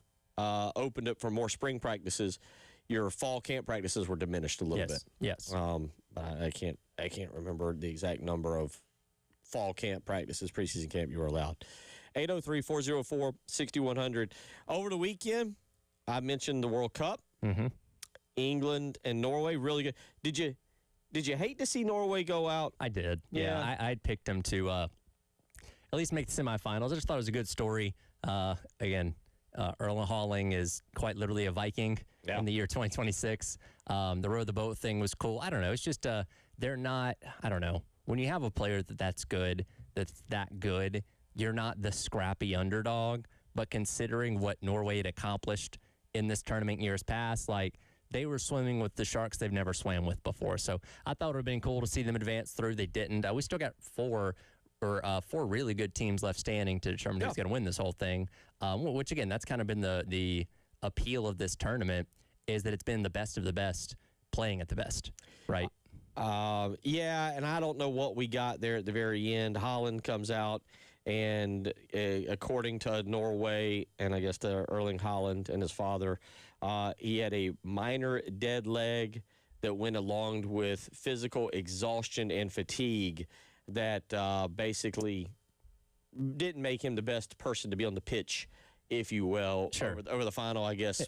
Speaker 1: opened up for more spring practices, your fall camp practices were diminished a little bit.
Speaker 2: Yes.
Speaker 1: I can't remember the exact number of fall camp practices, preseason camp you were allowed. 803-404-6100. Over the weekend, I mentioned the World Cup.
Speaker 2: Mm-hmm.
Speaker 1: England and Norway, really good. Did you hate to see Norway go out?
Speaker 2: I did. Yeah. I'd picked them to at least make the semifinals. I just thought it was a good story. Again, Erling Haaland is quite literally a Viking in the year 2026. The row the boat thing was cool. I don't know. It's just they're not. I don't know. When you have a player that's good, that's that good, you're not the scrappy underdog. But considering what Norway had accomplished in this tournament years past, like they were swimming with the sharks they've never swam with before. So I thought it would have been cool to see them advance through. They didn't. We still got four really good teams left standing to determine who's going to win this whole thing. Which again, that's kind of been the appeal of this tournament is that it's been the best of the best playing at the best, right?
Speaker 1: Yeah, and I don't know what we got there at the very end. Holland comes out, and according to Norway, and I guess to Erling Haaland and his father, he had a minor dead leg that went along with physical exhaustion and fatigue that basically didn't make him the best person to be on the pitch, if you will, over the final, I guess,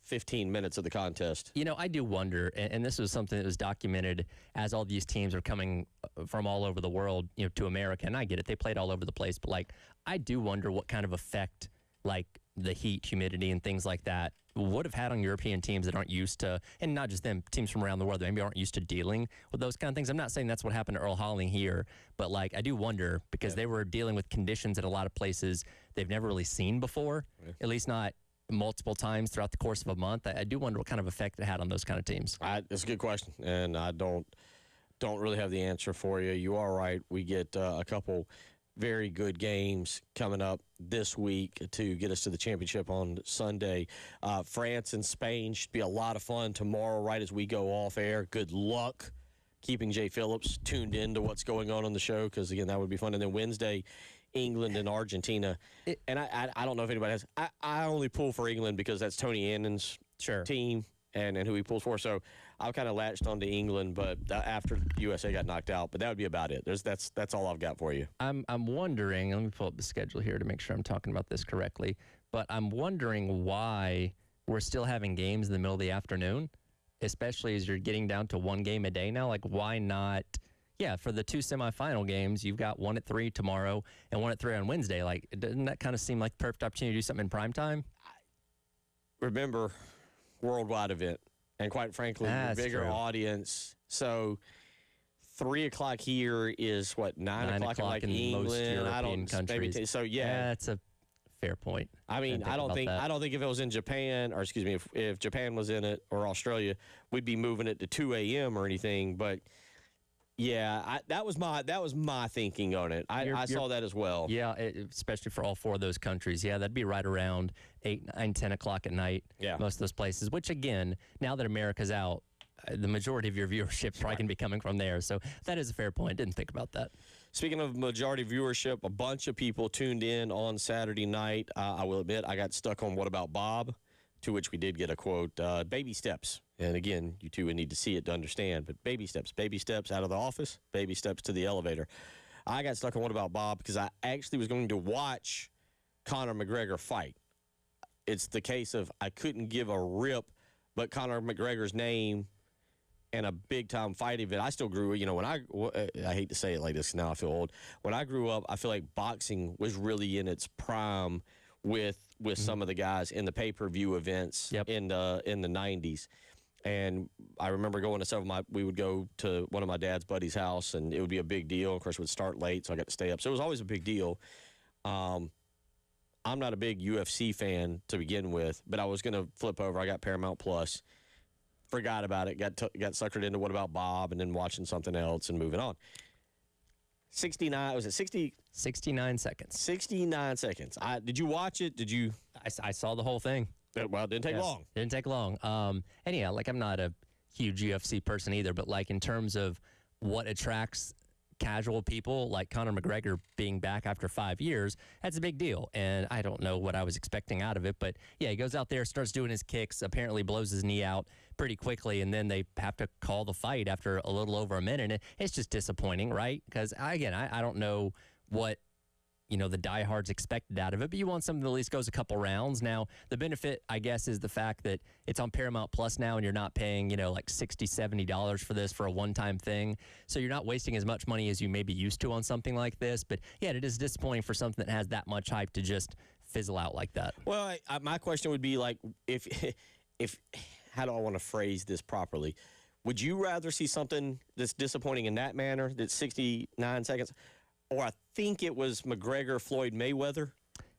Speaker 1: 15 minutes of the contest.
Speaker 2: You know, I do wonder, and this was something that was documented as all these teams are coming from all over the world, you know, to America. And I get it; they played all over the place. But like, I do wonder what kind of effect, like the heat, humidity, and things like that, would have had on European teams that aren't used to, and not just them, teams from around the world that maybe aren't used to dealing with those kind of things. I'm not saying that's what happened to Earl Haaland here, but like, I do wonder because they were dealing with conditions in a lot of places they've never really seen before, at least not multiple times throughout the course of a month. I do wonder what kind of effect it had on those kind of teams.
Speaker 1: It's a good question, and I don't really have the answer for you. You are right. We get a couple very good games coming up this week to get us to the championship on Sunday. France and Spain should be a lot of fun tomorrow right as we go off air. Good luck keeping Jay Phillips tuned in to what's going on the show because, again, that would be fun. And then Wednesday, England and Argentina. And I don't know if anybody has. I only pull for England because that's Tony Annan's team and who he pulls for. So I've kind of latched onto England, but after USA got knocked out. But that would be about it. That's all I've got for you.
Speaker 2: I'm wondering. Let me pull up the schedule here to make sure I'm talking about this correctly. But I'm wondering why we're still having games in the middle of the afternoon, especially as you're getting down to one game a day now. Like, why not? Yeah, for the two semifinal games, you've got one at 3 tomorrow and one at 3 on Wednesday. Like, doesn't that kind of seem like the perfect opportunity to do something in prime time?
Speaker 1: Remember, worldwide event, and quite frankly, a bigger audience. So 3 o'clock here is what 9 o'clock in England.
Speaker 2: Most European countries.
Speaker 1: Maybe so yeah,
Speaker 2: that's a fair point.
Speaker 1: I mean, I don't think if it was in Japan, or excuse me, if Japan was in it or Australia, we'd be moving it to 2 a.m. or anything. But yeah, that was my thinking on it. I saw that as well.
Speaker 2: Yeah, especially for all 4 of those countries. Yeah, that'd be right around 8, 9, 10 o'clock at night.
Speaker 1: Yeah.
Speaker 2: Most of those places, which again, now that America's out, the majority of your viewership probably can be coming from there. So that is a fair point. Didn't think about that.
Speaker 1: Speaking of majority viewership, a bunch of people tuned in on Saturday night. I will admit I got stuck on What About Bob, to which we did get a quote, baby steps. And again, you two would need to see it to understand, but baby steps out of the office, baby steps to the elevator. I got stuck on What About Bob because I actually was going to watch Conor McGregor fight. It's the case of I couldn't give a rip, but Conor McGregor's name and a big-time fight event. I still grew, when I hate to say it like this, now I feel old. When I grew up, I feel like boxing was really in its prime with some of the guys in the pay-per-view events in the 90s. And I remember going to we would go to one of my dad's buddy's house, and it would be a big deal. Of course, it would start late, so I got to stay up. So it was always a big deal. I'm not a big UFC fan to begin with, but I was going to flip over. I got Paramount Plus. Forgot about it. Got suckered into What About Bob, and then watching something else and moving on. 69, was it 60?
Speaker 2: 69 seconds.
Speaker 1: 69 seconds. Did you watch it? Did you?
Speaker 2: I saw the whole thing.
Speaker 1: Well, it didn't take long.
Speaker 2: Didn't take long. And yeah, like I'm not a huge UFC person either, but like in terms of what attracts casual people like Conor McGregor being back after 5 years, that's a big deal. And I don't know what I was expecting out of it, but yeah, he goes out there, starts doing his kicks, apparently blows his knee out pretty quickly, and then they have to call the fight after a little over a minute. And it's just disappointing, right? Because again, I don't know what the diehards expected out of it, but you want something that at least goes a couple rounds. Now, the benefit, I guess, is the fact that it's on Paramount Plus now, and you're not paying, like $60, $70 for this for a one-time thing. So you're not wasting as much money as you may be used to on something like this. But yeah, it is disappointing for something that has that much hype to just fizzle out like that.
Speaker 1: Well, my question would be like, if how do I want to phrase this properly? Would you rather see something that's disappointing in that manner, that's 69 seconds? Or I think it was McGregor, Floyd Mayweather.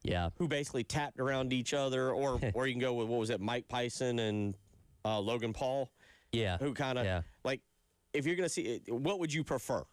Speaker 2: Yeah.
Speaker 1: Who basically tapped around each other. Or you can go with, what was it, Mike Tyson and Logan Paul?
Speaker 2: Yeah.
Speaker 1: Who kind of, like, if you're going to see it, what would you prefer?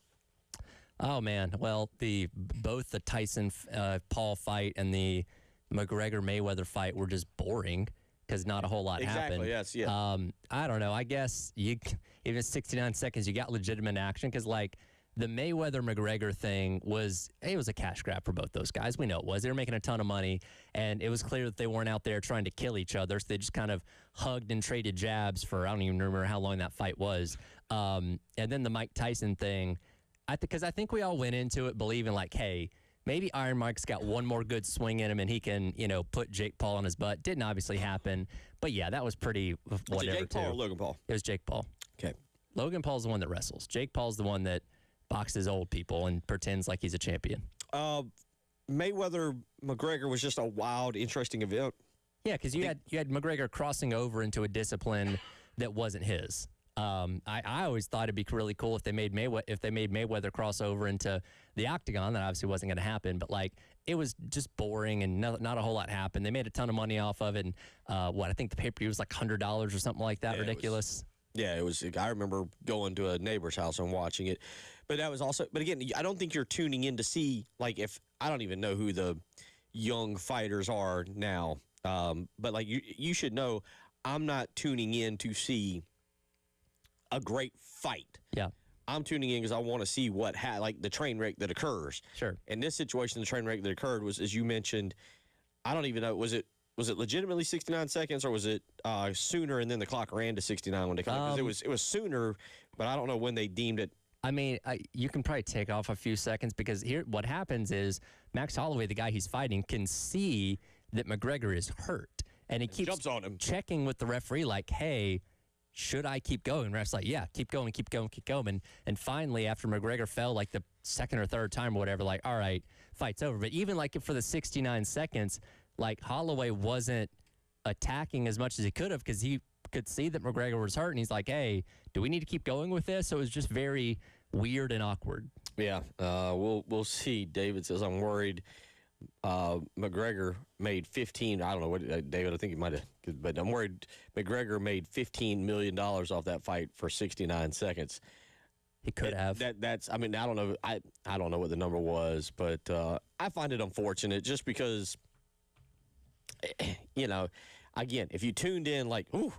Speaker 2: Oh, man. Well, both the Tyson-Paul fight and the McGregor-Mayweather fight were just boring. because not a whole lot happened.
Speaker 1: Yes, yeah.
Speaker 2: I don't know. I guess even 69 seconds, you got legitimate action because like the Mayweather-McGregor thing it was a cash grab for both those guys. We know it was. They were making a ton of money, and it was clear that they weren't out there trying to kill each other. So they just kind of hugged and traded jabs for, I don't even remember how long that fight was. And then the Mike Tyson thing, because I think we all went into it believing like, hey, maybe Iron Mike's got one more good swing in him and he can, put Jake Paul on his butt. Didn't obviously happen. But yeah, that was pretty whatever.
Speaker 1: Was it Jake Paul
Speaker 2: too.
Speaker 1: or Logan Paul?
Speaker 2: It was Jake Paul.
Speaker 1: Okay.
Speaker 2: Logan Paul's the one that wrestles. Jake Paul's the one that boxes old people and pretends like he's a champion.
Speaker 1: Mayweather-McGregor was just a wild, interesting event.
Speaker 2: Yeah, because you had McGregor crossing over into a discipline that wasn't his. I always thought it'd be really cool if they made Mayweather cross over into the octagon. That obviously wasn't going to happen, but like it was just boring and not a whole lot happened. They made a ton of money off of it. And I think the pay-per-view was like $100 or something like that.
Speaker 1: Yeah,
Speaker 2: ridiculous.
Speaker 1: It was. I remember going to a neighbor's house and watching it, but that was also. But again, I don't think you're tuning in to see like if I don't even know who the young fighters are now. But like you should know, I'm not tuning in to see a great fight.
Speaker 2: Yeah.
Speaker 1: I'm tuning in because I want to see what like the train wreck that occurs.
Speaker 2: Sure.
Speaker 1: In this situation, the train wreck that occurred was, as you mentioned, I don't even know, was it legitimately 69 seconds or was it sooner and then the clock ran to 69 when they come? Because it was sooner, but I don't know when they deemed it.
Speaker 2: I mean, you can probably take off a few seconds because here what happens is Max Holloway, the guy he's fighting, can see that McGregor is hurt. And he keeps
Speaker 1: jumps on him,
Speaker 2: checking with the referee like, hey, should I keep going? Ref's like, yeah, keep going. And finally, after McGregor fell like the second or third time or whatever, like, all right, fight's over. But even like for the 69 seconds, like Holloway wasn't attacking as much as he could have because he could see that McGregor was hurt. And he's like, hey, do we need to keep going with this? So it was just very weird and awkward.
Speaker 1: Yeah, we'll see. David says, I'm worried. McGregor made 15. I don't know what David. I think he might have, but I'm worried. McGregor made $15 million off that fight for 69 seconds.
Speaker 2: He could have.
Speaker 1: That's. I mean, I don't know. I don't know what the number was, but I find it unfortunate just because. Again, if you tuned in, like, ooh,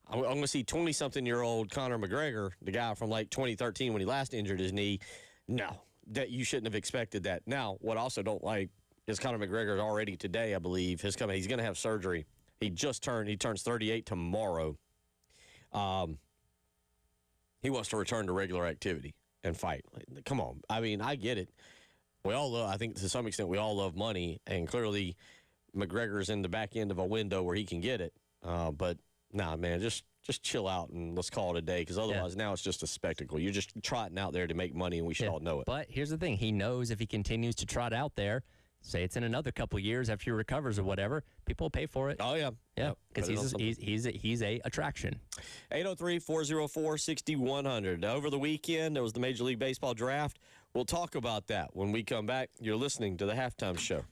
Speaker 1: I'm going to see 20-something-year-old Conor McGregor, the guy from like 2013 when he last injured his knee. No, that you shouldn't have expected that. Now, what I also don't like. Is Conor McGregor already today, I believe, he's going to have surgery. He turns 38 tomorrow. He wants to return to regular activity and fight. Come on. I mean, I get it. I think to some extent we all love money, and clearly McGregor's in the back end of a window where he can get it. But nah, man, just chill out and let's call it a day because otherwise now it's just a spectacle. You're just trotting out there to make money, and we should all know it.
Speaker 2: But here's the thing. He knows if he continues to trot out there, say it's in another couple of years after he recovers or whatever, people will pay for it.
Speaker 1: Oh, yeah.
Speaker 2: Yeah, because he's a attraction.
Speaker 1: 803-404-6100. Over the weekend, there was the Major League Baseball draft. We'll talk about that when we come back. You're listening to The Halftime Show.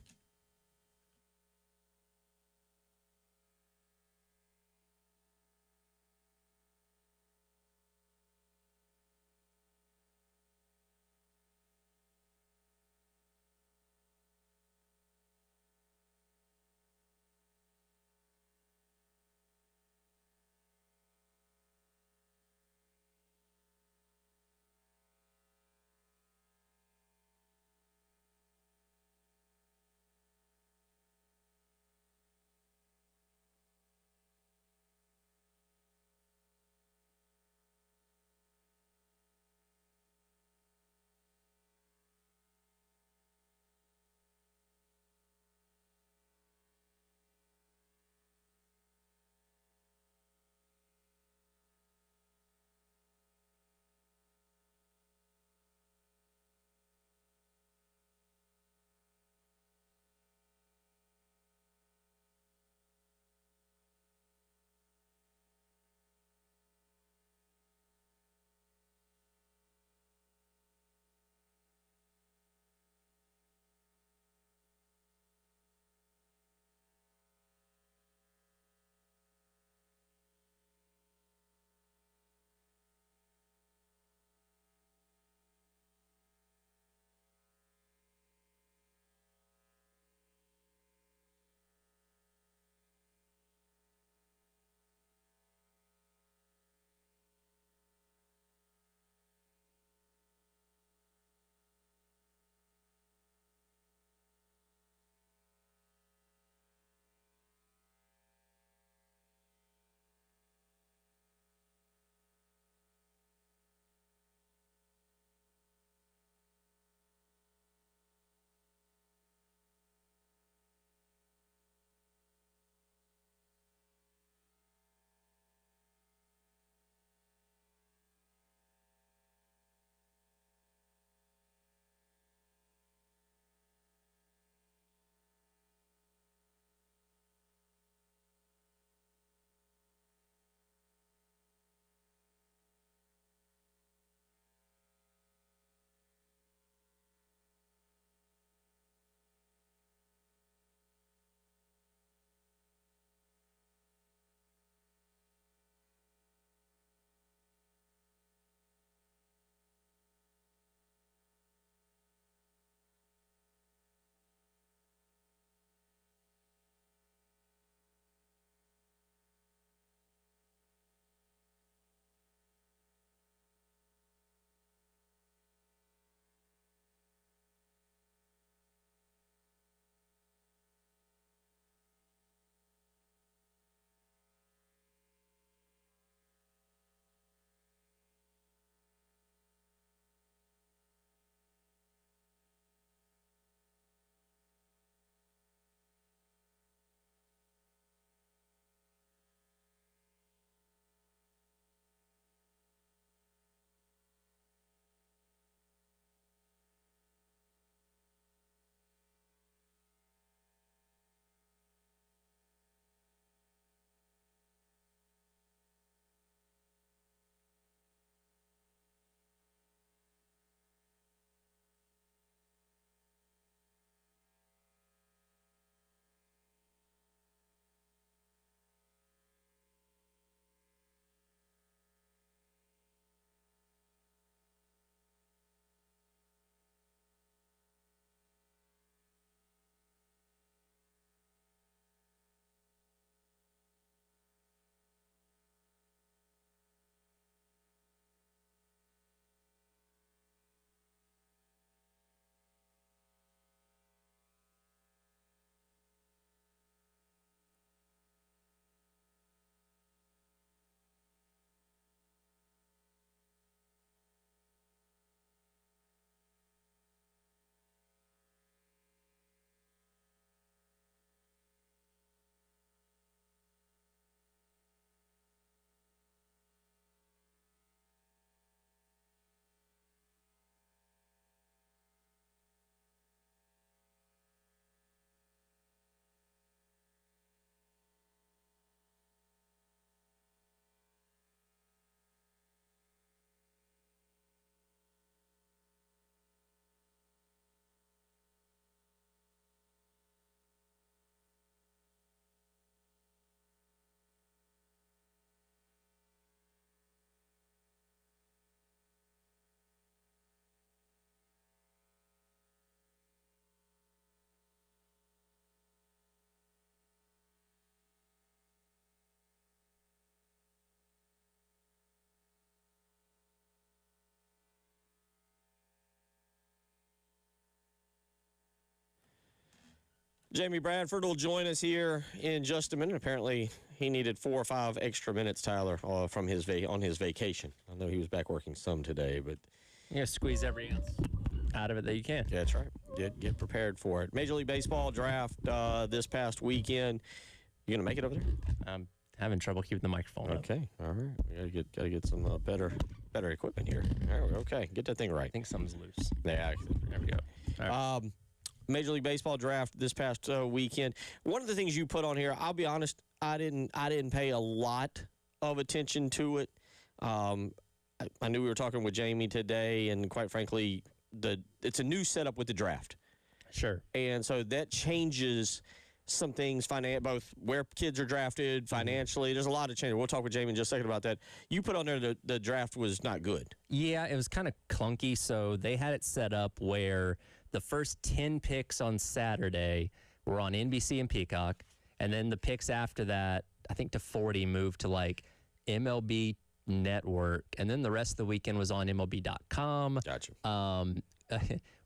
Speaker 1: Jamie Bradford will join us here in just a minute. Apparently, he needed 4 or 5 extra minutes, Tyler, from on his vacation. I know he was back working some today, but
Speaker 2: You gotta squeeze every ounce out of it that you can.
Speaker 1: yeah, that's right. Get prepared for it. Major League Baseball draft this past weekend. You gonna make it over there?
Speaker 2: I'm having trouble keeping the microphone up.
Speaker 1: Okay, all right. We gotta get some better equipment here. All right, okay, get that thing right.
Speaker 2: I think something's loose.
Speaker 1: Yeah,
Speaker 2: There we go. All right.
Speaker 1: Major League Baseball draft this past weekend. One of the things you put on here, I'll be honest, I didn't pay a lot of attention to it. I knew we were talking with Jamie today, and quite frankly, it's a new setup with the draft,
Speaker 2: Sure.
Speaker 1: and so that changes some things, both where kids are drafted, financially. There's a lot of change. We'll talk with Jamie in just a second about that. You put on there the draft was not good.
Speaker 2: Yeah, it was kind of clunky. So they had it set up where the first 10 picks on Saturday were on NBC and Peacock. And then the picks after that, I think to 40, moved to like MLB Network. And then the rest of the weekend was on MLB.com.
Speaker 1: Gotcha.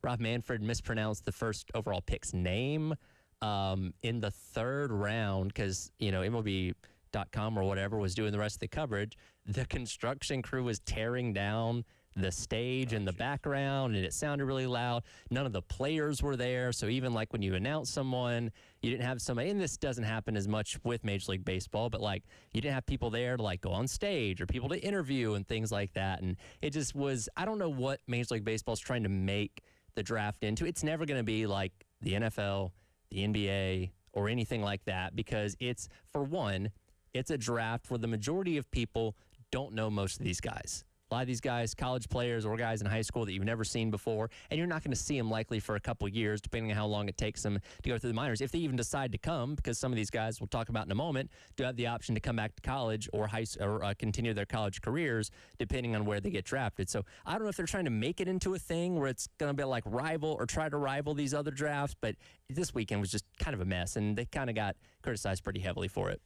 Speaker 2: Rob Manfred mispronounced the first overall pick's name in the third round because, MLB.com or whatever was doing the rest of the coverage. The construction crew was tearing down the stage in the background, and it sounded really loud. None of the players were there, so even like when you announce someone, you didn't have somebody, and this doesn't happen as much with Major League Baseball, but like you didn't have people there to like go on stage or people to interview and things like that, and it just was, I don't know what Major League Baseball is trying to make the draft into. It's never going to be like the NFL, the NBA, or anything like that, because it's, for one, it's a draft where the majority of people don't know most of these guys. A lot of these guys, college players or guys in high school that you've never seen before, and you're not going to see them likely for a couple years, depending on how long it takes them to go through the minors. If they even decide to come, because some of these guys we'll talk about in a moment, do have the option to come back to college or continue their college careers, depending on where they get drafted. So I don't know if they're trying to make it into a thing where it's going to be like rival or try to rival these other drafts, but this weekend was just kind of a mess, and they kind of got criticized pretty heavily for it.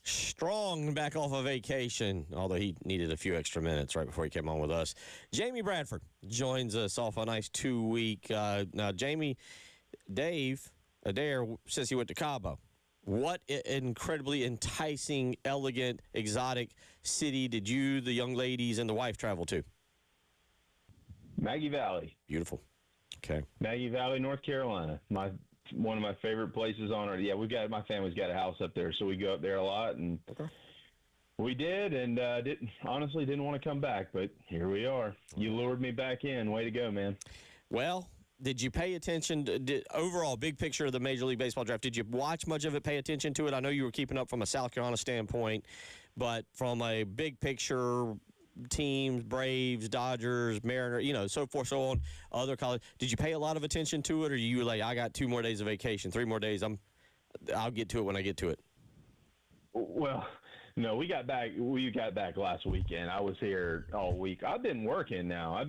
Speaker 1: Strong back off of vacation, although he needed a few extra minutes right before he came on with us. Jamie Bradford joins us off a nice 2-week. Now, Jamie, Dave Adair says he went to Cabo. What incredibly enticing, elegant, exotic city did you, the young ladies, and the wife travel to?
Speaker 8: Maggie Valley.
Speaker 1: Beautiful. Okay.
Speaker 8: Maggie Valley, North Carolina. One of my favorite places on earth. Yeah, my family's got a house up there, so we go up there a lot, and we did, and didn't want to come back, but here we are. You lured me back in. Way to go, man.
Speaker 1: Well, did you pay attention to overall big picture of the Major League Baseball draft? Did you watch much of it, pay attention to it? I know you were keeping up from a South Carolina standpoint, but from a big picture teams, Braves, Dodgers, Mariners, so forth, so on, other college. Did you pay a lot of attention to it, or you were like, I got 2 more days of vacation, 3 more days, I'll get to it when I get to it?
Speaker 8: Well, no, we got back last weekend. I was here all week. I've been working now. I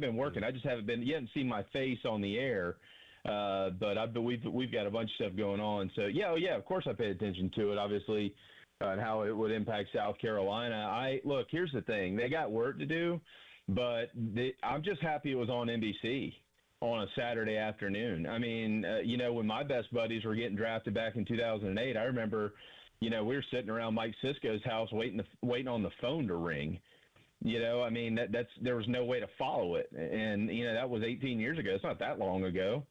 Speaker 8: just haven't been. You haven't seen my face on the air, but we've got a bunch of stuff going on. So yeah, of course I paid attention to it. Obviously. And how it would impact South Carolina. Look, here's the thing. They got work to do, but I'm just happy it was on NBC on a Saturday afternoon. I mean, when my best buddies were getting drafted back in 2008, I remember, we were sitting around Mike Sisko's house waiting on the phone to ring. I mean, there was no way to follow it. And, that was 18 years ago. It's not that long ago.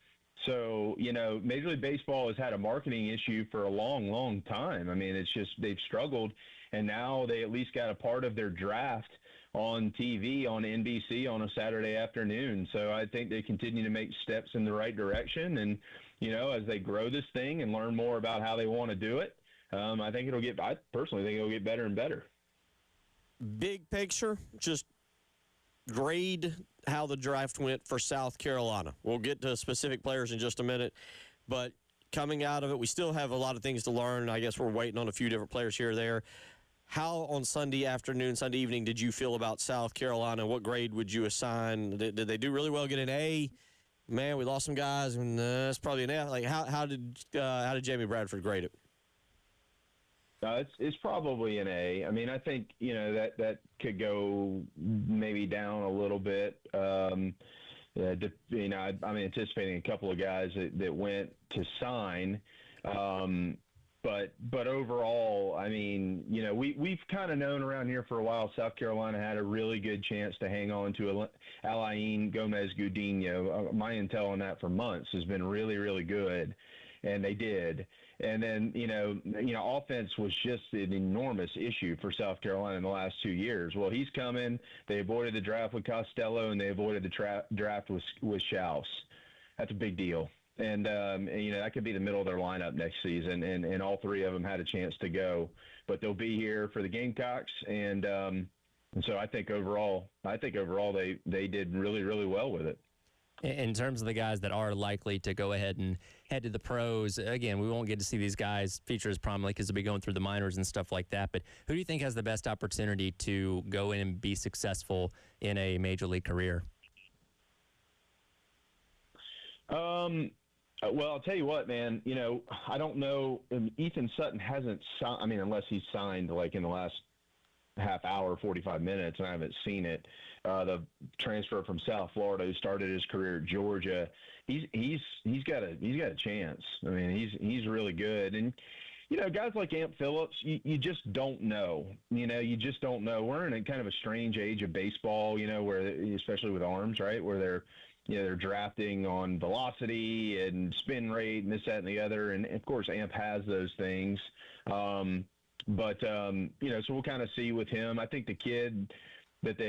Speaker 8: So, Major League Baseball has had a marketing issue for a long, long time. I mean, it's just they've struggled, and now they at least got a part of their draft on TV, on NBC on a Saturday afternoon. So I think they continue to make steps in the right direction. And, as they grow this thing and learn more about how they want to do it, I personally think it'll get better and better.
Speaker 1: Big picture, just grade how the draft went for South Carolina. We'll get to specific players in just a minute, but coming out of it, we still have a lot of things to learn. I guess we're waiting on a few different players here or there. How on Sunday evening did you feel about South Carolina? What grade would you assign? Did they do really well, get an A? Man, we lost some guys, and that's probably an F. Like, how did Jamie Bradford grade it?
Speaker 8: It's probably an A. I mean, I think, that could go maybe down a little bit. I'm anticipating a couple of guys that went to sign But overall, I mean, you know, we've kind of known around here for a while South Carolina had a really good chance to hang on to Alain Gomez-Gudinho. My intel on that for months has been really, really good, and they did. And then, you know, offense was just an enormous issue for South Carolina in the last 2 years. Well, he's coming. They avoided the draft with Costello, and they avoided the draft with Schaus. That's a big deal. And you know, that could be the middle of their lineup next season, and all three of them had a chance to go. But they'll be here for the Gamecocks, and so I think overall they did really, really well with it.
Speaker 2: In terms of the guys that are likely to go ahead and head to the pros, again, we won't get to see these guys feature as prominently because they'll be going through the minors and stuff like that. But who do you think has the best opportunity to go in and be successful in a major league career?
Speaker 8: Well, I'll tell you what, man. You know, I don't know. Ethan Sutton hasn't signed. I mean, unless he's signed like in the last half hour, 45 minutes, and I haven't seen it. The transfer from South Florida, who started his career at Georgia, he's got a chance. I mean, he's really good. And you know, guys like Amp Phillips, you just don't know. You know, you just don't know. We're in a kind of a strange age of baseball. You know, where especially with arms, right, where they're drafting on velocity and spin rate and this, that, and the other. And, of course, Amp has those things. But you know, so we'll kind of see with him. I think the kid that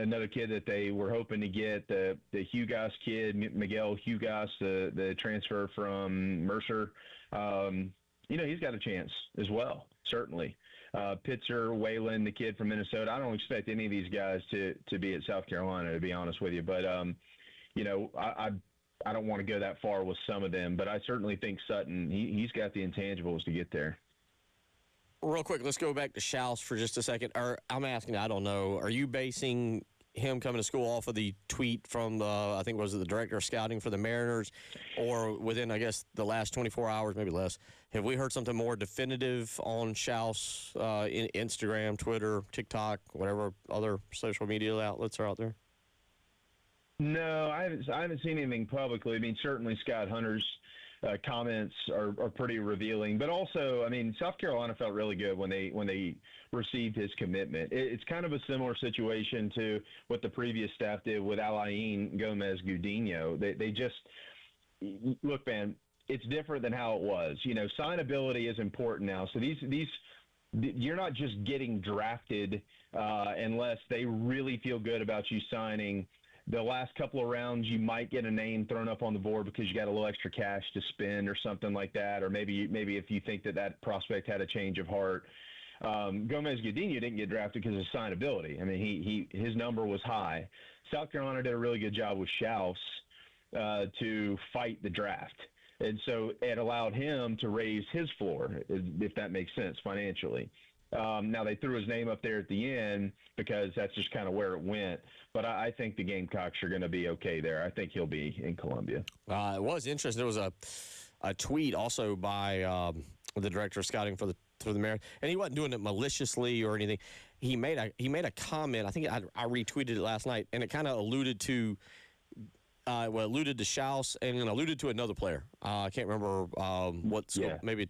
Speaker 8: another kid that they were hoping to get, the Hugas kid, Miguel Hugas, the transfer from Mercer, you know, he's got a chance as well, certainly. Pitzer, Whalen, the kid from Minnesota. I don't expect any of these guys to be at South Carolina, to be honest with you. But, you know, I don't want to go that far with some of them, but I certainly think Sutton, he's got the intangibles to get there.
Speaker 1: Real quick, let's go back to Schaus for just a second. I'm asking, I don't know, are you basing him coming to school off of the tweet from, I think, was it the director of scouting for the Mariners, or within, I guess, the last 24 hours, maybe less? Have we heard something more definitive on Schaus in Instagram, Twitter, TikTok, whatever other social media outlets are out there?
Speaker 8: No, I haven't seen anything publicly. I mean, certainly Scott Hunter's comments are pretty revealing, but also, I mean, South Carolina felt really good when they received his commitment. It's kind of a similar situation to what the previous staff did with Alain Gomez-Gudinho. They just look, man. It's different than how it was. You know, signability is important now. So these you're not just getting drafted unless they really feel good about you signing. The last couple of rounds, you might get a name thrown up on the board because you got a little extra cash to spend or something like that, or maybe if you think that prospect had a change of heart. Gomez-Gudinho didn't get drafted because of signability. I mean, his number was high. South Carolina did a really good job with Schaus to fight the draft. And so it allowed him to raise his floor, if that makes sense, financially. Now, they threw his name up there at the end because that's just kind of where it went. But I think the Gamecocks are going to be okay there. I think he'll be in Columbia.
Speaker 1: It was interesting. There was a tweet also by the director of scouting for the Mariners, and he wasn't doing it maliciously or anything. He made a comment. I think I retweeted it last night, and it kind of alluded to Schaus and alluded to another player. I can't remember what school, maybe,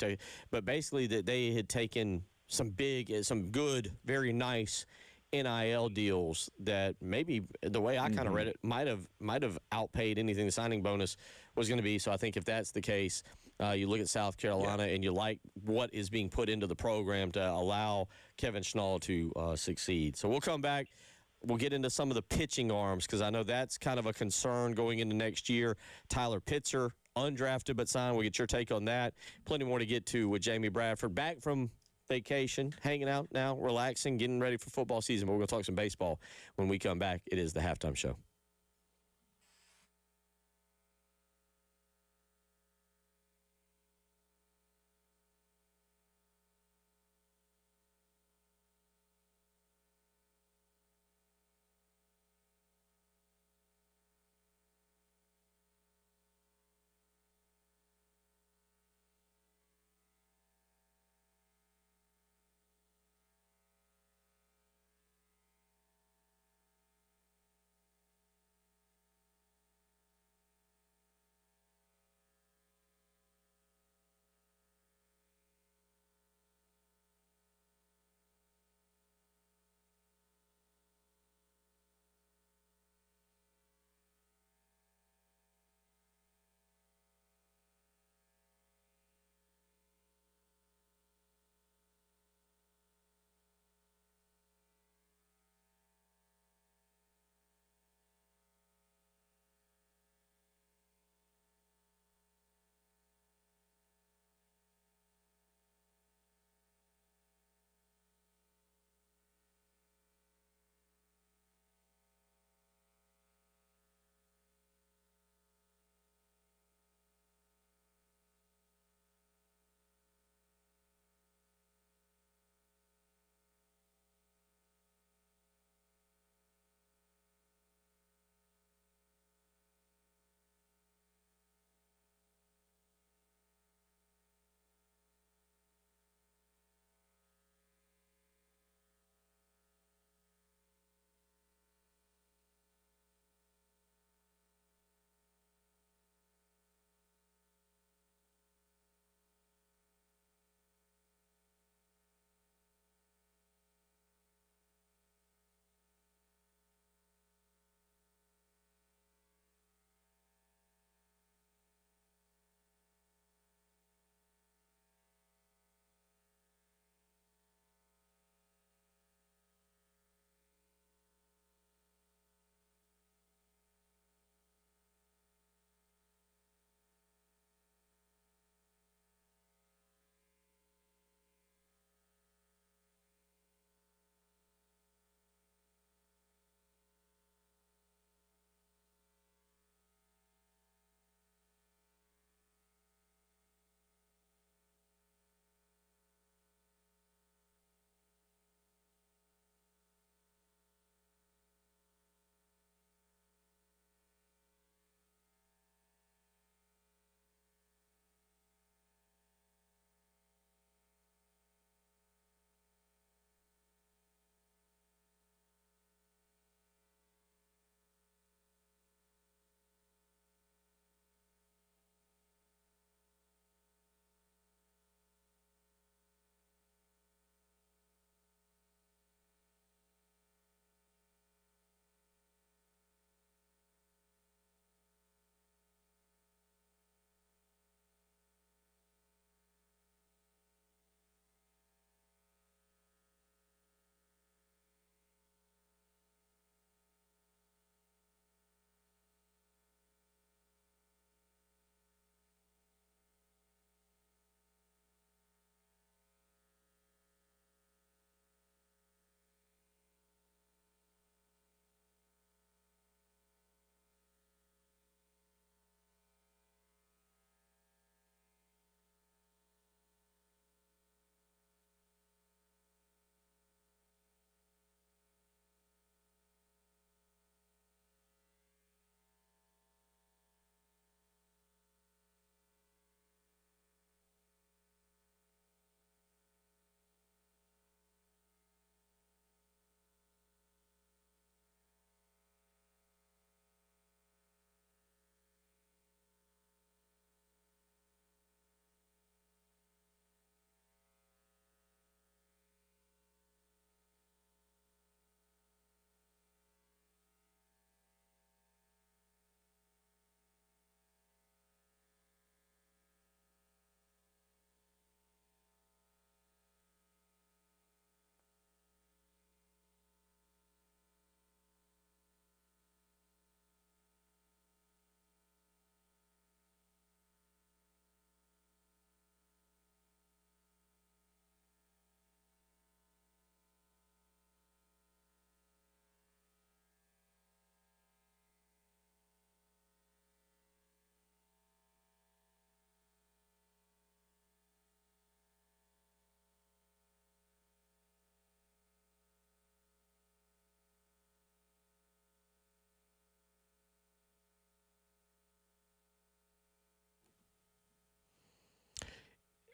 Speaker 1: but basically that they had taken some good, very nice NIL deals that maybe the way I kind of read it might have outpaid anything the signing bonus was going to be. So I think if that's the case, you look at South Carolina and you like what is being put into the program to allow Kevin Schnall to succeed. So we'll come back. We'll get into some of the pitching arms because I know that's kind of a concern going into next year. Tyler Pitzer, undrafted but signed. We'll get your take on that. Plenty more to get to with Jamie Bradford. Back from vacation, hanging out now, relaxing, getting ready for football season. But we're going to talk some baseball when we come back. It is the Halftime Show.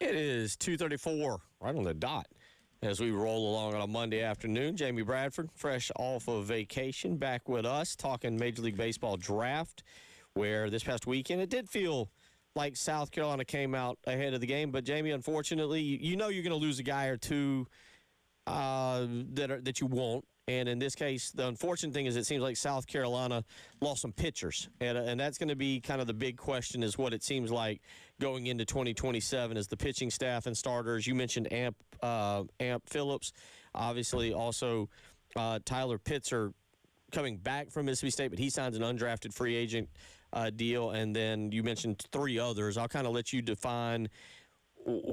Speaker 1: It is 2:34, right on the dot, as we roll along on a Monday afternoon. Jamie Bradford, fresh off of vacation, back with us, talking Major League Baseball draft, where this past weekend it did feel like South Carolina came out ahead of the game. But, Jamie, unfortunately, you know you're going to lose a guy or two that you won't. And in this case, the unfortunate thing is it seems like South Carolina lost some pitchers. And that's going to be kind of the big question, is what it seems like going into 2027 as the pitching staff and starters. You mentioned Amp Phillips. Obviously, also Tyler Pitzer coming back from Mississippi State, but he signs an undrafted free agent deal. And then you mentioned 3 others. I'll kind of let you define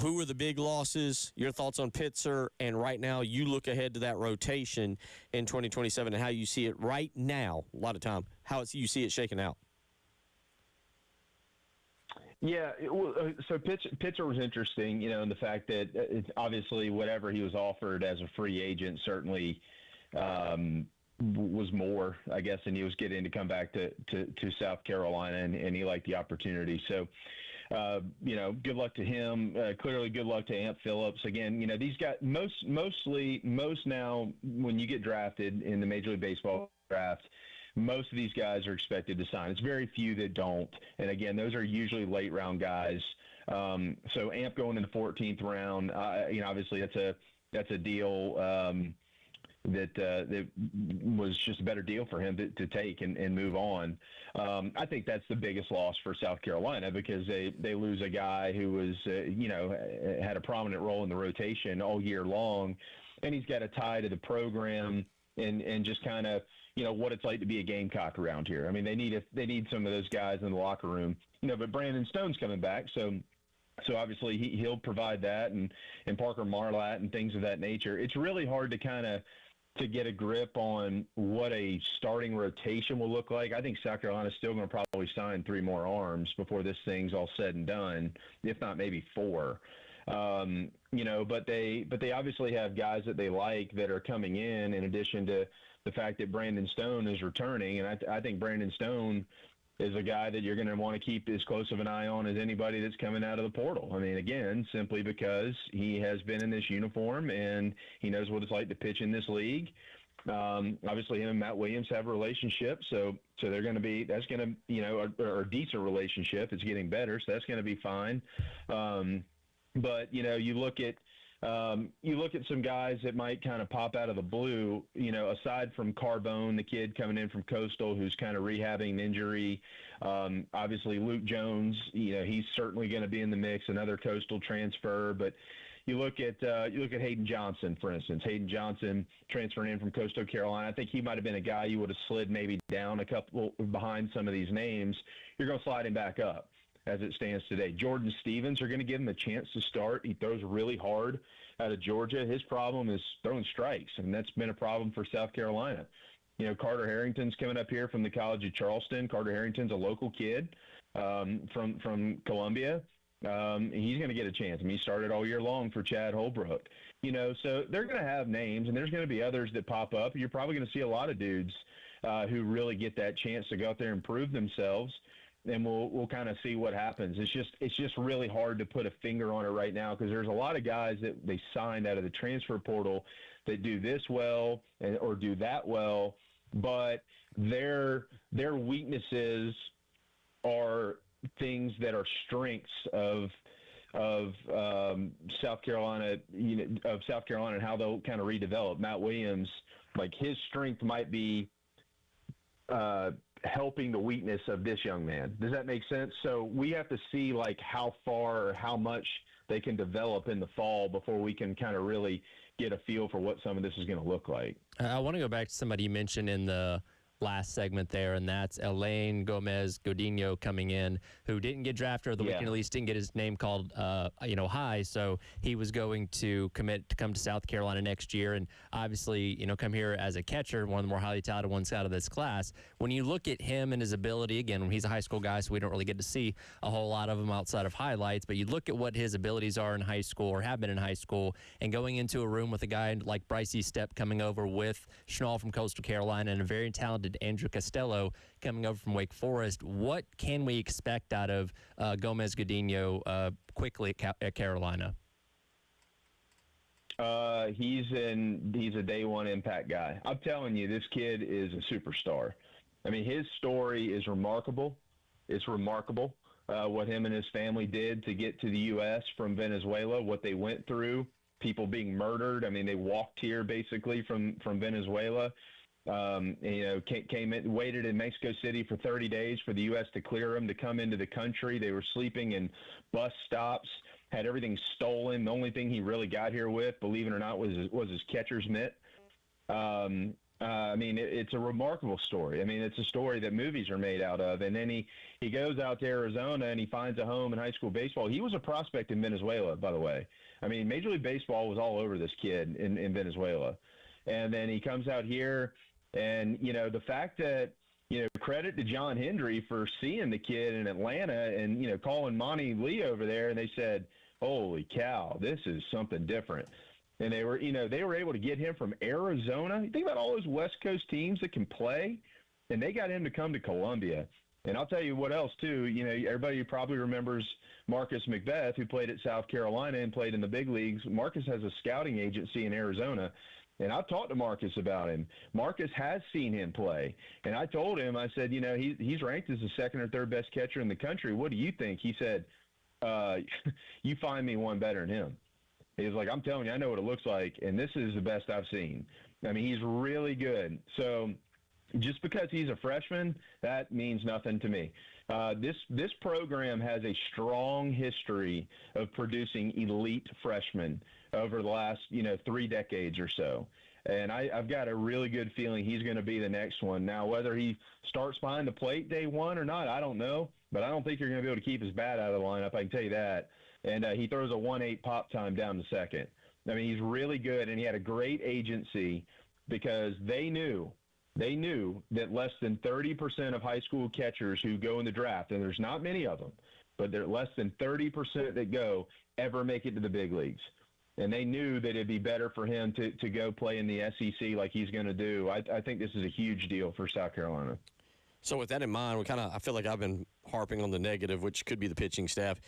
Speaker 1: who were the big losses, your thoughts on Pitzer, and right now you look ahead to that rotation in 2027 and how you see it right now, a lot of time, how you see it shaking out.
Speaker 8: Yeah, so Pitzer was interesting, in the fact that it's obviously whatever he was offered as a free agent certainly was more, I guess, than he was getting to come back to South Carolina, and he liked the opportunity. So, good luck to him. Clearly, good luck to Amp Phillips. Again, these guys, most now, when you get drafted in the Major League Baseball draft, most of these guys are expected to sign. It's very few that don't. And again, those are usually late round guys. So Amp going in the 14th round, obviously that's a deal that was just a better deal for him to take and move on. I think that's the biggest loss for South Carolina, because they lose a guy who was, had a prominent role in the rotation all year long, and he's got a tie to the program and just kind of, what it's like to be a Gamecock around here. I mean, they need some of those guys in the locker room, but Brandon Stone's coming back. So obviously he'll provide that, and Parker Marlatt and things of that nature. It's really hard to get a grip on what a starting rotation will look like. I think South Carolina's still going to probably sign 3 more arms before this thing's all said and done, if not maybe 4. But they obviously have guys that they like that are coming in addition to the fact that Brandon Stone is returning. And I think Brandon Stone is a guy that you're going to want to keep as close of an eye on as anybody that's coming out of the portal. I mean, again, simply because he has been in this uniform and he knows what it's like to pitch in this league. Obviously, him and Matt Williams have a relationship, so they're going to be, that's going to, a decent relationship. It's getting better, so that's going to be fine. But you look at some guys that might kind of pop out of the blue, aside from Carbone, the kid coming in from Coastal, who's kind of rehabbing an injury. Obviously, Luke Jones, he's certainly going to be in the mix, another Coastal transfer. But you look at Hayden Johnson, for instance. Hayden Johnson transferring in from Coastal Carolina. I think he might have been a guy you would have slid maybe down a couple behind some of these names. You're going to slide him back up as it stands today. Jordan Stevens are going to give him a chance to start. He throws really hard out of Georgia. His problem is throwing strikes, and that's been a problem for South Carolina. Carter Harrington's coming up here from the College of Charleston. Carter Harrington's a local kid from Columbia. He's going to get a chance. I mean, he started all year long for Chad Holbrook. So they're going to have names, and there's going to be others that pop up. You're probably going to see a lot of dudes who really get that chance to go out there and prove themselves. And we'll kind of see what happens. It's just really hard to put a finger on it right now, because there's a lot of guys that they signed out of the transfer portal that do this well or do that well, but their weaknesses are things that are strengths of South Carolina, of South Carolina, and how they'll kind of redevelop. Matt Williams, like, his strength might be helping the weakness of this young man. Does that make sense? So we have to see how far or how much they can develop in the fall before we can kind of really get a feel for what some of this is going to look like.
Speaker 2: I want to go back to somebody you mentioned in the last segment there, and that's Elaine Gomez Godinho coming in, who didn't get drafted, or the weekend at least didn't get his name called, high. So he was going to commit to come to South Carolina next year, and obviously, come here as a catcher, one of the more highly touted ones out of this class. When you look at him and his ability, again, when he's a high school guy, so we don't really get to see a whole lot of him outside of highlights, but you look at what his abilities are in high school or have been in high school, and going into a room with a guy like Bryce Stepp coming over with Schnall from Coastal Carolina and a very talented added Andrew Costello coming over from Wake Forest. What can we expect out of Gomez Gudinho quickly at Carolina?
Speaker 8: He's a day one impact guy. I'm telling you, this kid is a superstar. I mean, his story is remarkable. It's remarkable what him and his family did to get to the U.S. from Venezuela, what they went through, people being murdered. I mean, they walked here basically from Venezuela. Came in, waited in Mexico City for 30 days for the U.S. to clear them to come into the country. They were sleeping in bus stops, had everything stolen. The only thing he really got here with, believe it or not, was his catcher's mitt. I mean, it's a remarkable story. I mean, it's a story that movies are made out of. And then he goes out to Arizona and he finds a home in high school baseball. He was a prospect in Venezuela, by the way. I mean, Major League Baseball was all over this kid in Venezuela. And then he comes out here, and, the fact that, credit to John Hendry for seeing the kid in Atlanta and, calling Monty Lee over there, and they said, holy cow, this is something different. And they were able to get him from Arizona. You think about all those West Coast teams that can play, and they got him to come to Columbia. And I'll tell you what else, too. Everybody probably remembers Marcus McBeth, who played at South Carolina and played in the big leagues. Marcus has a scouting agency in Arizona, and I've talked to Marcus about him. Marcus has seen him play. And I told him, I said, he's ranked as the second or third best catcher in the country. What do you think? He said, you find me one better than him. He was like, I'm telling you, I know what it looks like, and this is the best I've seen. I mean, he's really good. So just because he's a freshman, that means nothing to me. This program has a strong history of producing elite freshmen over the last, 3 decades or so. And I've got a really good feeling he's going to be the next one. Now, whether he starts behind the plate day one or not, I don't know. But I don't think you're going to be able to keep his bat out of the lineup, I can tell you that. And he throws a 1.8 pop time down to second. I mean, he's really good, and he had a great agency because they knew that less than 30% of high school catchers who go in the draft, and there's not many of them, but they're less than 30% that go ever make it to the big leagues. And they knew that it'd be better for him to go play in the SEC like he's going to do. I think this is a huge deal for South Carolina.
Speaker 1: So with that in mind, I feel like I've been harping on the negative, which could be the pitching staff.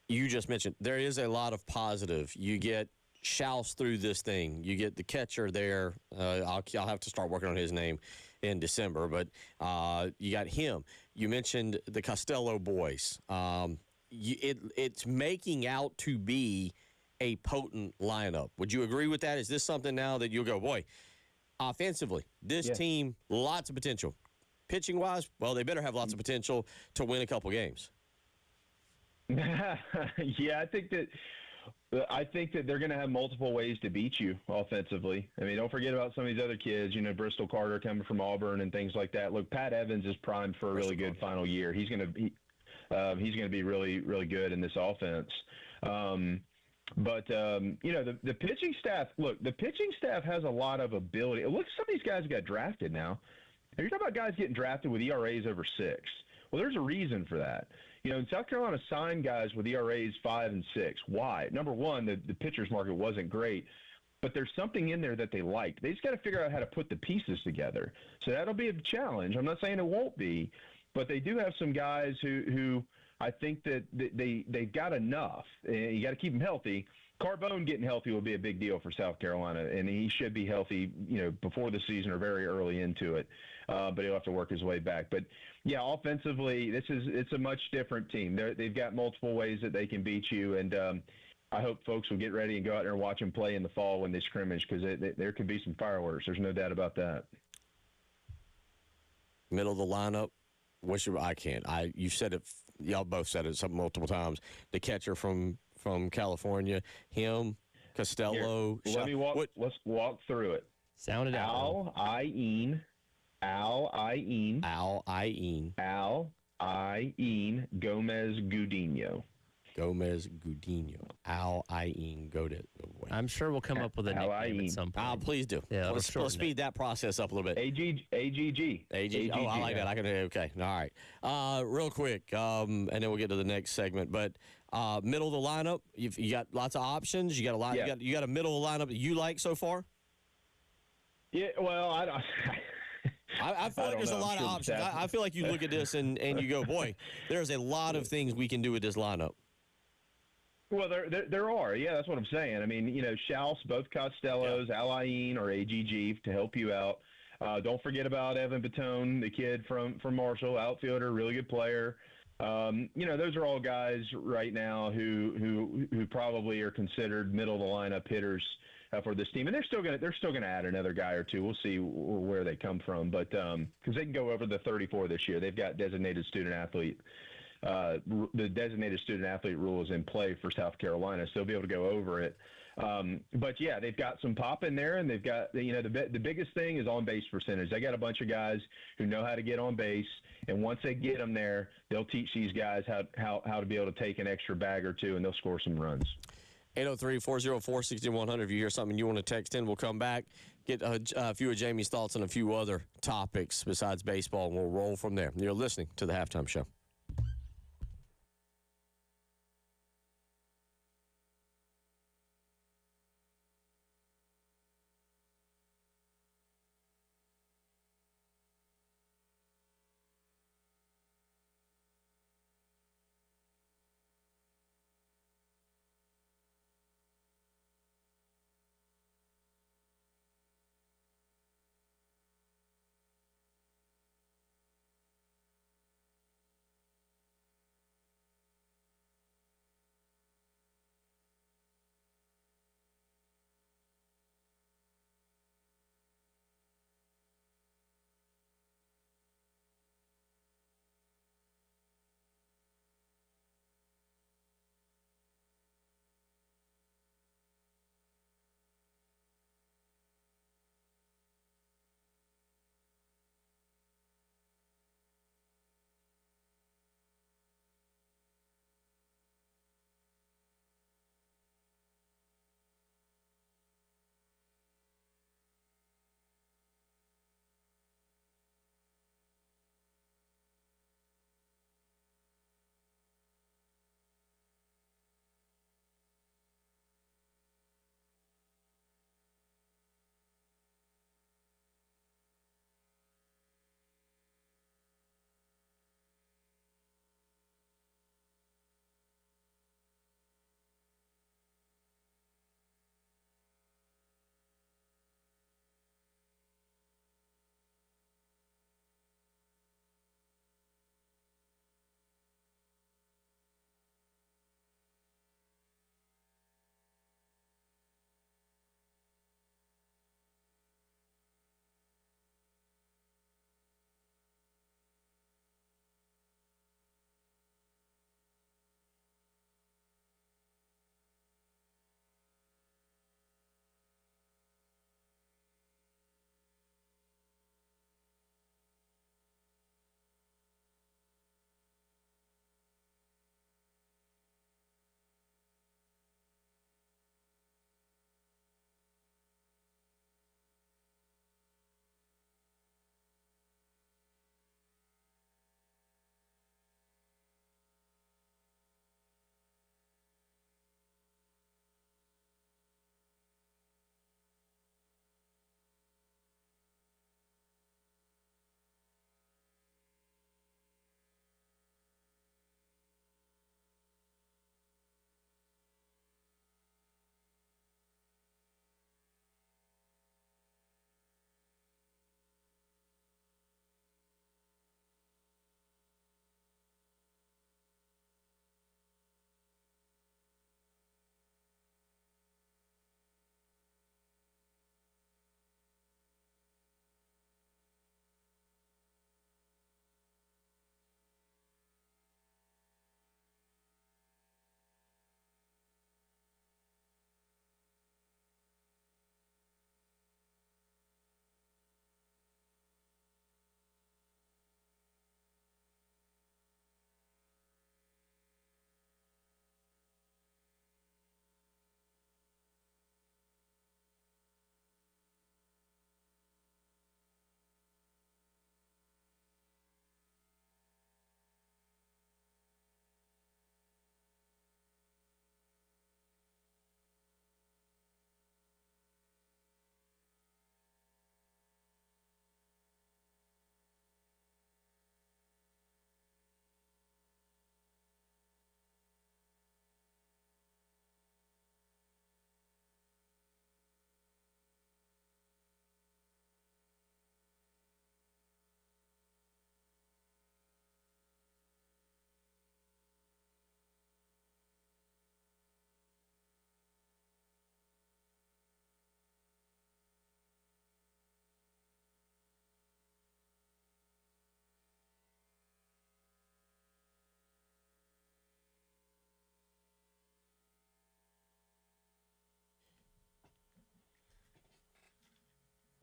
Speaker 1: You just mentioned there is a lot of positive. You get Schaus through this thing. You get the catcher there. I'll have to start working on his name in December, but you got him. You mentioned the Costello boys. It's making out to be a potent lineup. Would you agree with that? Is this something now that you'll go, boy, offensively, this team, lots of potential. Pitching-wise, well, they better have lots of potential to win a couple games.
Speaker 8: Yeah, I think that they're going to have multiple ways to beat you offensively. I mean, don't forget about some of these other kids, Bristol Carter coming from Auburn and things like that. Look, Pat Evans is primed for a really good final year. He's going to be really, really good in this offense. But the pitching staff, the pitching staff has a lot of ability. Look, some of these guys got drafted now. You're talking about guys getting drafted with ERAs over 6. Well, there's a reason for that. South Carolina signed guys with ERAs 5 and 6. Why? Number one, the pitcher's market wasn't great, but there's something in there that they liked. They just got to figure out how to put the pieces together. So that'll be a challenge. I'm not saying it won't be, but they do have some guys who I think that they've got enough. You got to keep them healthy. Carbone getting healthy will be a big deal for South Carolina, and he should be healthy, before the season or very early into it. But he'll have to work his way back. But yeah, offensively, it's a much different team. They've got multiple ways that they can beat you, and I hope folks will get ready and go out there and watch them play in the fall when they scrimmage, because there could be some fireworks. There's no doubt about that.
Speaker 1: Middle of the lineup. I can't. You said it. Y'all both said it multiple times. The catcher from California, him, Costello.
Speaker 8: Here, let's walk through it.
Speaker 2: Sound it out.
Speaker 8: Al Ain Gomez Gudinho.
Speaker 1: Al Ain.
Speaker 2: I'm sure we'll come up with a nickname at some point.
Speaker 1: Please do.
Speaker 2: Yeah,
Speaker 1: let's speed that process up a little bit.
Speaker 8: AGG.
Speaker 1: Oh, I like that. I can. Okay. All right. Real quick, and then we'll get to the next segment. But middle of the lineup, you got lots of options. You got a lot.
Speaker 8: Yeah.
Speaker 1: You got a middle of the lineup that you like so far.
Speaker 8: Yeah. Well,
Speaker 1: I feel like
Speaker 8: don't
Speaker 1: there's a
Speaker 8: know.
Speaker 1: lot
Speaker 8: I'm
Speaker 1: of
Speaker 8: sure
Speaker 1: options.
Speaker 8: Stafford-
Speaker 1: I feel like you look at this and you go, boy, there's a lot of things we can do with this lineup.
Speaker 8: Well, there are. Yeah, that's what I'm saying. I mean, Schaus, both Costellos, Alain, or AGG to help you out. Don't forget about Evan Batone, the kid from Marshall, outfielder, really good player. Those are all guys right now who probably are considered middle of the lineup hitters for this team, and they're still gonna add another guy or two. We'll see where they come from, but because they can go over the 34 this year, they've got designated student athlete. The designated student athlete rule is in play for South Carolina, so they'll be able to go over it. But yeah, they've got some pop in there, and they've got the biggest thing is on base percentage. They got a bunch of guys who know how to get on base, and once they get them there, they'll teach these guys how to be able to take an extra bag or two, and they'll score some runs.
Speaker 1: 803-404-6100. If you hear something you want to text in, we'll come back, get a few of Jamie's thoughts on a few other topics besides baseball, and we'll roll from there. You're listening to The Halftime Show.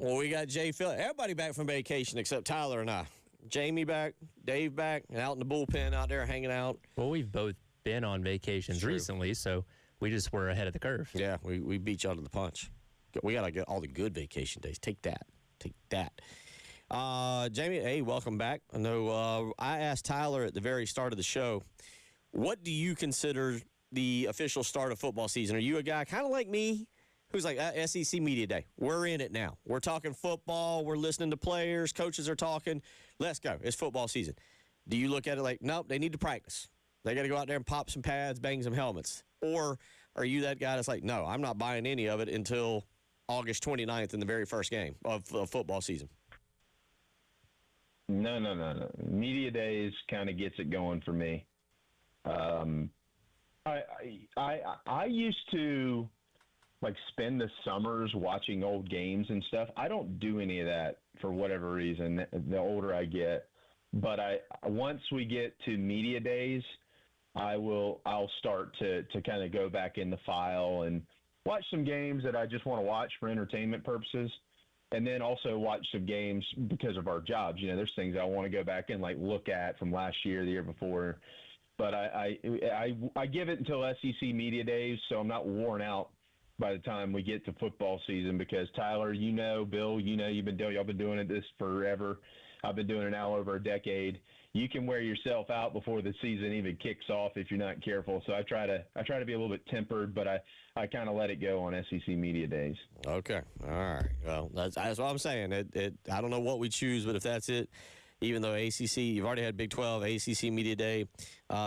Speaker 1: Well, we got Jay Phillips. Everybody back from vacation except Tyler and I. Jamie back, Dave back, and out in the bullpen out there hanging out.
Speaker 2: Well, we've both been on vacations recently, so we just were ahead of the curve.
Speaker 1: Yeah, we beat you out of the punch. We got to get all the good vacation days. Take that. Jamie, hey, welcome back. I know I asked Tyler at the very start of the show, what do you consider the official start of football season? Are you a guy kind of like me who's like, SEC Media Day, we're in it now. We're talking football. We're listening to players. Coaches are talking. Let's go. It's football season. Do you look at it like, nope, they need to practice. They got to go out there and pop some pads, bang some helmets. Or are you that guy that's like, no, I'm not buying any of it until August 29th in the very first game of football season?
Speaker 8: No. Media Days kind of gets it going for me. I used to like spend the summers watching old games and stuff. I don't do any of that for whatever reason. The older I get, but once we get to Media Days, I'll start to kind of go back in the file and watch some games that I just want to watch for entertainment purposes. And then also watch some games because of our jobs. You know, there's things I want to go back and like look at from last year, the year before. But I give it until SEC Media Days, so I'm not worn out by the time we get to football season. Because Tyler, you know, Bill, you know, y'all been doing this forever. I've been doing it now over a decade. You can wear yourself out before the season even kicks off if you're not careful. So I try to be a little bit tempered, but I kind of let it go on SEC Media Days.
Speaker 1: Okay, all right. Well, that's what I'm saying. I don't know what we choose, but if that's it, even though ACC, you've already had Big 12, ACC Media Day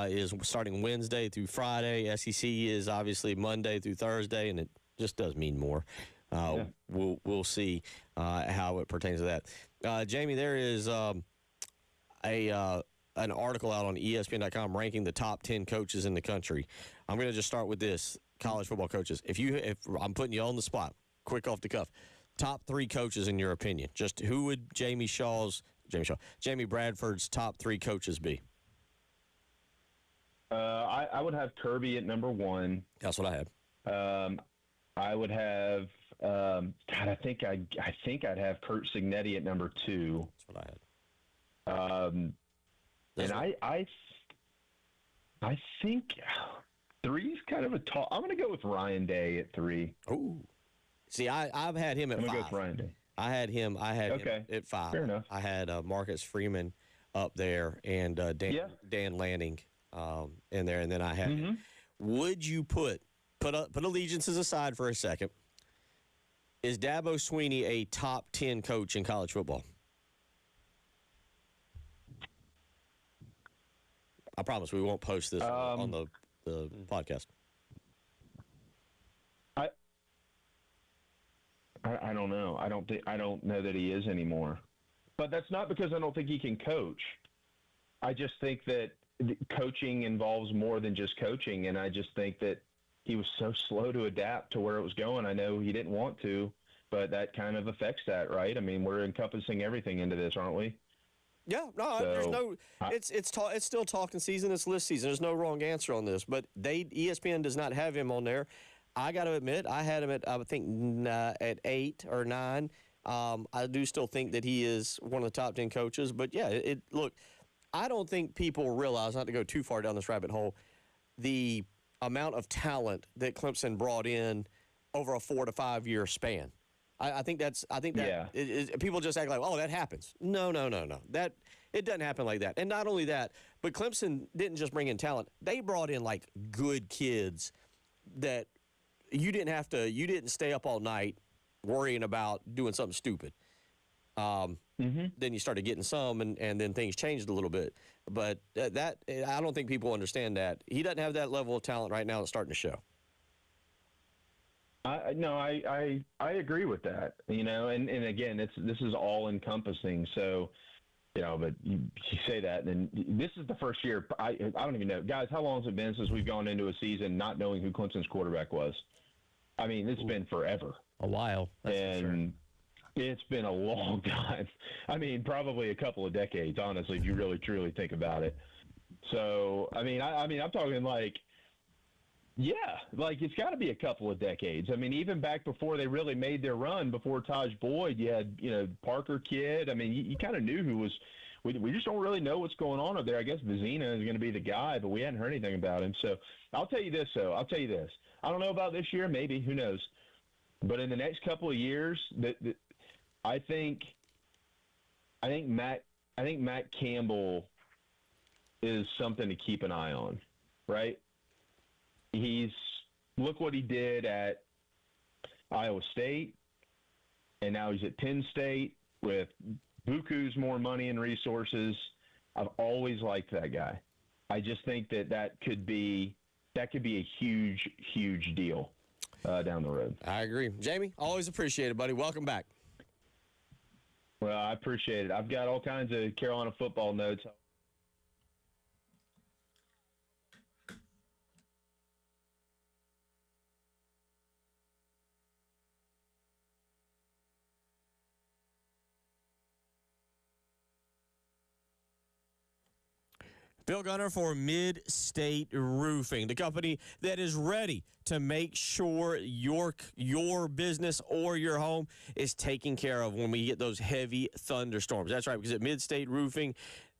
Speaker 1: is starting Wednesday through Friday. SEC is obviously Monday through Thursday, and it just does mean more. Yeah. We'll see how it pertains to that. Jamie, there is an article out on ESPN.com ranking the top 10 coaches in the country. I'm going to just start with this: college football coaches. If I'm putting you on the spot, quick off the cuff, top 3 coaches in your opinion. Just who would Jamie Bradford's top 3 coaches be?
Speaker 8: I would have Kirby at number 1.
Speaker 1: That's what I had.
Speaker 8: I would have. I think I'd have Curt Cignetti at number 2.
Speaker 1: That's what I had.
Speaker 8: And I think 3 is kind of a tall. I'm going to go with Ryan Day at 3.
Speaker 1: Oh, see, I've had him at 5.
Speaker 8: I'm going to go with Ryan Day.
Speaker 1: I had him at 5.
Speaker 8: Fair enough.
Speaker 1: I had Marcus Freeman up there and Dan Lanning in there, and then I had. Would you put allegiances aside for a second? Is Dabo Swinney a top 10 coach in college football? I promise we won't post this on the podcast.
Speaker 8: I don't know. I don't know that he is anymore. But that's not because I don't think he can coach. I just think that coaching involves more than just coaching, and I just think that he was so slow to adapt to where it was going. I know he didn't want to, but that kind of affects that, right? I mean, we're encompassing everything into this, aren't we?
Speaker 1: Yeah, no, there's no. It's still talking season. It's list season. There's no wrong answer on this. But ESPN does not have him on there. I got to admit, I had him at I would think at 8 or 9. I do still think that he is one of the top 10 coaches. But yeah, look, I don't think people realize, not to go too far down this rabbit hole, the amount of talent that Clemson brought in over a 4 to 5 year span. I think that people just act like, oh, that happens. No. That it doesn't happen like that. And not only that, but Clemson didn't just bring in talent. They brought in like good kids that you didn't stay up all night worrying about doing something stupid. Then you started getting some, and then things changed a little bit. But that I don't think people understand that. He doesn't have that level of talent right now that's starting to show.
Speaker 8: I agree with that, you know, and again, this is all encompassing. So, you know, but you say that, and this is the first year. I don't even know, guys. How long has it been since we've gone into a season not knowing who Clemson's quarterback was? I mean, it's been forever.
Speaker 2: A while, that's
Speaker 8: and
Speaker 2: for sure.
Speaker 8: It's been a long time. I mean, probably a couple of decades, honestly, if you really truly think about it. So, I mean, I'm talking like Yeah, like it's got to be a couple of decades. I mean, even back before they really made their run, before Taj Boyd, you had Parker Kidd. I mean, you kind of knew who was. We just don't really know what's going on up there. I guess Vizina is going to be the guy, but we hadn't heard anything about him. So I'll tell you this, though. I don't know about this year, maybe, who knows. But in the next couple of years, I think Matt Campbell is something to keep an eye on, right? Look what he did at Iowa State, and now he's at Penn State with buku's more money and resources. I've always liked that guy. I just think that could be a huge, huge deal down the road.
Speaker 1: I agree. Jamie, always appreciate it, buddy. Welcome back.
Speaker 8: Well, I appreciate it. I've got all kinds of Carolina football notes.
Speaker 1: Bill Gunner for Mid-State Roofing, the company that is ready to make sure your business or your home is taken care of when we get those heavy thunderstorms. That's right, because at Mid-State Roofing,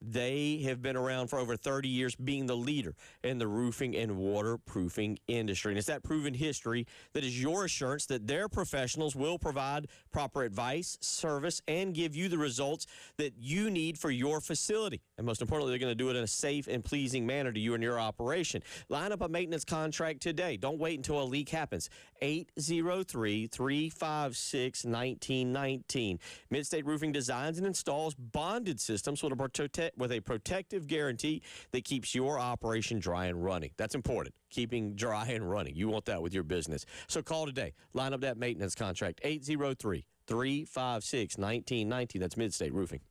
Speaker 1: they have been around for over 30 years, being the leader in the roofing and waterproofing industry. And it's that proven history that is your assurance that their professionals will provide proper advice, service, and give you the results that you need for your facility. And most importantly, they're going to do it in a safe and pleasing manner to you and your operation. Line up a maintenance contract today. Don't wait until a leak happens. 803-356-1919. Mid-State Roofing designs and installs bonded systems with a protective guarantee that keeps your operation dry and running. That's important, keeping dry and running. You want that with your business. So call today. Line up that maintenance contract. 803-356-1919. That's Mid-State Roofing.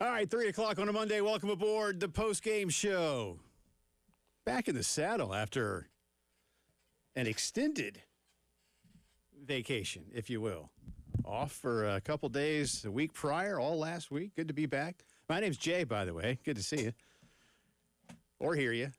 Speaker 9: All right, 3 o'clock on a Monday. Welcome aboard the post-game show. Back in the saddle after an extended vacation, if you will. Off for a couple days the week prior, all last week. Good to be back. My name's Jay, by the way. Good to see you. Or hear you.